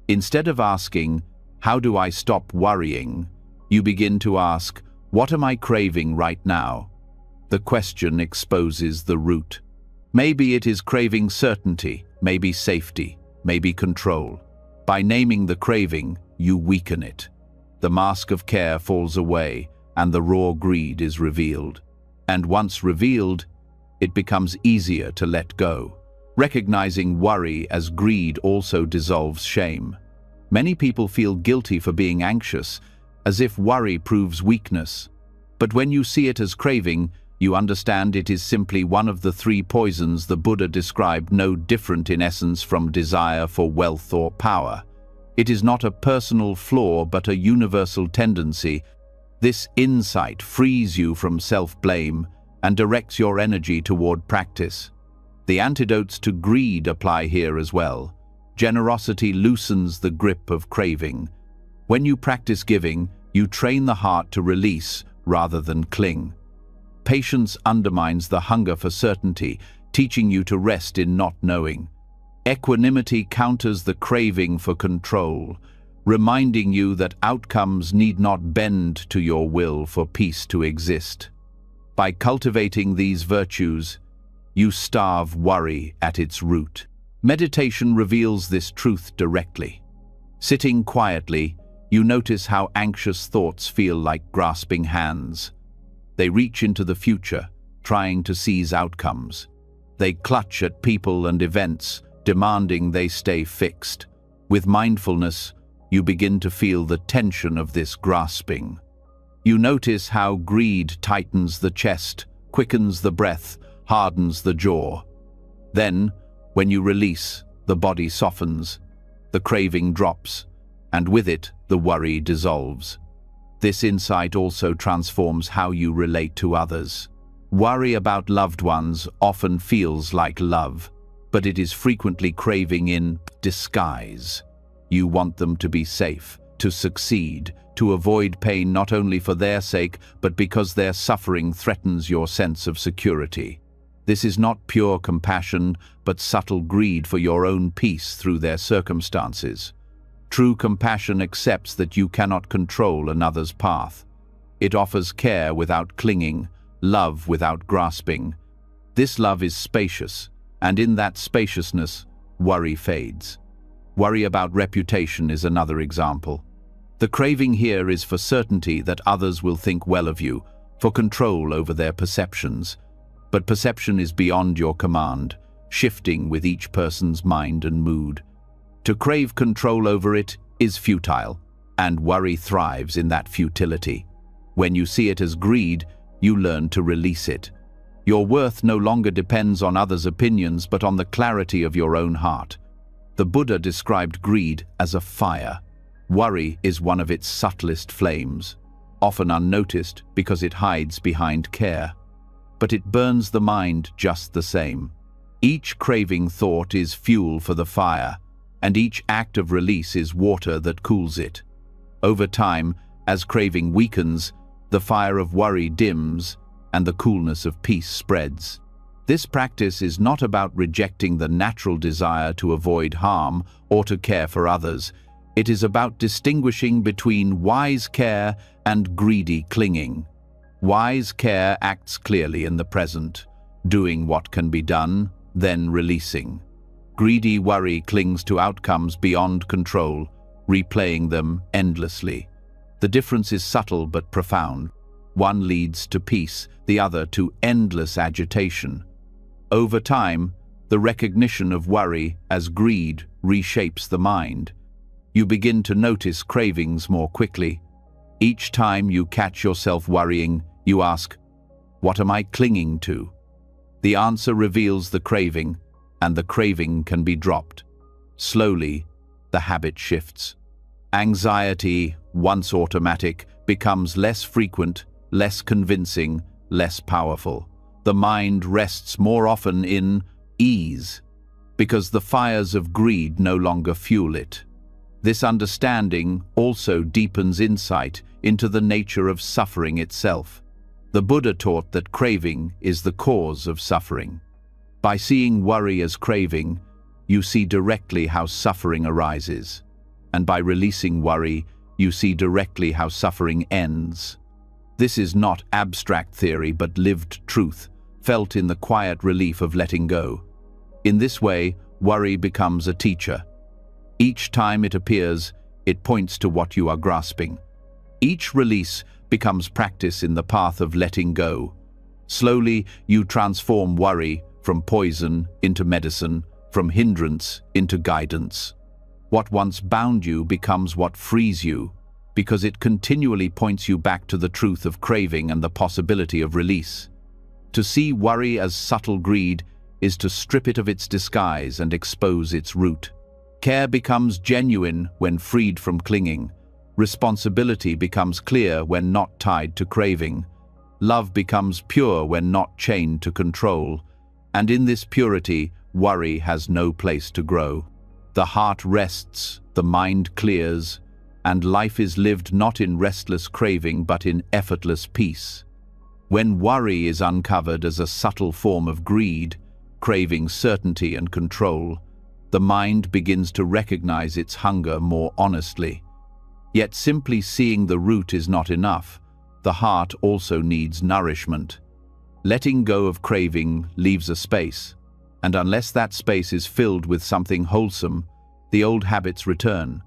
Instead of asking, "How do I stop worrying?" you begin to ask, "What am I craving right now?" The question exposes the root. Maybe it is craving certainty, maybe safety, maybe control. By naming the craving, you weaken it. The mask of care falls away, and the raw greed is revealed. And once revealed, it becomes easier to let go. Recognizing worry as greed also dissolves shame. Many people feel guilty for being anxious, as if worry proves weakness. But when you see it as craving, you understand it is simply one of the three poisons the Buddha described, no different in essence from desire for wealth or power. It is not a personal flaw but a universal tendency. This insight frees you from self-blame and directs your energy toward practice. The antidotes to greed apply here as well. Generosity loosens the grip of craving. When you practice giving, you train the heart to release rather than cling. Patience undermines the hunger for certainty, teaching you to rest in not knowing. Equanimity counters the craving for control, reminding you that outcomes need not bend to your will for peace to exist. By cultivating these virtues, you starve worry at its root. Meditation reveals this truth directly. Sitting quietly, you notice how anxious thoughts feel like grasping hands. They reach into the future, trying to seize outcomes. They clutch at people and events, demanding they stay fixed. With mindfulness, you begin to feel the tension of this grasping. You notice how greed tightens the chest, quickens the breath, hardens the jaw. Then, when you release, the body softens, the craving drops, and with it, the worry dissolves. This insight also transforms how you relate to others. Worry about loved ones often feels like love, but it is frequently craving in disguise. You want them to be safe, to succeed, to avoid pain not only for their sake, but because their suffering threatens your sense of security. This is not pure compassion, but subtle greed for your own peace through their circumstances. True compassion accepts that you cannot control another's path. It offers care without clinging, love without grasping. This love is spacious, and in that spaciousness, worry fades. Worry about reputation is another example. The craving here is for certainty that others will think well of you, for control over their perceptions. But perception is beyond your command, shifting with each person's mind and mood. To crave control over it is futile, and worry thrives in that futility. When you see it as greed, you learn to release it. Your worth no longer depends on others' opinions, but on the clarity of your own heart. The Buddha described greed as a fire. Worry is one of its subtlest flames, often unnoticed because it hides behind care. But it burns the mind just the same. Each craving thought is fuel for the fire, and each act of release is water that cools it. Over time, as craving weakens, the fire of worry dims, and the coolness of peace spreads. This practice is not about rejecting the natural desire to avoid harm or to care for others. It is about distinguishing between wise care and greedy clinging. Wise care acts clearly in the present, doing what can be done, then releasing. Greedy worry clings to outcomes beyond control, replaying them endlessly. The difference is subtle but profound. One leads to peace, the other to endless agitation. Over time, the recognition of worry as greed reshapes the mind. You begin to notice cravings more quickly. Each time you catch yourself worrying, you ask, "What am I clinging to?" The answer reveals the craving, and the craving can be dropped. Slowly, the habit shifts. Anxiety, once automatic, becomes less frequent, less convincing, less powerful. The mind rests more often in ease, because the fires of greed no longer fuel it. This understanding also deepens insight into the nature of suffering itself. The Buddha taught that craving is the cause of suffering. By seeing worry as craving, you see directly how suffering arises. And by releasing worry, you see directly how suffering ends. This is not abstract theory but lived truth, felt in the quiet relief of letting go. In this way, worry becomes a teacher. Each time it appears, it points to what you are grasping. Each release becomes practice in the path of letting go. Slowly, you transform worry from poison into medicine, from hindrance into guidance. What once bound you becomes what frees you, because it continually points you back to the truth of craving and the possibility of release. To see worry as subtle greed is to strip it of its disguise and expose its root. Care becomes genuine when freed from clinging. Responsibility becomes clear when not tied to craving. Love becomes pure when not chained to control. And in this purity, worry has no place to grow. The heart rests, the mind clears, and life is lived not in restless craving but in effortless peace. When worry is uncovered as a subtle form of greed, craving certainty and control, the mind begins to recognize its hunger more honestly. Yet simply seeing the root is not enough. The heart also needs nourishment. Letting go of craving leaves a space, and unless that space is filled with something wholesome, the old habits return.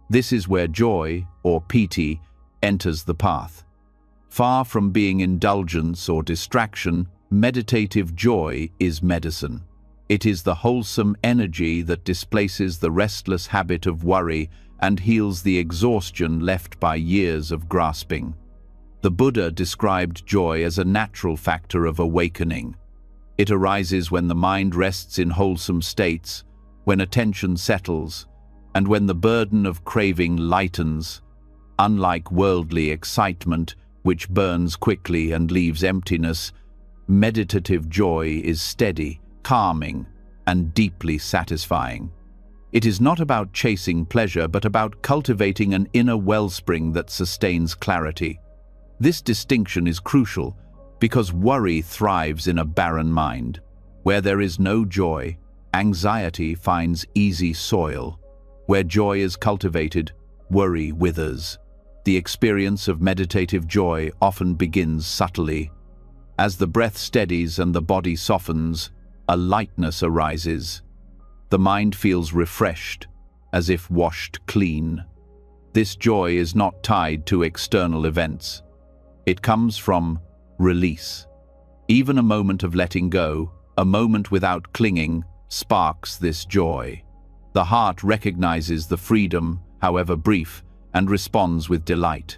This is where joy, or piti, enters the path. Far from being indulgence or distraction, meditative joy is medicine. It is the wholesome energy that displaces the restless habit of worry and heals the exhaustion left by years of grasping. The Buddha described joy as a natural factor of awakening. It arises when the mind rests in wholesome states, when attention settles, and when the burden of craving lightens. Unlike worldly excitement, which burns quickly and leaves emptiness, meditative joy is steady, calming, and deeply satisfying. It is not about chasing pleasure, but about cultivating an inner wellspring that sustains clarity. This distinction is crucial because worry thrives in a barren mind. Where there is no joy, anxiety finds easy soil. Where joy is cultivated, worry withers. The experience of meditative joy often begins subtly. As the breath steadies and the body softens, a lightness arises. The mind feels refreshed, as if washed clean. This joy is not tied to external events. It comes from release. Even a moment of letting go, a moment without clinging, sparks this joy. The heart recognizes the freedom, however brief, and responds with delight.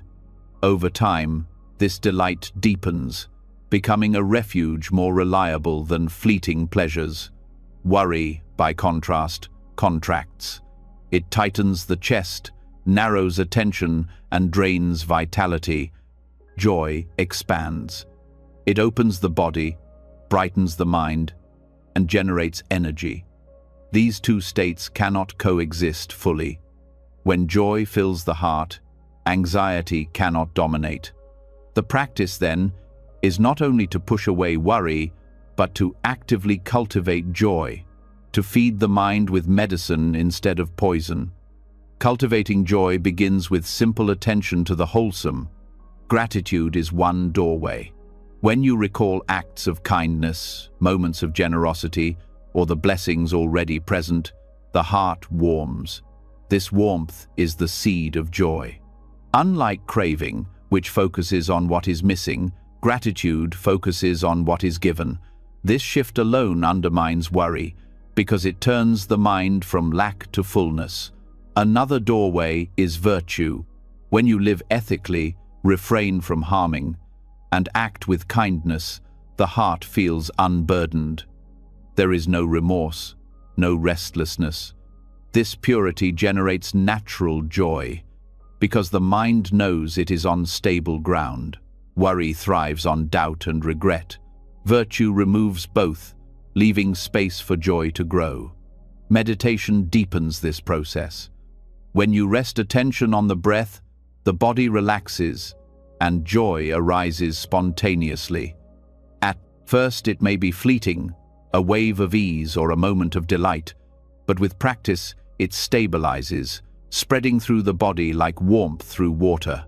Over time, this delight deepens, becoming a refuge more reliable than fleeting pleasures. Worry, by contrast, contracts. It tightens the chest, narrows attention, and drains vitality. Joy expands. It opens the body, brightens the mind, and generates energy. These two states cannot coexist fully. When joy fills the heart, anxiety cannot dominate. The practice, then, is not only to push away worry, but to actively cultivate joy, to feed the mind with medicine instead of poison. Cultivating joy begins with simple attention to the wholesome. Gratitude is one doorway. When you recall acts of kindness, moments of generosity, or the blessings already present, the heart warms. This warmth is the seed of joy. Unlike craving, which focuses on what is missing, gratitude focuses on what is given. This shift alone undermines worry, because it turns the mind from lack to fullness. Another doorway is virtue. When you live ethically, refrain from harming, and act with kindness, the heart feels unburdened. There is no remorse, no restlessness. This purity generates natural joy, because the mind knows it is on stable ground. Worry thrives on doubt and regret. Virtue removes both, leaving space for joy to grow. Meditation deepens this process. When you rest attention on the breath, the body relaxes, and joy arises spontaneously. At first it may be fleeting, a wave of ease or a moment of delight, but with practice it stabilizes, spreading through the body like warmth through water.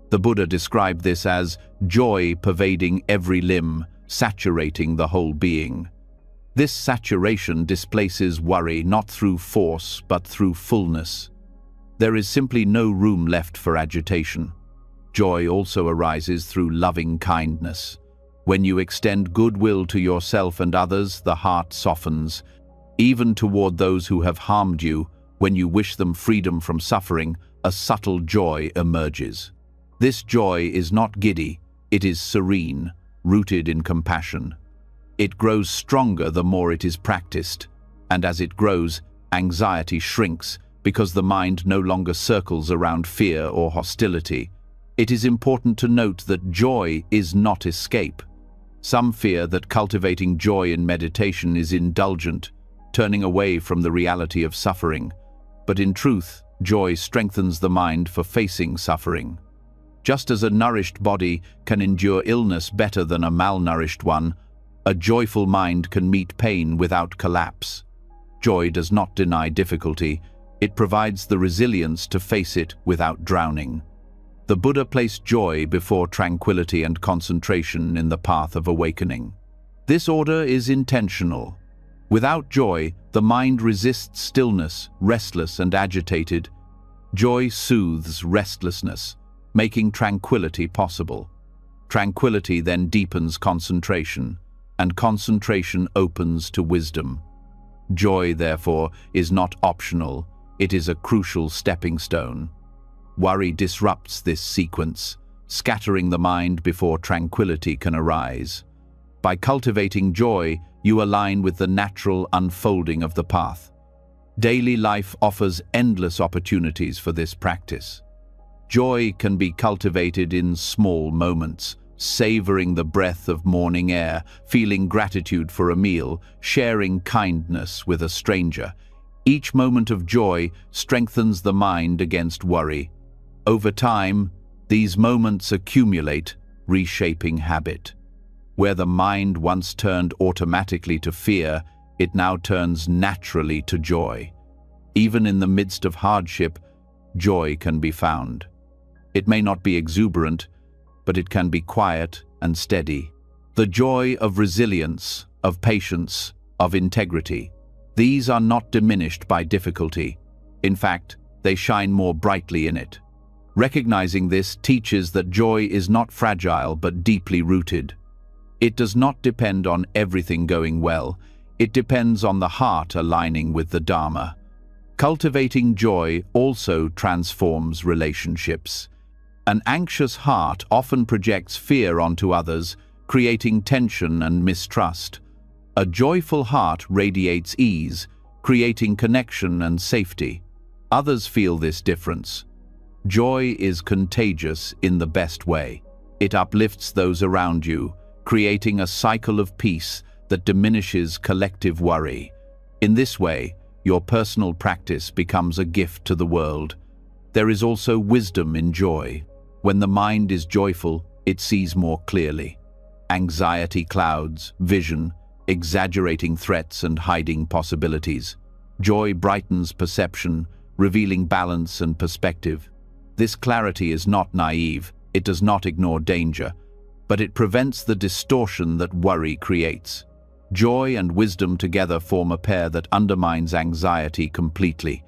The Buddha described this as joy pervading every limb, saturating the whole being. This saturation displaces worry not through force but through fullness. There is simply no room left for agitation. Joy also arises through loving kindness. When you extend goodwill to yourself and others, the heart softens. Even toward those who have harmed you, when you wish them freedom from suffering, a subtle joy emerges. This joy is not giddy, it is serene, rooted in compassion. It grows stronger the more it is practiced, and as it grows, anxiety shrinks because the mind no longer circles around fear or hostility. It is important to note that joy is not escape. Some fear that cultivating joy in meditation is indulgent, turning away from the reality of suffering. But in truth, joy strengthens the mind for facing suffering. Just as a nourished body can endure illness better than a malnourished one, a joyful mind can meet pain without collapse. Joy does not deny difficulty, it provides the resilience to face it without drowning. The Buddha placed joy before tranquility and concentration in the path of awakening. This order is intentional. Without joy, the mind resists stillness, restless and agitated. Joy soothes restlessness, making tranquility possible. Tranquility then deepens concentration, and concentration opens to wisdom. Joy, therefore, is not optional, it is a crucial stepping stone. Worry disrupts this sequence, scattering the mind before tranquility can arise. By cultivating joy, you align with the natural unfolding of the path. Daily life offers endless opportunities for this practice. Joy can be cultivated in small moments, savoring the breath of morning air, feeling gratitude for a meal, sharing kindness with a stranger. Each moment of joy strengthens the mind against worry. Over time, these moments accumulate, reshaping habit. Where the mind once turned automatically to fear, it now turns naturally to joy. Even in the midst of hardship, joy can be found. It may not be exuberant, but it can be quiet and steady. The joy of resilience, of patience, of integrity. These are not diminished by difficulty. In fact, they shine more brightly in it. Recognizing this teaches that joy is not fragile but deeply rooted. It does not depend on everything going well. It depends on the heart aligning with the Dharma. Cultivating joy also transforms relationships. An anxious heart often projects fear onto others, creating tension and mistrust. A joyful heart radiates ease, creating connection and safety. Others feel this difference. Joy is contagious in the best way. It uplifts those around you, creating a cycle of peace that diminishes collective worry. In this way, your personal practice becomes a gift to the world. There is also wisdom in joy. When the mind is joyful, it sees more clearly. Anxiety clouds vision, exaggerating threats and hiding possibilities. Joy brightens perception, revealing balance and perspective. This clarity is not naive, it does not ignore danger, but it prevents the distortion that worry creates. Joy and wisdom together form a pair that undermines anxiety completely.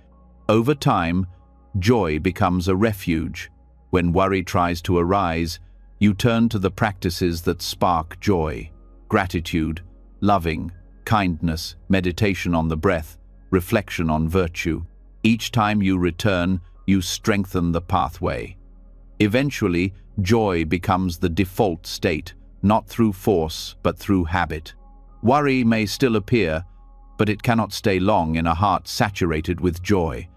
Over time, joy becomes a refuge. When worry tries to arise, you turn to the practices that spark joy. Gratitude, loving, kindness, meditation on the breath, reflection on virtue. Each time you return, you strengthen the pathway. Eventually, joy becomes the default state, not through force, but through habit. Worry may still appear, but it cannot stay long in a heart saturated with joy.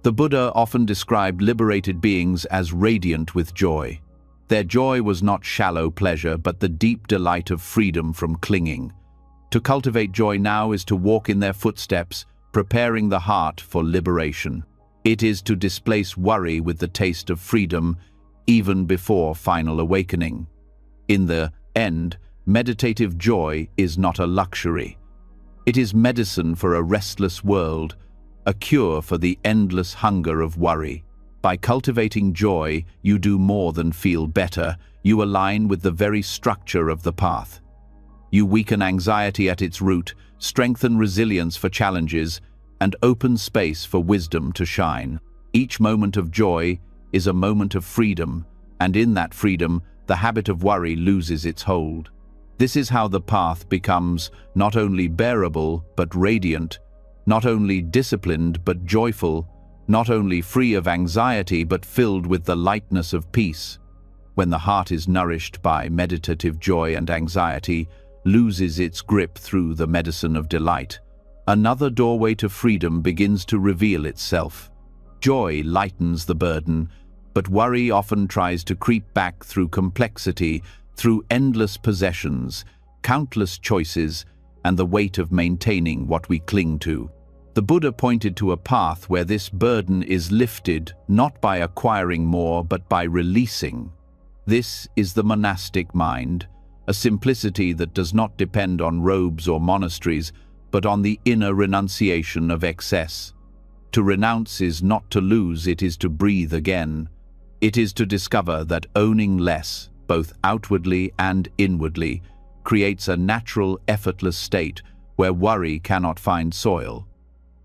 The Buddha often described liberated beings as radiant with joy. Their joy was not shallow pleasure, but the deep delight of freedom from clinging. To cultivate joy now is to walk in their footsteps, preparing the heart for liberation. It is to displace worry with the taste of freedom, even before final awakening. In the end, meditative joy is not a luxury. It is medicine for a restless world, a cure for the endless hunger of worry. By cultivating joy, you do more than feel better. You align with the very structure of the path. You weaken anxiety at its root, strengthen resilience for challenges, and open space for wisdom to shine. Each moment of joy is a moment of freedom, and in that freedom, the habit of worry loses its hold. This is how the path becomes not only bearable but radiant, not only disciplined but joyful, not only free of anxiety but filled with the lightness of peace. When the heart is nourished by meditative joy and anxiety loses its grip through the medicine of delight, another doorway to freedom begins to reveal itself. Joy lightens the burden, but worry often tries to creep back through complexity, through endless possessions, countless choices, and the weight of maintaining what we cling to. The Buddha pointed to a path where this burden is lifted, not by acquiring more, but by releasing. This is the monastic mind, a simplicity that does not depend on robes or monasteries, but on the inner renunciation of excess. To renounce is not to lose, it is to breathe again. It is to discover that owning less, both outwardly and inwardly, creates a natural, effortless state where worry cannot find soil.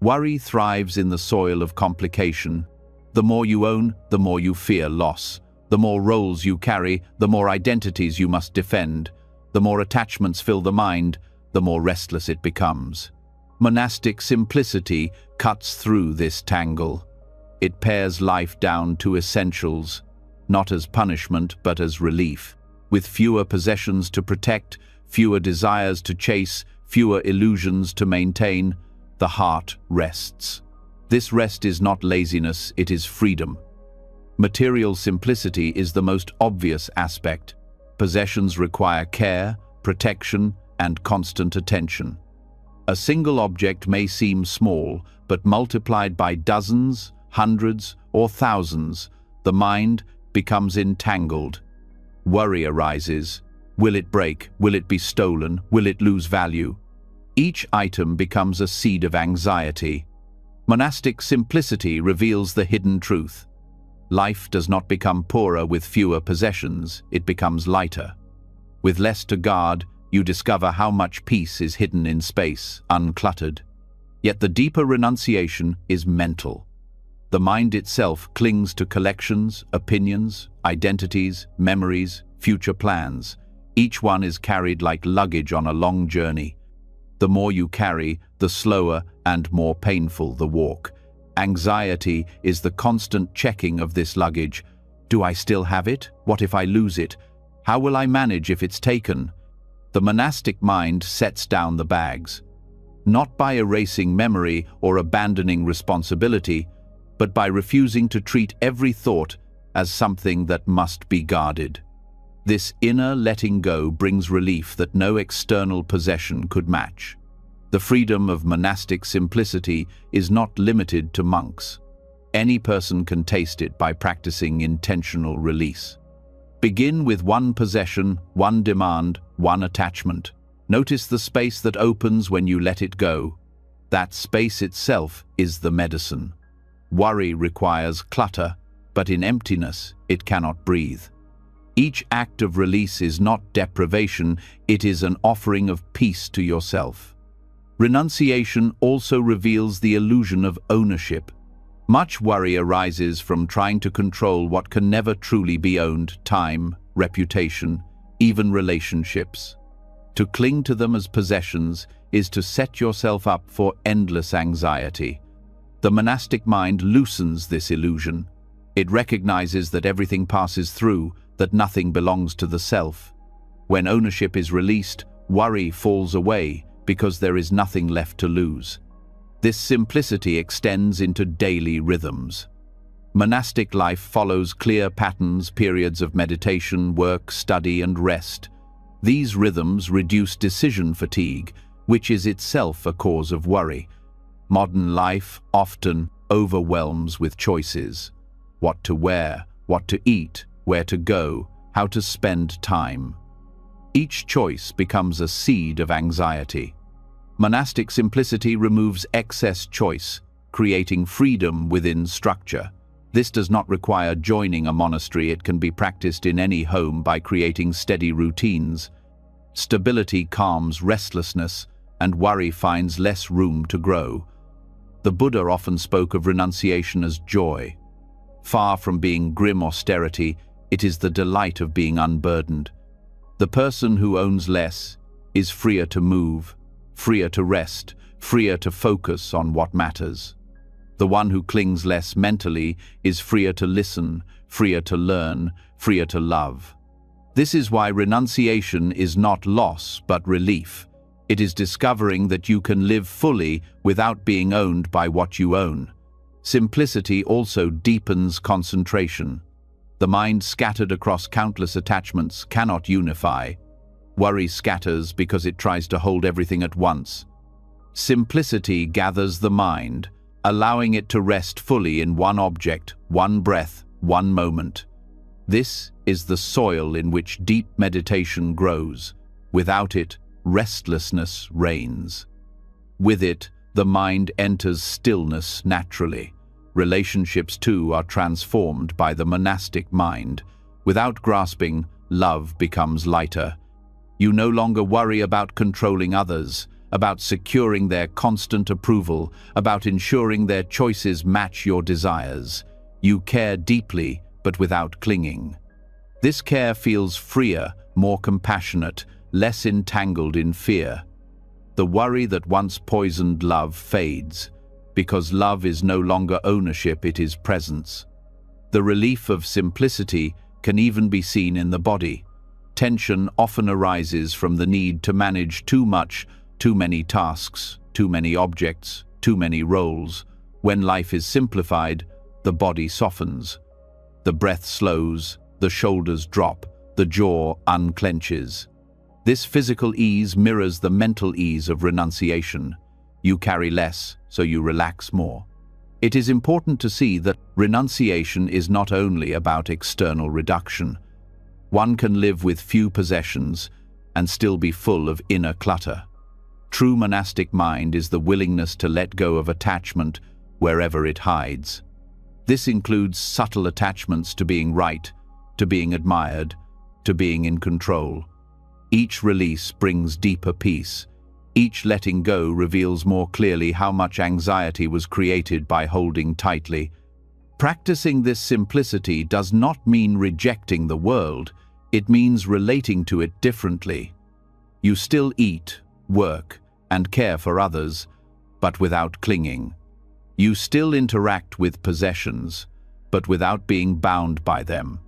Worry thrives in the soil of complication. The more you own, the more you fear loss. The more roles you carry, the more identities you must defend. The more attachments fill the mind, the more restless it becomes. Monastic simplicity cuts through this tangle. It pares life down to essentials, not as punishment but as relief. With fewer possessions to protect, fewer desires to chase, fewer illusions to maintain, the heart rests. This rest is not laziness, it is freedom. Material simplicity is the most obvious aspect. Possessions require care, protection, and constant attention. A single object may seem small, but multiplied by dozens, hundreds, or thousands, the mind becomes entangled. Worry arises. Will it break? Will it be stolen? Will it lose value? Each item becomes a seed of anxiety. Monastic simplicity reveals the hidden truth. Life does not become poorer with fewer possessions, it becomes lighter. With less to guard, you discover how much peace is hidden in space, uncluttered. Yet the deeper renunciation is mental. The mind itself clings to collections, opinions, identities, memories, future plans. Each one is carried like luggage on a long journey. The more you carry, the slower and more painful the walk. Anxiety is the constant checking of this luggage. Do I still have it? What if I lose it? How will I manage if it's taken? The monastic mind sets down the bags, not by erasing memory or abandoning responsibility, but by refusing to treat every thought as something that must be guarded. This inner letting go brings relief that no external possession could match. The freedom of monastic simplicity is not limited to monks. Any person can taste it by practicing intentional release. Begin with one possession, one demand, one attachment. Notice the space that opens when you let it go. That space itself is the medicine. Worry requires clutter, but in emptiness it cannot breathe. Each act of release is not deprivation, it is an offering of peace to yourself. Renunciation also reveals the illusion of ownership. Much worry arises from trying to control what can never truly be owned: time, reputation, even relationships. To cling to them as possessions is to set yourself up for endless anxiety. The monastic mind loosens this illusion. It recognizes that everything passes through, that nothing belongs to the self. When ownership is released, worry falls away because there is nothing left to lose. This simplicity extends into daily rhythms. Monastic life follows clear patterns, periods of meditation, work, study, and rest. These rhythms reduce decision fatigue, which is itself a cause of worry. Modern life often overwhelms with choices. What to wear, what to eat, where to go, how to spend time. Each choice becomes a seed of anxiety. Monastic simplicity removes excess choice, creating freedom within structure. This does not require joining a monastery. It can be practiced in any home by creating steady routines. Stability calms restlessness, and worry finds less room to grow. The Buddha often spoke of renunciation as joy. Far from being grim austerity, it is the delight of being unburdened. The person who owns less is freer to move, freer to rest, freer to focus on what matters. The one who clings less mentally is freer to listen, freer to learn, freer to love. This is why renunciation is not loss but relief. It is discovering that you can live fully without being owned by what you own. Simplicity also deepens concentration. The mind scattered across countless attachments cannot unify. Worry scatters because it tries to hold everything at once. Simplicity gathers the mind, allowing it to rest fully in one object, one breath, one moment. This is the soil in which deep meditation grows. Without it, restlessness reigns. With it, the mind enters stillness naturally. Relationships, too, are transformed by the monastic mind. Without grasping, love becomes lighter. You no longer worry about controlling others, about securing their constant approval, about ensuring their choices match your desires. You care deeply, but without clinging. This care feels freer, more compassionate, less entangled in fear. The worry that once poisoned love fades, because love is no longer ownership, it is presence. The relief of simplicity can even be seen in the body. Tension often arises from the need to manage too much, too many tasks, too many objects, too many roles. When life is simplified, the body softens. The breath slows, the shoulders drop, the jaw unclenches. This physical ease mirrors the mental ease of renunciation. You carry less, so you relax more. It is important to see that renunciation is not only about external reduction. One can live with few possessions and still be full of inner clutter. True monastic mind is the willingness to let go of attachment wherever it hides. This includes subtle attachments to being right, to being admired, to being in control. Each release brings deeper peace. Each letting go reveals more clearly how much anxiety was created by holding tightly. Practicing this simplicity does not mean rejecting the world. It means relating to it differently. You still eat, work, and care for others, but without clinging. You still interact with possessions, but without being bound by them.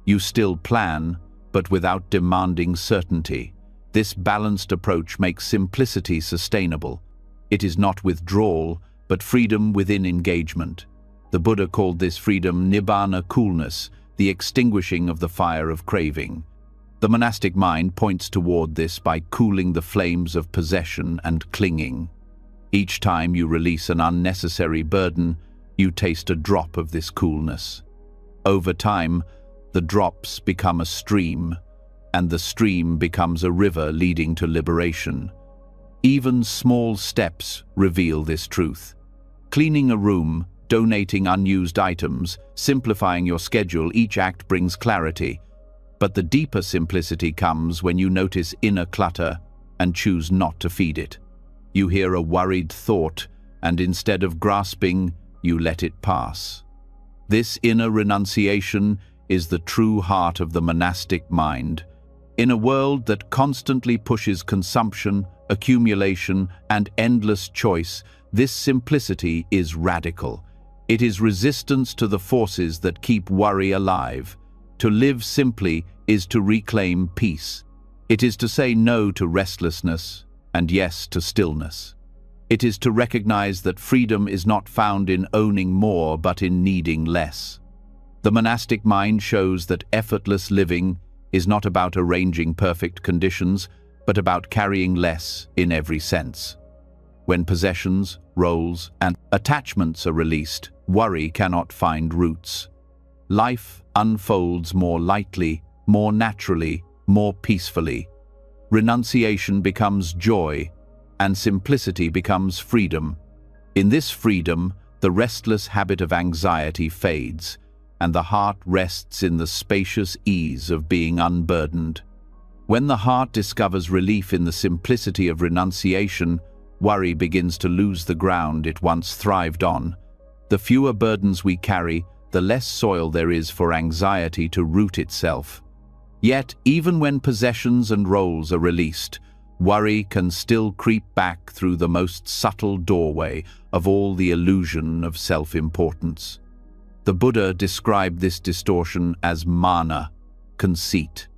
You still plan, but without demanding certainty. This balanced approach makes simplicity sustainable. It is not withdrawal, but freedom within engagement. The Buddha called this freedom nibbana, coolness, the extinguishing of the fire of craving. The monastic mind points toward this by cooling the flames of possession and clinging. Each time you release an unnecessary burden, you taste a drop of this coolness. Over time, the drops become a stream, and the stream becomes a river leading to liberation. Even small steps reveal this truth. Cleaning a room, donating unused items, simplifying your schedule, each act brings clarity. But the deeper simplicity comes when you notice inner clutter and choose not to feed it. You hear a worried thought, and instead of grasping, you let it pass. This inner renunciation is the true heart of the monastic mind. In a world that constantly pushes consumption, accumulation, and endless choice, this simplicity is radical. It is resistance to the forces that keep worry alive. To live simply is to reclaim peace. It is to say no to restlessness and yes to stillness. It is to recognize that freedom is not found in owning more but in needing less. The monastic mind shows that effortless living is not about arranging perfect conditions, but about carrying less in every sense. When possessions, roles, and attachments are released, worry cannot find roots. Life unfolds more lightly, more naturally, more peacefully. Renunciation becomes joy, and simplicity becomes freedom. In this freedom, the restless habit of anxiety fades, and the heart rests in the spacious ease of being unburdened. When the heart discovers relief in the simplicity of renunciation, worry begins to lose the ground it once thrived on. The fewer burdens we carry, the less soil there is for anxiety to root itself. Yet, even when possessions and roles are released, worry can still creep back through the most subtle doorway of all the illusion of self-importance. The Buddha described this distortion as mana, conceit.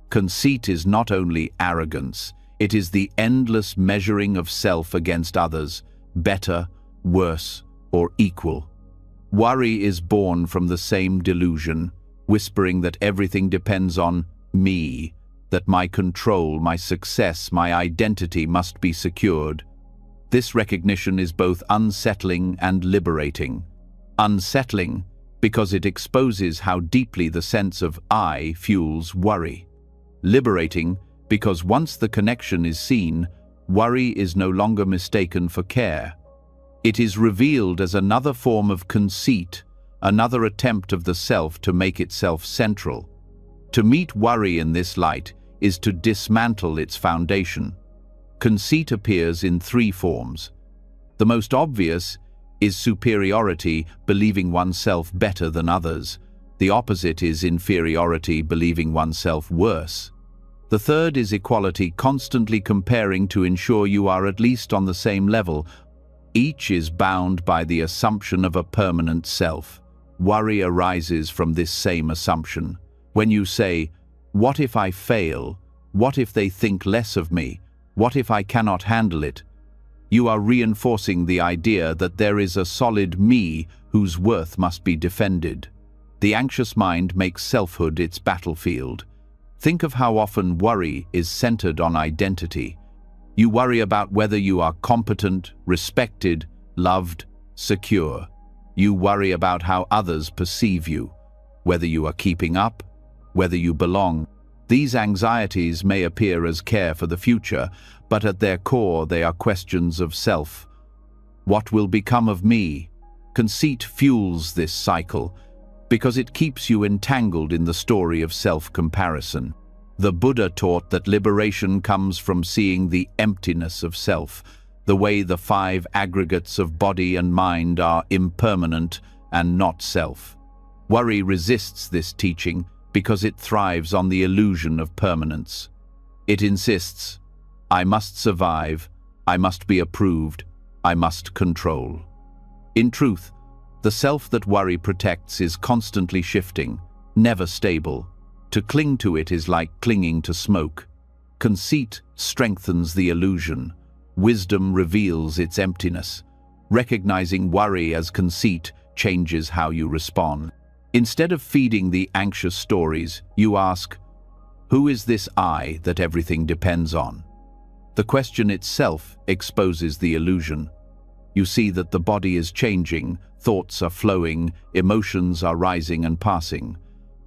Conceit is not only arrogance, it is the endless measuring of self against others, better, worse, or equal. Worry is born from the same delusion, whispering that everything depends on me, that my control, my success, my identity must be secured. This recognition is both unsettling and liberating. Unsettling because it exposes how deeply the sense of I fuels worry. Liberating because once the connection is seen, worry is no longer mistaken for care. It is revealed as another form of conceit, another attempt of the self to make itself central. To meet worry in this light is to dismantle its foundation. Conceit appears in three forms. The most obvious is superiority, believing oneself better than others. The opposite is inferiority, believing oneself worse. The third is equality, constantly comparing to ensure you are at least on the same level. Each is bound by the assumption of a permanent self. Worry arises from this same assumption. When you say, "What if I fail? What if they think less of me? What if I cannot handle it?" you are reinforcing the idea that there is a solid me whose worth must be defended. The anxious mind makes selfhood its battlefield. Think of how often worry is centered on identity. You worry about whether you are competent, respected, loved, secure. You worry about how others perceive you, whether you are keeping up, whether you belong. These anxieties may appear as care for the future, but at their core they are questions of self. What will become of me? Conceit fuels this cycle because it keeps you entangled in the story of self-comparison. The Buddha taught that liberation comes from seeing the emptiness of self, the way the five aggregates of body and mind are impermanent and not self. Worry resists this teaching because it thrives on the illusion of permanence. It insists, I must survive, I must be approved, I must control. In truth, the self that worry protects is constantly shifting, never stable. To cling to it is like clinging to smoke. Conceit strengthens the illusion. Wisdom reveals its emptiness. Recognizing worry as conceit changes how you respond. Instead of feeding the anxious stories, you ask, who is this I that everything depends on? The question itself exposes the illusion. You see that the body is changing, thoughts are flowing, emotions are rising and passing.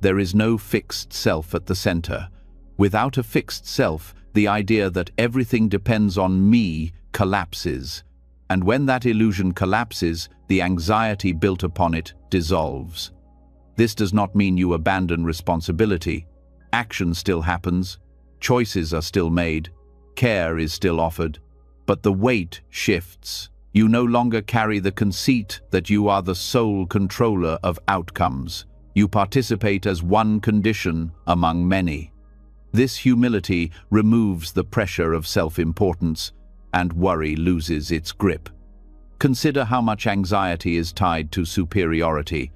There is no fixed self at the center. Without a fixed self, the idea that everything depends on me collapses. And when that illusion collapses, the anxiety built upon it dissolves. This does not mean you abandon responsibility. Action still happens, choices are still made, care is still offered, but the weight shifts. You no longer carry the conceit that you are the sole controller of outcomes. You participate as one condition among many. This humility removes the pressure of self-importance, and worry loses its grip. Consider how much anxiety is tied to superiority.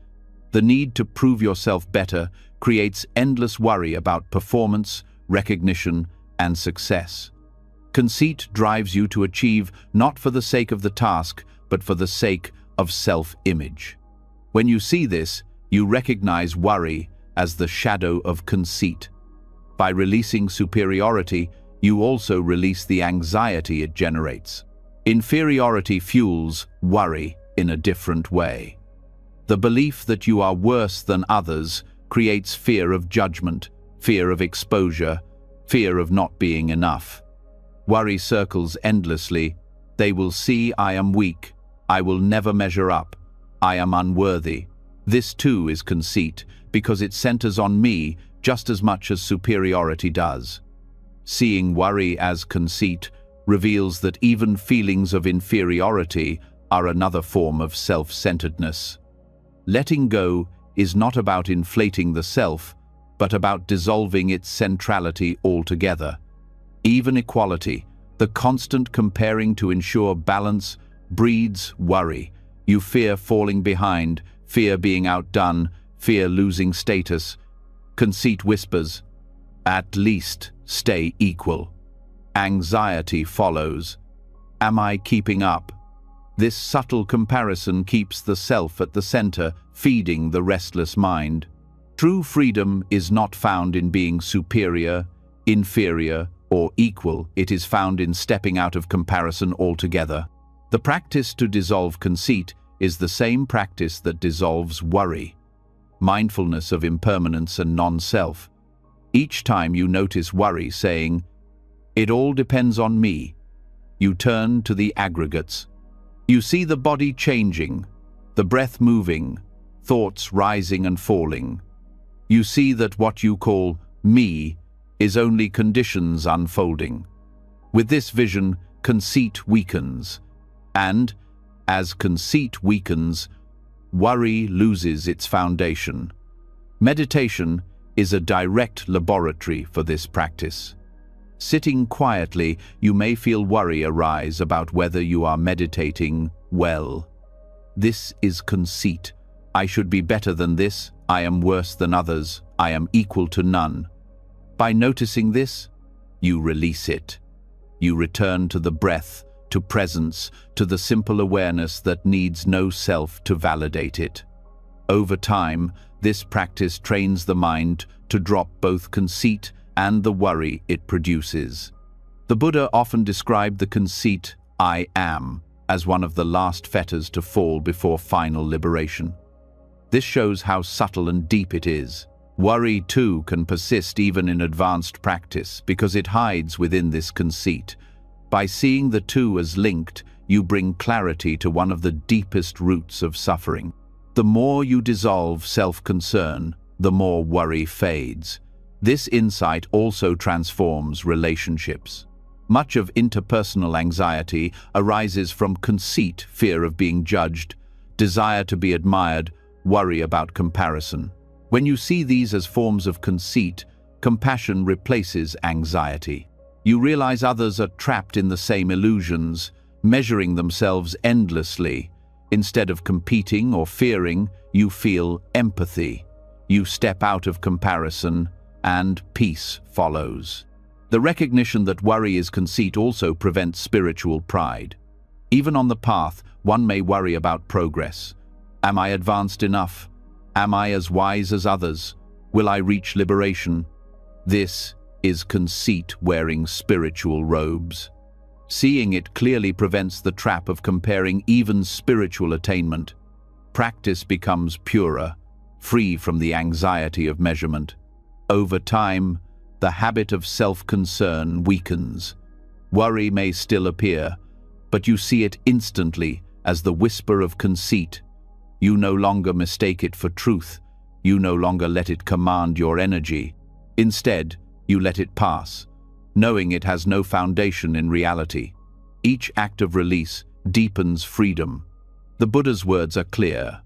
The need to prove yourself better creates endless worry about performance, recognition, and success. Conceit drives you to achieve not for the sake of the task, but for the sake of self-image. When you see this, you recognize worry as the shadow of conceit. By releasing superiority, you also release the anxiety it generates. Inferiority fuels worry in a different way. The belief that you are worse than others creates fear of judgment, fear of exposure, fear of not being enough. Worry circles endlessly. They will see I am weak, I will never measure up, I am unworthy. This too is conceit, because it centers on me just as much as superiority does. Seeing worry as conceit reveals that even feelings of inferiority are another form of self-centeredness. Letting go is not about inflating the self, but about dissolving its centrality altogether. Even equality, the constant comparing to ensure balance, breeds worry. You fear falling behind, fear being outdone, fear losing status. Conceit whispers, at least stay equal. Anxiety follows. Am I keeping up? This subtle comparison keeps the self at the center, feeding the restless mind. True freedom is not found in being superior, inferior, or equal. It is found in stepping out of comparison altogether. The practice to dissolve conceit is the same practice that dissolves worry. Mindfulness of impermanence and non-self. Each time you notice worry saying, "It all depends on me," you turn to the aggregates. You see the body changing, the breath moving, thoughts rising and falling. You see that what you call me is only conditions unfolding. With this vision, conceit weakens, and as conceit weakens, worry loses its foundation. Meditation is a direct laboratory for this practice. Sitting quietly, you may feel worry arise about whether you are meditating well. This is conceit. I should be better than this. I am worse than others. I am equal to none. By noticing this, you release it. You return to the breath, to presence, to the simple awareness that needs no self to validate it. Over time, this practice trains the mind to drop both conceit and the worry it produces. The Buddha often described the conceit, "I am," as one of the last fetters to fall before final liberation. This shows how subtle and deep it is. Worry, too, can persist even in advanced practice because it hides within this conceit. By seeing the two as linked, you bring clarity to one of the deepest roots of suffering. The more you dissolve self-concern, the more worry fades. This insight also transforms relationships. Much of interpersonal anxiety arises from conceit, fear of being judged, desire to be admired, worry about comparison. When you see these as forms of conceit, compassion replaces anxiety. You realize others are trapped in the same illusions, measuring themselves endlessly. Instead of competing or fearing, you feel empathy. You step out of comparison, and peace follows. The recognition that worry is conceit also prevents spiritual pride. Even on the path, one may worry about progress. Am I advanced enough? Am I as wise as others? Will I reach liberation? This is conceit wearing spiritual robes. Seeing it clearly prevents the trap of comparing even spiritual attainment. Practice becomes purer, free from the anxiety of measurement. Over time, the habit of self-concern weakens. Worry may still appear, but you see it instantly as the whisper of conceit. You no longer mistake it for truth. You no longer let it command your energy. Instead, you let it pass, knowing it has no foundation in reality. Each act of release deepens freedom. The Buddha's words are clear.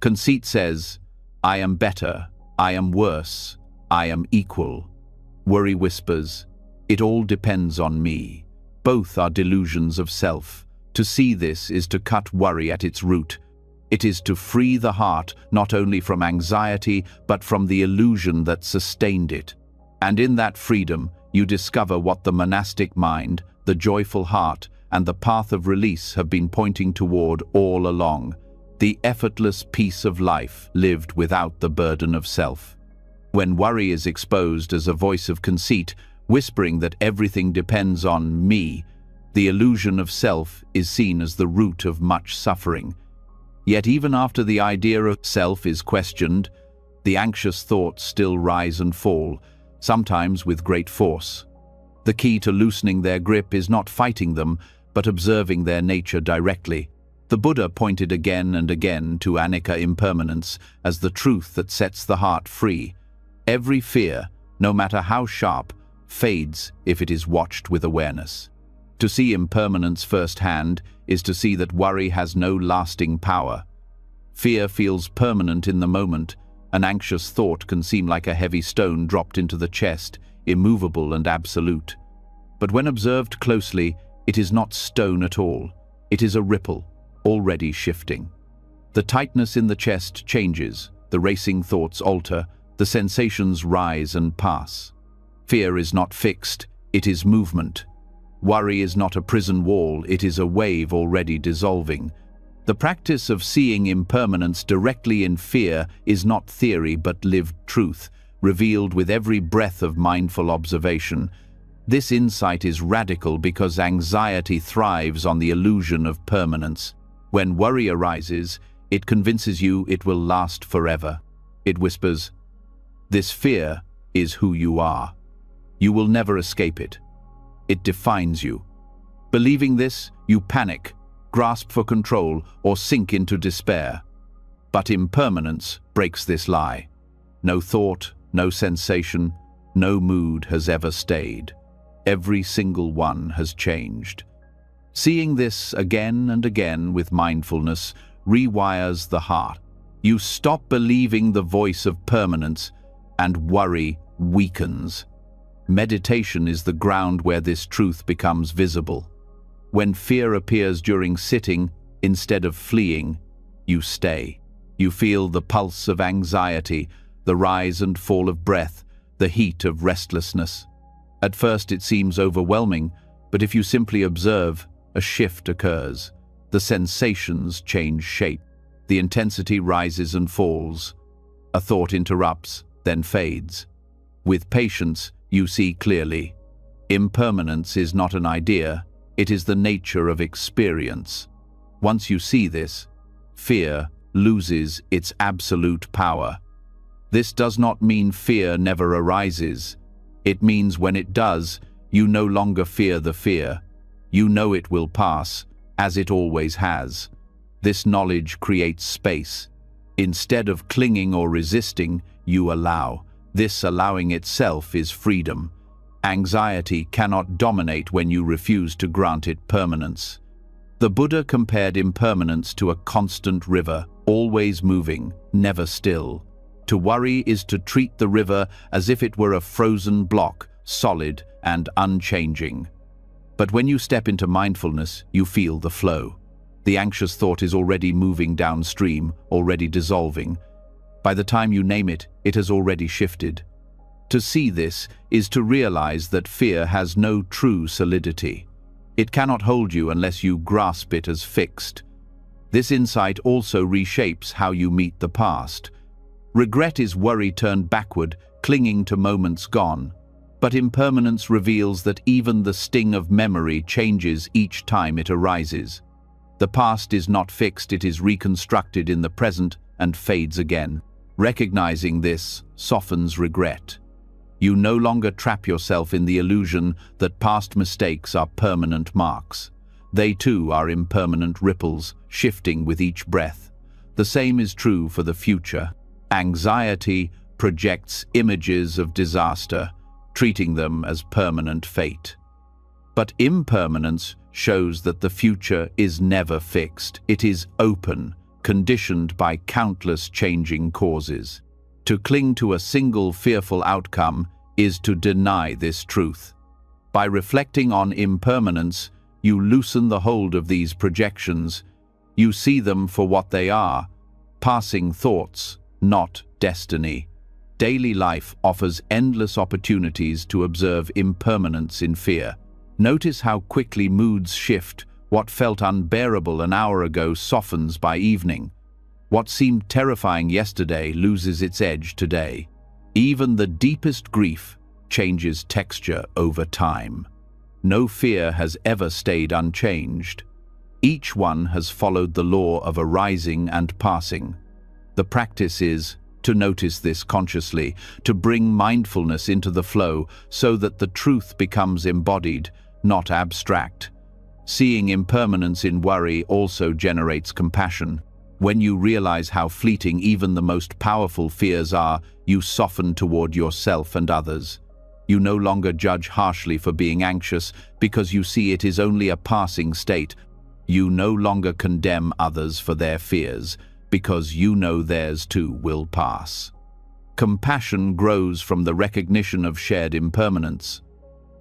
Conceit says, "I am better, I am worse, I am equal." Worry whispers, "It all depends on me." Both are delusions of self. To see this is to cut worry at its root. It is to free the heart not only from anxiety, but from the illusion that sustained it. And in that freedom, you discover what the monastic mind, the joyful heart, and the path of release have been pointing toward all along. The effortless peace of life lived without the burden of self. When worry is exposed as a voice of conceit, whispering that everything depends on me, the illusion of self is seen as the root of much suffering. Yet even after the idea of self is questioned, the anxious thoughts still rise and fall, sometimes with great force. The key to loosening their grip is not fighting them, but observing their nature directly. The Buddha pointed again and again to anicca impermanence as the truth that sets the heart free. Every fear, no matter how sharp, fades if it is watched with awareness. To see impermanence firsthand is to see that worry has no lasting power. Fear feels permanent in the moment. An anxious thought can seem like a heavy stone dropped into the chest, immovable and absolute. But when observed closely, it is not stone at all. It is a ripple, already shifting. The tightness in the chest changes, the racing thoughts alter, the sensations rise and pass. Fear is not fixed, it is movement. Worry is not a prison wall, it is a wave already dissolving. The practice of seeing impermanence directly in fear is not theory but lived truth, revealed with every breath of mindful observation. This insight is radical because anxiety thrives on the illusion of permanence. When worry arises, it convinces you it will last forever. It whispers, "This fear is who you are. You will never escape it. It defines you." Believing this, you panic, grasp for control, or sink into despair. But impermanence breaks this lie. No thought, no sensation, no mood has ever stayed. Every single one has changed. Seeing this again and again with mindfulness rewires the heart. You stop believing the voice of permanence, and worry weakens. Meditation is the ground where this truth becomes visible. When fear appears during sitting, instead of fleeing, you stay. You feel the pulse of anxiety, the rise and fall of breath, the heat of restlessness. At first it seems overwhelming, but if you simply observe, a shift occurs. The sensations change shape. The intensity rises and falls. A thought interrupts, then fades. With patience, you see clearly. Impermanence is not an idea, it is the nature of experience. Once you see this, fear loses its absolute power. This does not mean fear never arises. It means when it does, you no longer fear the fear. You know it will pass, as it always has. This knowledge creates space. Instead of clinging or resisting, you allow. This allowing itself is freedom. Anxiety cannot dominate when you refuse to grant it permanence. The Buddha compared impermanence to a constant river, always moving, never still. To worry is to treat the river as if it were a frozen block, solid and unchanging. But when you step into mindfulness, you feel the flow. The anxious thought is already moving downstream, already dissolving. By the time you name it, it has already shifted. To see this is to realize that fear has no true solidity. It cannot hold you unless you grasp it as fixed. This insight also reshapes how you meet the past. Regret is worry turned backward, clinging to moments gone. But impermanence reveals that even the sting of memory changes each time it arises. The past is not fixed, it is reconstructed in the present and fades again. Recognizing this softens regret. You no longer trap yourself in the illusion that past mistakes are permanent marks. They too are impermanent ripples, shifting with each breath. The same is true for the future. Anxiety projects images of disaster, treating them as permanent fate. But impermanence shows that the future is never fixed. It is open, conditioned by countless changing causes. To cling to a single fearful outcome is to deny this truth. By reflecting on impermanence, you loosen the hold of these projections. You see them for what they are, passing thoughts, not destiny. Daily life offers endless opportunities to observe impermanence in fear. Notice how quickly moods shift. What felt unbearable an hour ago softens by evening. What seemed terrifying yesterday loses its edge today. Even the deepest grief changes texture over time. No fear has ever stayed unchanged. Each one has followed the law of arising and passing. The practice is to notice this consciously, to bring mindfulness into the flow so that the truth becomes embodied, not abstract. Seeing impermanence in worry also generates compassion. When you realize how fleeting even the most powerful fears are, you soften toward yourself and others. You no longer judge harshly for being anxious because you see it is only a passing state. You no longer condemn others for their fears because you know theirs too will pass. Compassion grows from the recognition of shared impermanence.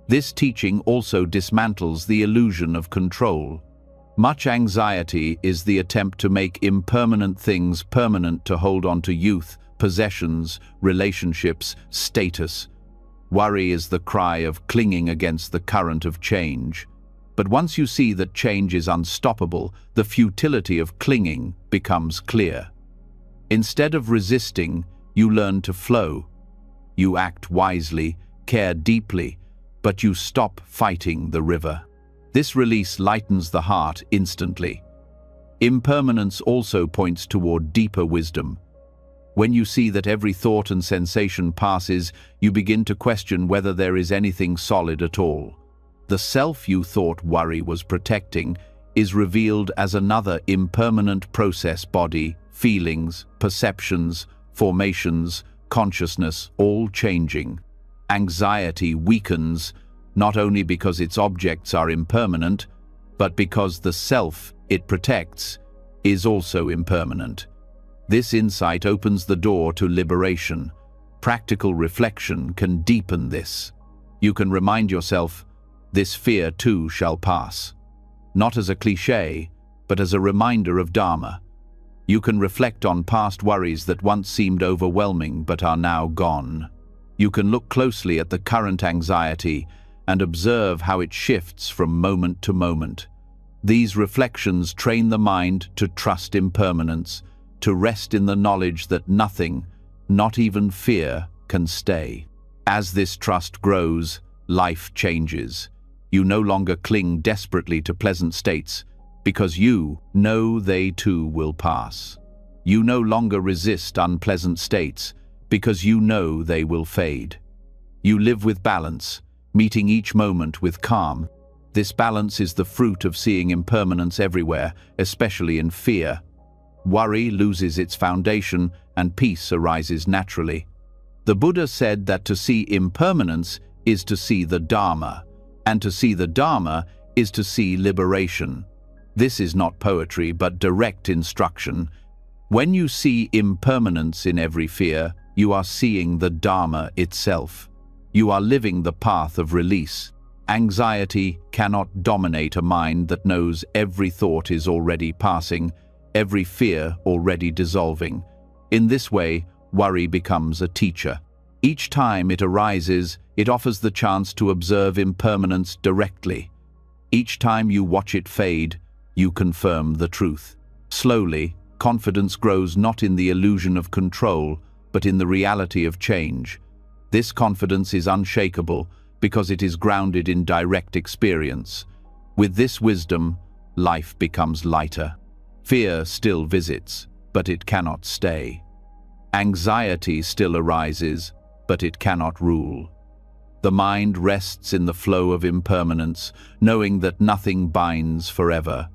This teaching also dismantles the illusion of control. Much anxiety is the attempt to make impermanent things permanent, to hold on to youth, possessions, relationships, status. Worry is the cry of clinging against the current of change. But once you see that change is unstoppable, the futility of clinging becomes clear. Instead of resisting, you learn to flow. You act wisely, care deeply, but you stop fighting the river. This release lightens the heart instantly. Impermanence also points toward deeper wisdom. When you see that every thought and sensation passes, you begin to question whether there is anything solid at all. The self you thought worry was protecting is revealed as another impermanent process: body, feelings, perceptions, formations, consciousness, all changing. Anxiety weakens, not only because its objects are impermanent, but because the self it protects is also impermanent. This insight opens the door to liberation. Practical reflection can deepen this. You can remind yourself, this fear too shall pass. Not as a cliché, but as a reminder of Dharma. You can reflect on past worries that once seemed overwhelming but are now gone. You can look closely at the current anxiety and observe how it shifts from moment to moment. These reflections train the mind to trust impermanence, to rest in the knowledge that nothing, not even fear, can stay. As this trust grows, life changes. You no longer cling desperately to pleasant states because you know they too will pass. You no longer resist unpleasant states because you know they will fade. You live with balance, meeting each moment with calm. This balance is the fruit of seeing impermanence everywhere, especially in fear. Worry loses its foundation and peace arises naturally. The Buddha said that to see impermanence is to see the Dharma, and to see the Dharma is to see liberation. This is not poetry, but direct instruction. When you see impermanence in every fear, you are seeing the Dharma itself. You are living the path of release. Anxiety cannot dominate a mind that knows every thought is already passing, every fear already dissolving. In this way, worry becomes a teacher. Each time it arises, it offers the chance to observe impermanence directly. Each time you watch it fade, you confirm the truth. Slowly, confidence grows not in the illusion of control, but in the reality of change. This confidence is unshakable because it is grounded in direct experience. With this wisdom, life becomes lighter. Fear still visits, but it cannot stay. Anxiety still arises, but it cannot rule. The mind rests in the flow of impermanence, knowing that nothing binds forever.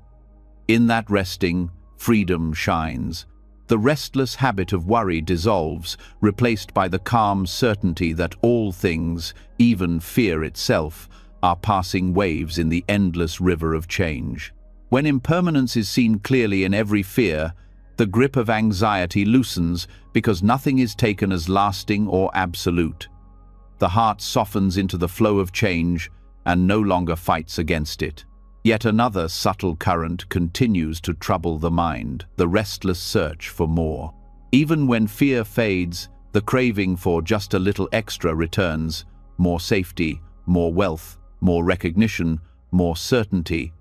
In that resting, freedom shines. The restless habit of worry dissolves, replaced by the calm certainty that all things, even fear itself, are passing waves in the endless river of change. When impermanence is seen clearly in every fear, the grip of anxiety loosens because nothing is taken as lasting or absolute. The heart softens into the flow of change and no longer fights against it. Yet another subtle current continues to trouble the mind, the restless search for more. Even when fear fades, the craving for just a little extra returns: more safety, more wealth, more recognition, more certainty.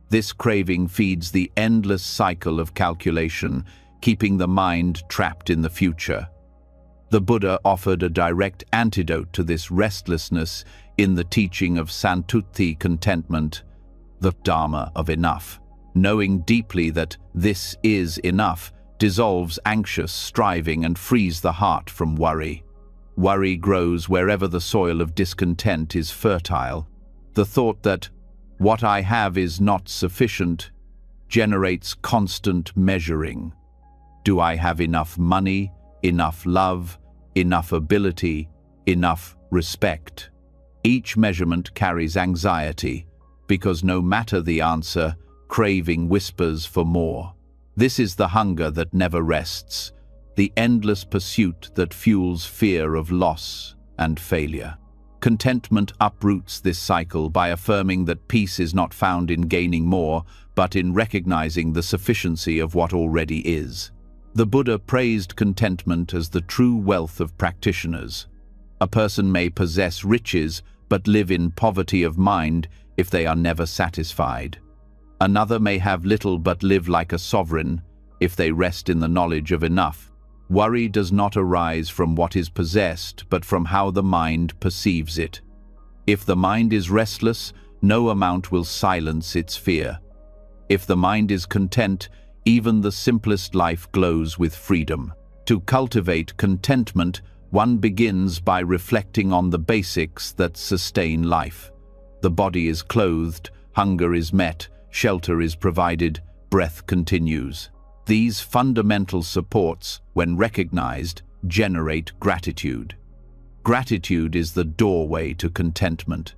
This craving feeds the endless cycle of calculation, keeping the mind trapped in the future. The Buddha offered a direct antidote to this restlessness in the teaching of Santuti, contentment, the Dharma of enough. Knowing deeply that this is enough dissolves anxious striving and frees the heart from worry. Worry grows wherever the soil of discontent is fertile. The thought that what I have is not sufficient generates constant measuring. Do I have enough money, enough love, enough ability, enough respect? Each measurement carries anxiety, because no matter the answer, craving whispers for more. This is the hunger that never rests, the endless pursuit that fuels fear of loss and failure. Contentment uproots this cycle by affirming that peace is not found in gaining more, but in recognizing the sufficiency of what already is. The Buddha praised contentment as the true wealth of practitioners. A person may possess riches, but live in poverty of mind if they are never satisfied. Another may have little but live like a sovereign if they rest in the knowledge of enough. Worry does not arise from what is possessed, but from how the mind perceives it. If the mind is restless, no amount will silence its fear. If the mind is content, even the simplest life glows with freedom. To cultivate contentment, one begins by reflecting on the basics that sustain life. The body is clothed, hunger is met, shelter is provided, breath continues. These fundamental supports, when recognized, generate gratitude. Gratitude is the doorway to contentment.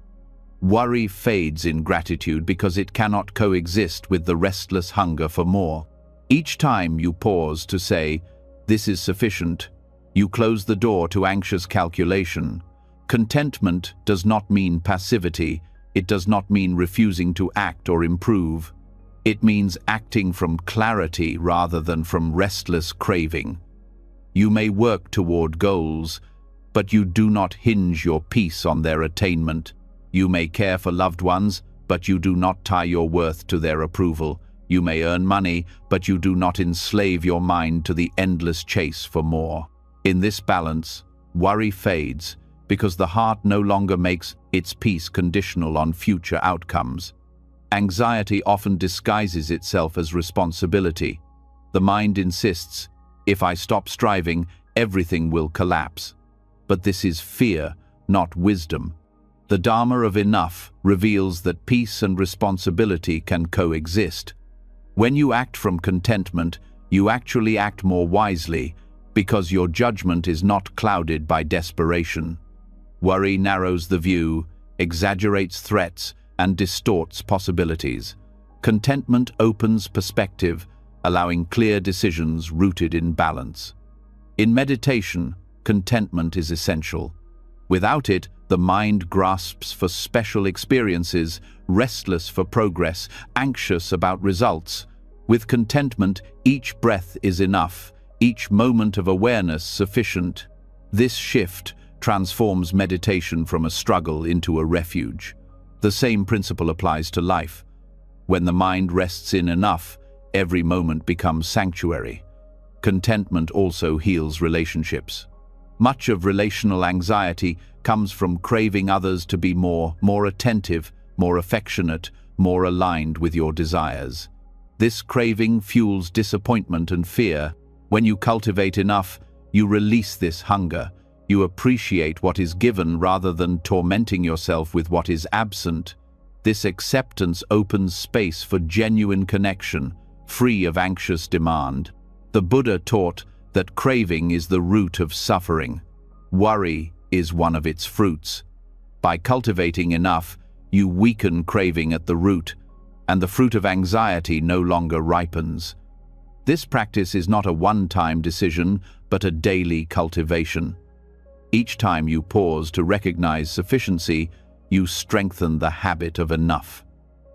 Worry fades in gratitude because it cannot coexist with the restless hunger for more. Each time you pause to say, "This is sufficient," you close the door to anxious calculation. Contentment does not mean passivity. It does not mean refusing to act or improve. It means acting from clarity rather than from restless craving. You may work toward goals, but you do not hinge your peace on their attainment. You may care for loved ones, but you do not tie your worth to their approval. You may earn money, but you do not enslave your mind to the endless chase for more. In this balance, worry fades because the heart no longer makes its peace conditional on future outcomes. Anxiety often disguises itself as responsibility. The mind insists, "If I stop striving, everything will collapse." But this is fear, not wisdom. The Dharma of enough reveals that peace and responsibility can coexist. When you act from contentment, you actually act more wisely, because your judgment is not clouded by desperation. Worry narrows the view, exaggerates threats, and distorts possibilities. Contentment opens perspective, allowing clear decisions rooted in balance. In meditation, contentment is essential. Without it, the mind grasps for special experiences, restless for progress, anxious about results. With contentment, each breath is enough, each moment of awareness sufficient. This shift transforms meditation from a struggle into a refuge. The same principle applies to life. When the mind rests in enough, every moment becomes sanctuary. Contentment also heals relationships. Much of relational anxiety comes from craving others to be more attentive, more affectionate, more aligned with your desires. This craving fuels disappointment and fear. When you cultivate enough, you release this hunger. You appreciate what is given rather than tormenting yourself with what is absent. This acceptance opens space for genuine connection, free of anxious demand. The Buddha taught that craving is the root of suffering. Worry is one of its fruits. By cultivating enough, you weaken craving at the root, and the fruit of anxiety no longer ripens. This practice is not a one-time decision, but a daily cultivation. Each time you pause to recognize sufficiency, you strengthen the habit of enough.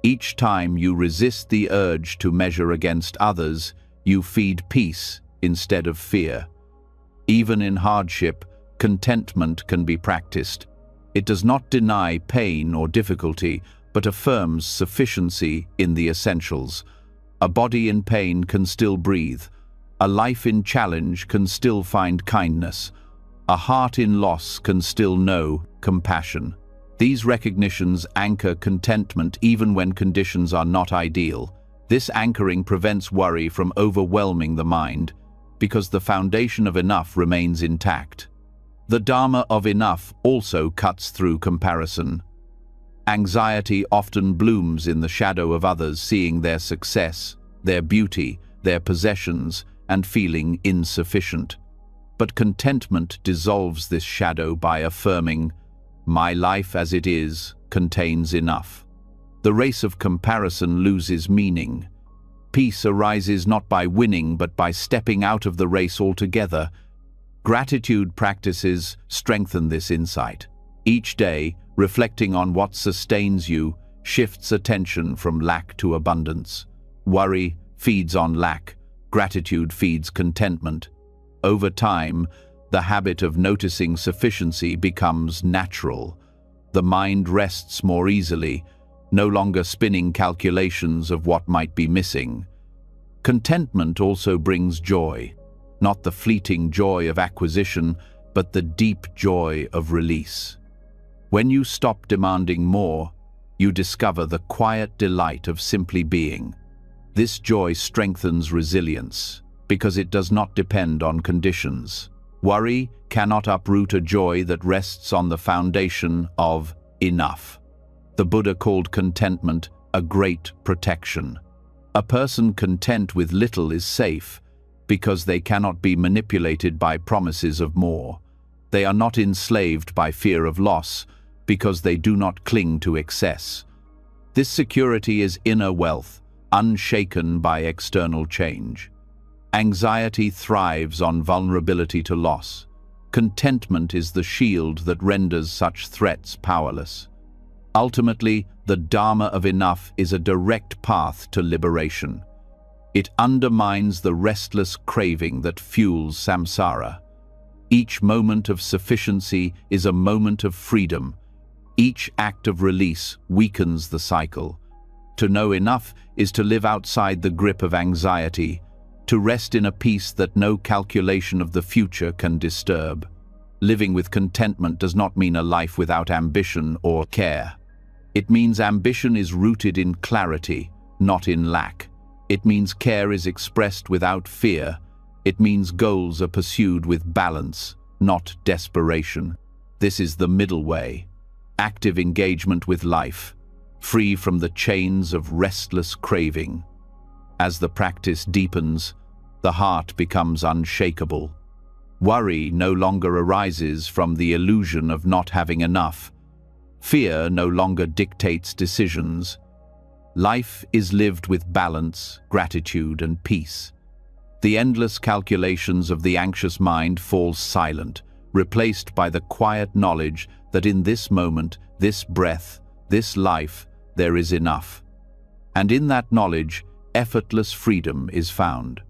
Each time you resist the urge to measure against others, you feed peace instead of fear. Even in hardship, contentment can be practiced. It does not deny pain or difficulty, but affirms sufficiency in the essentials. A body in pain can still breathe. A life in challenge can still find kindness. A heart in loss can still know compassion. These recognitions anchor contentment even when conditions are not ideal. This anchoring prevents worry from overwhelming the mind, because the foundation of enough remains intact. The Dharma of enough also cuts through comparison. Anxiety often blooms in the shadow of others, seeing their success, their beauty, their possessions, and feeling insufficient. But contentment dissolves this shadow by affirming, "My life as it is contains enough." The race of comparison loses meaning. Peace arises not by winning, but by stepping out of the race altogether. Gratitude practices strengthen this insight. Each day, reflecting on what sustains you shifts attention from lack to abundance. Worry feeds on lack. Gratitude feeds contentment. Over time, the habit of noticing sufficiency becomes natural. The mind rests more easily, no longer spinning calculations of what might be missing. Contentment also brings joy, not the fleeting joy of acquisition, but the deep joy of release. When you stop demanding more, you discover the quiet delight of simply being. This joy strengthens resilience, because it does not depend on conditions. Worry cannot uproot a joy that rests on the foundation of enough. The Buddha called contentment a great protection. A person content with little is safe, because they cannot be manipulated by promises of more. They are not enslaved by fear of loss, because they do not cling to excess. This security is inner wealth, unshaken by external change. Anxiety thrives on vulnerability to loss. Contentment is the shield that renders such threats powerless. Ultimately, the Dharma of enough is a direct path to liberation. It undermines the restless craving that fuels samsara. Each moment of sufficiency is a moment of freedom. Each act of release weakens the cycle. To know enough is to live outside the grip of anxiety, to rest in a peace that no calculation of the future can disturb. Living with contentment does not mean a life without ambition or care. It means ambition is rooted in clarity, not in lack. It means care is expressed without fear. It means goals are pursued with balance, not desperation. This is the middle way. Active engagement with life, free from the chains of restless craving. As the practice deepens, the heart becomes unshakable. Worry no longer arises from the illusion of not having enough. Fear no longer dictates decisions. Life is lived with balance, gratitude, and peace. The endless calculations of the anxious mind fall silent, replaced by the quiet knowledge that in this moment, this breath, this life, there is enough. And in that knowledge, effortless freedom is found.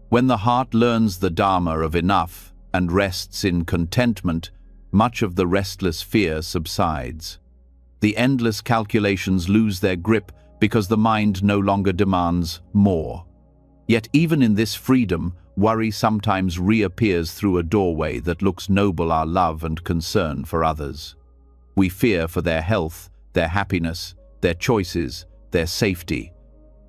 When the heart learns the Dharma of enough and rests in contentment, much of the restless fear subsides. The endless calculations lose their grip because the mind no longer demands more. Yet even in this freedom, worry sometimes reappears through a doorway that looks noble: our love and concern for others. We fear for their health, their happiness, their choices, their safety.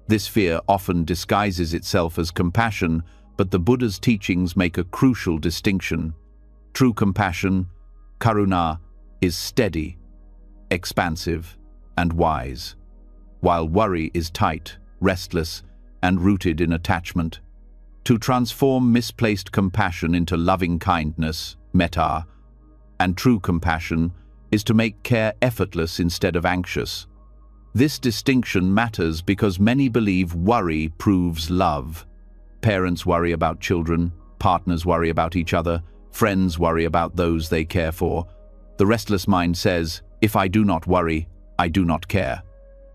This fear often disguises itself as compassion, but the Buddha's teachings make a crucial distinction. True compassion, karuna, is steady, expansive, and wise, while worry is tight, restless, and rooted in attachment. To transform misplaced compassion into loving kindness, metta, and true compassion is to make care effortless instead of anxious. This distinction matters because many believe worry proves love. Parents worry about children, partners worry about each other, friends worry about those they care for. The restless mind says, "If I do not worry, I do not care."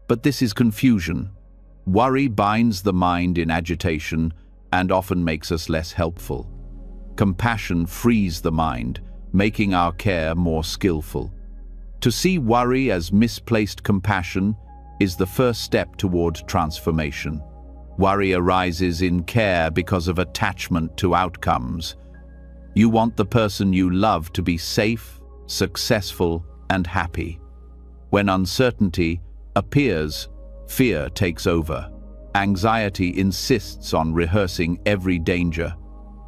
But this is confusion. Worry binds the mind in agitation and often makes us less helpful. Compassion frees the mind, making our care more skillful. To see worry as misplaced compassion is the first step toward transformation. Worry arises in care because of attachment to outcomes. You want the person you love to be safe, successful, and happy. When uncertainty appears, fear takes over. Anxiety insists on rehearsing every danger,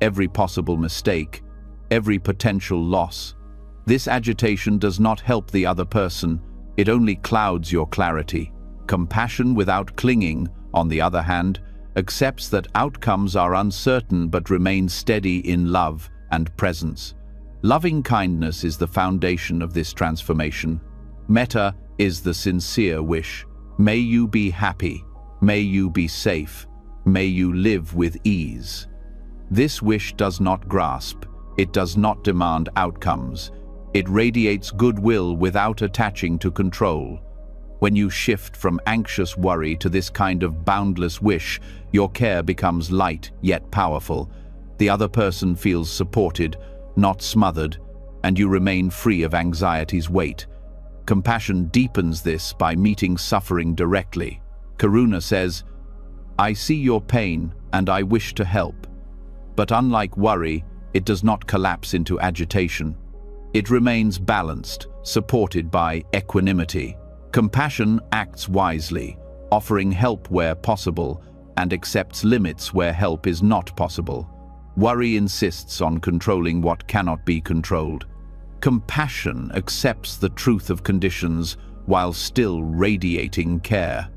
every possible mistake, every potential loss. This agitation does not help the other person, it only clouds your clarity. Compassion without clinging, on the other hand, accepts that outcomes are uncertain but remains steady in love and presence. Loving kindness is the foundation of this transformation. Metta is the sincere wish. May you be happy. May you be safe. May you live with ease. This wish does not grasp. It does not demand outcomes. It radiates goodwill without attaching to control. When you shift from anxious worry to this kind of boundless wish, your care becomes light yet powerful. The other person feels supported, not smothered, and you remain free of anxiety's weight. Compassion deepens this by meeting suffering directly. Karuna says, "I see your pain and I wish to help." But unlike worry, it does not collapse into agitation. It remains balanced, supported by equanimity. Compassion acts wisely, offering help where possible, and accepts limits where help is not possible. Worry insists on controlling what cannot be controlled. Compassion accepts the truth of conditions while still radiating care.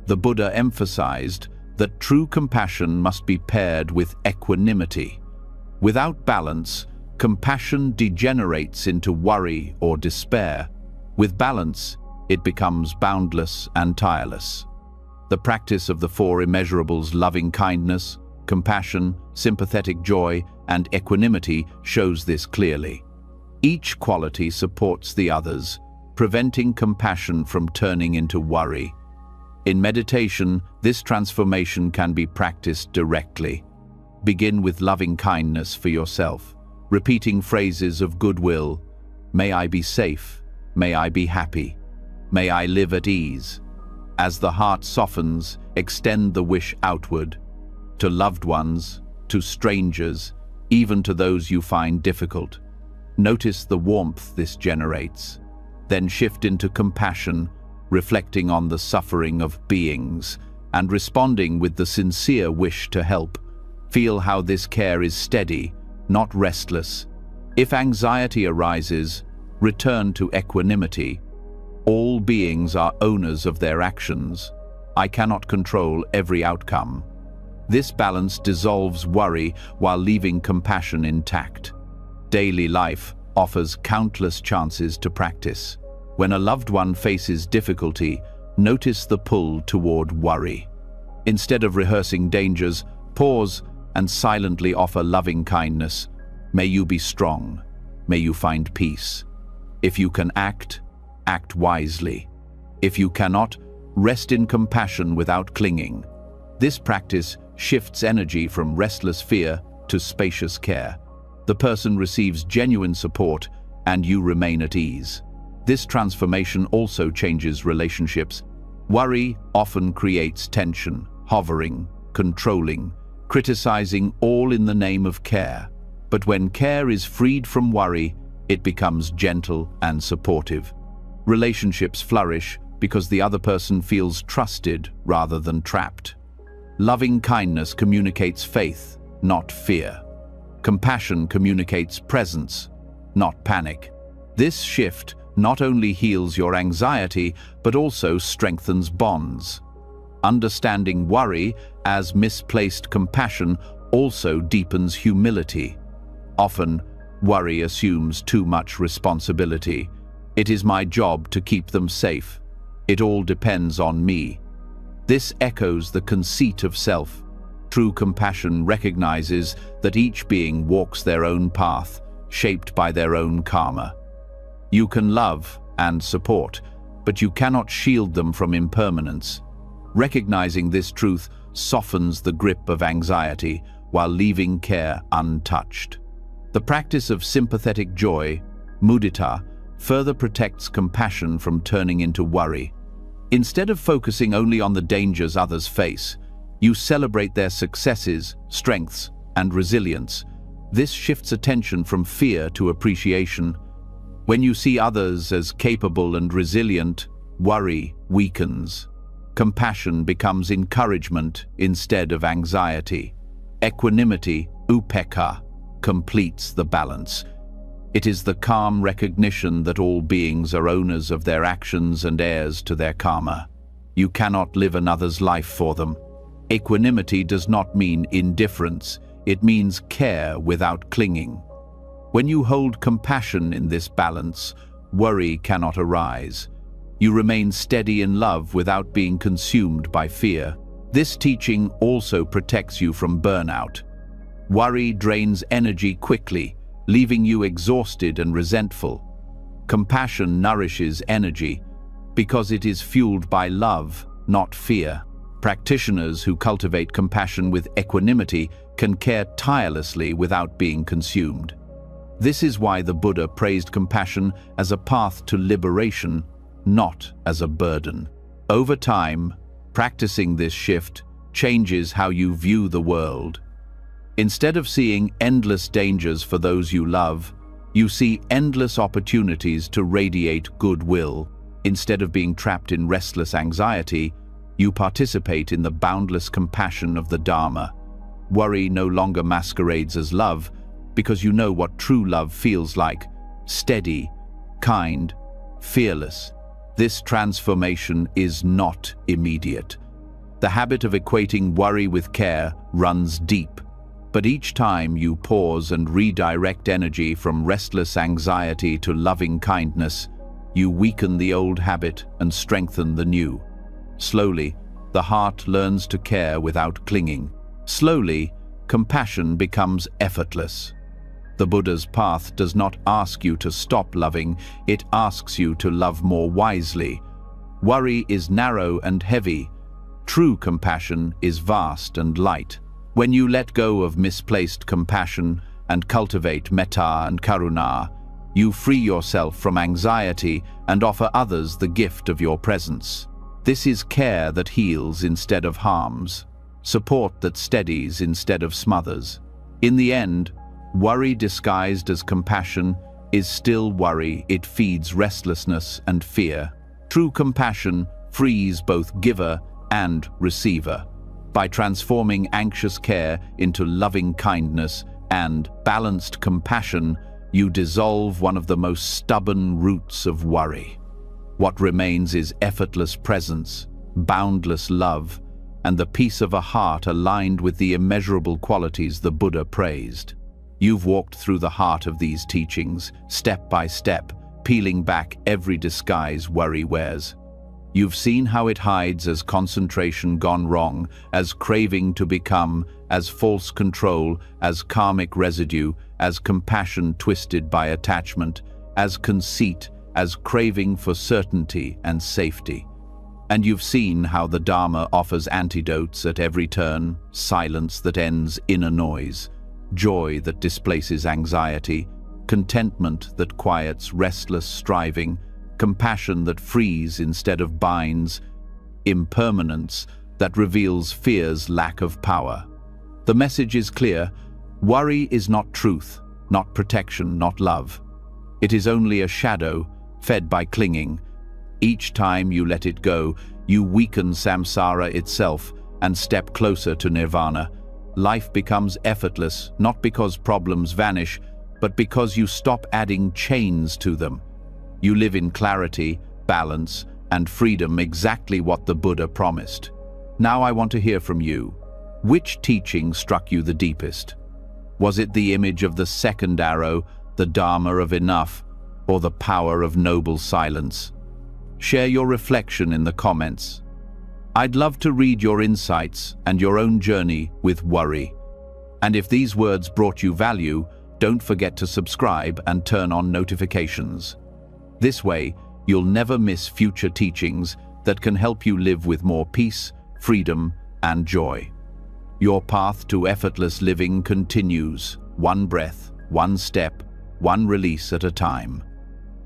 The Buddha emphasized that true compassion must be paired with equanimity. Without balance, compassion degenerates into worry or despair. With balance, it becomes boundless and tireless. The practice of the four immeasurables, loving kindness, compassion, sympathetic joy, and equanimity, shows this clearly. Each quality supports the others, preventing compassion from turning into worry. In meditation, this transformation can be practiced directly. Begin with loving kindness for yourself, repeating phrases of goodwill. May I be safe. May I be happy. May I live at ease. As the heart softens, extend the wish outward, to loved ones, to strangers, even to those you find difficult. Notice the warmth this generates. Then shift into compassion, reflecting on the suffering of beings, and responding with the sincere wish to help. Feel how this care is steady, not restless. If anxiety arises, return to equanimity. All beings are owners of their actions. I cannot control every outcome. This balance dissolves worry while leaving compassion intact. Daily life offers countless chances to practice. When a loved one faces difficulty, notice the pull toward worry. Instead of rehearsing dangers, pause and silently offer loving kindness. May you be strong. May you find peace. If you can act, act wisely. If you cannot, rest in compassion without clinging. This practice shifts energy from restless fear to spacious care. The person receives genuine support and you remain at ease. This transformation also changes relationships. Worry often creates tension, hovering, controlling, criticizing, all in the name of care. But when care is freed from worry, it becomes gentle and supportive. Relationships flourish because the other person feels trusted rather than trapped. Loving kindness communicates faith, not fear. Compassion communicates presence, not panic. This shift not only heals your anxiety, but also strengthens bonds. Understanding worry as misplaced compassion also deepens humility. Often, worry assumes too much responsibility. It is my job to keep them safe. It all depends on me. This echoes the conceit of self. True compassion recognizes that each being walks their own path, shaped by their own karma. You can love and support, but you cannot shield them from impermanence. Recognizing this truth softens the grip of anxiety while leaving care untouched. The practice of sympathetic joy, mudita, further protects compassion from turning into worry. Instead of focusing only on the dangers others face, you celebrate their successes, strengths, and resilience. This shifts attention from fear to appreciation. When you see others as capable and resilient, worry weakens. Compassion becomes encouragement instead of anxiety. Equanimity, upekkha, completes the balance. It is the calm recognition that all beings are owners of their actions and heirs to their karma. You cannot live another's life for them. Equanimity does not mean indifference, it means care without clinging. When you hold compassion in this balance, worry cannot arise. You remain steady in love without being consumed by fear. This teaching also protects you from burnout. Worry drains energy quickly, leaving you exhausted and resentful. Compassion nourishes energy because it is fueled by love, not fear. Practitioners who cultivate compassion with equanimity can care tirelessly without being consumed. This is why the Buddha praised compassion as a path to liberation, not as a burden. Over time, practicing this shift changes how you view the world. Instead of seeing endless dangers for those you love, you see endless opportunities to radiate goodwill. Instead of being trapped in restless anxiety, you participate in the boundless compassion of the Dharma. Worry no longer masquerades as love, because you know what true love feels like: steady, kind, fearless. This transformation is not immediate. The habit of equating worry with care runs deep, but each time you pause and redirect energy from restless anxiety to loving kindness, you weaken the old habit and strengthen the new. Slowly, the heart learns to care without clinging. Slowly, compassion becomes effortless. The Buddha's path does not ask you to stop loving, it asks you to love more wisely. Worry is narrow and heavy. True compassion is vast and light. When you let go of misplaced compassion and cultivate metta and karuna, you free yourself from anxiety and offer others the gift of your presence. This is care that heals instead of harms, support that steadies instead of smothers. In the end, worry disguised as compassion is still worry. It feeds restlessness and fear. True compassion frees both giver and receiver. By transforming anxious care into loving kindness and balanced compassion, you dissolve one of the most stubborn roots of worry. What remains is effortless presence, boundless love, and the peace of a heart aligned with the immeasurable qualities the Buddha praised. You've walked through the heart of these teachings, step by step, peeling back every disguise worry wears. You've seen how it hides as concentration gone wrong, as craving to become, as false control, as karmic residue, as compassion twisted by attachment, as conceit, as craving for certainty and safety. And you've seen how the Dharma offers antidotes at every turn: silence that ends inner noise, joy that displaces anxiety, contentment that quiets restless striving, compassion that frees instead of binds, impermanence that reveals fear's lack of power. The message is clear: worry is not truth, not protection, not love. It is only a shadow, fed by clinging. Each time you let it go, you weaken samsara itself and step closer to nirvana. Life becomes effortless, not because problems vanish, but because you stop adding chains to them. You live in clarity, balance, and freedom, exactly what the Buddha promised. Now I want to hear from you. Which teaching struck you the deepest? Was it the image of the second arrow, the Dharma of enough, or the power of noble silence? Share your reflection in the comments. I'd love to read your insights and your own journey with worry. And if these words brought you value, don't forget to subscribe and turn on notifications. This way, you'll never miss future teachings that can help you live with more peace, freedom, and joy. Your path to effortless living continues, one breath, one step, one release at a time.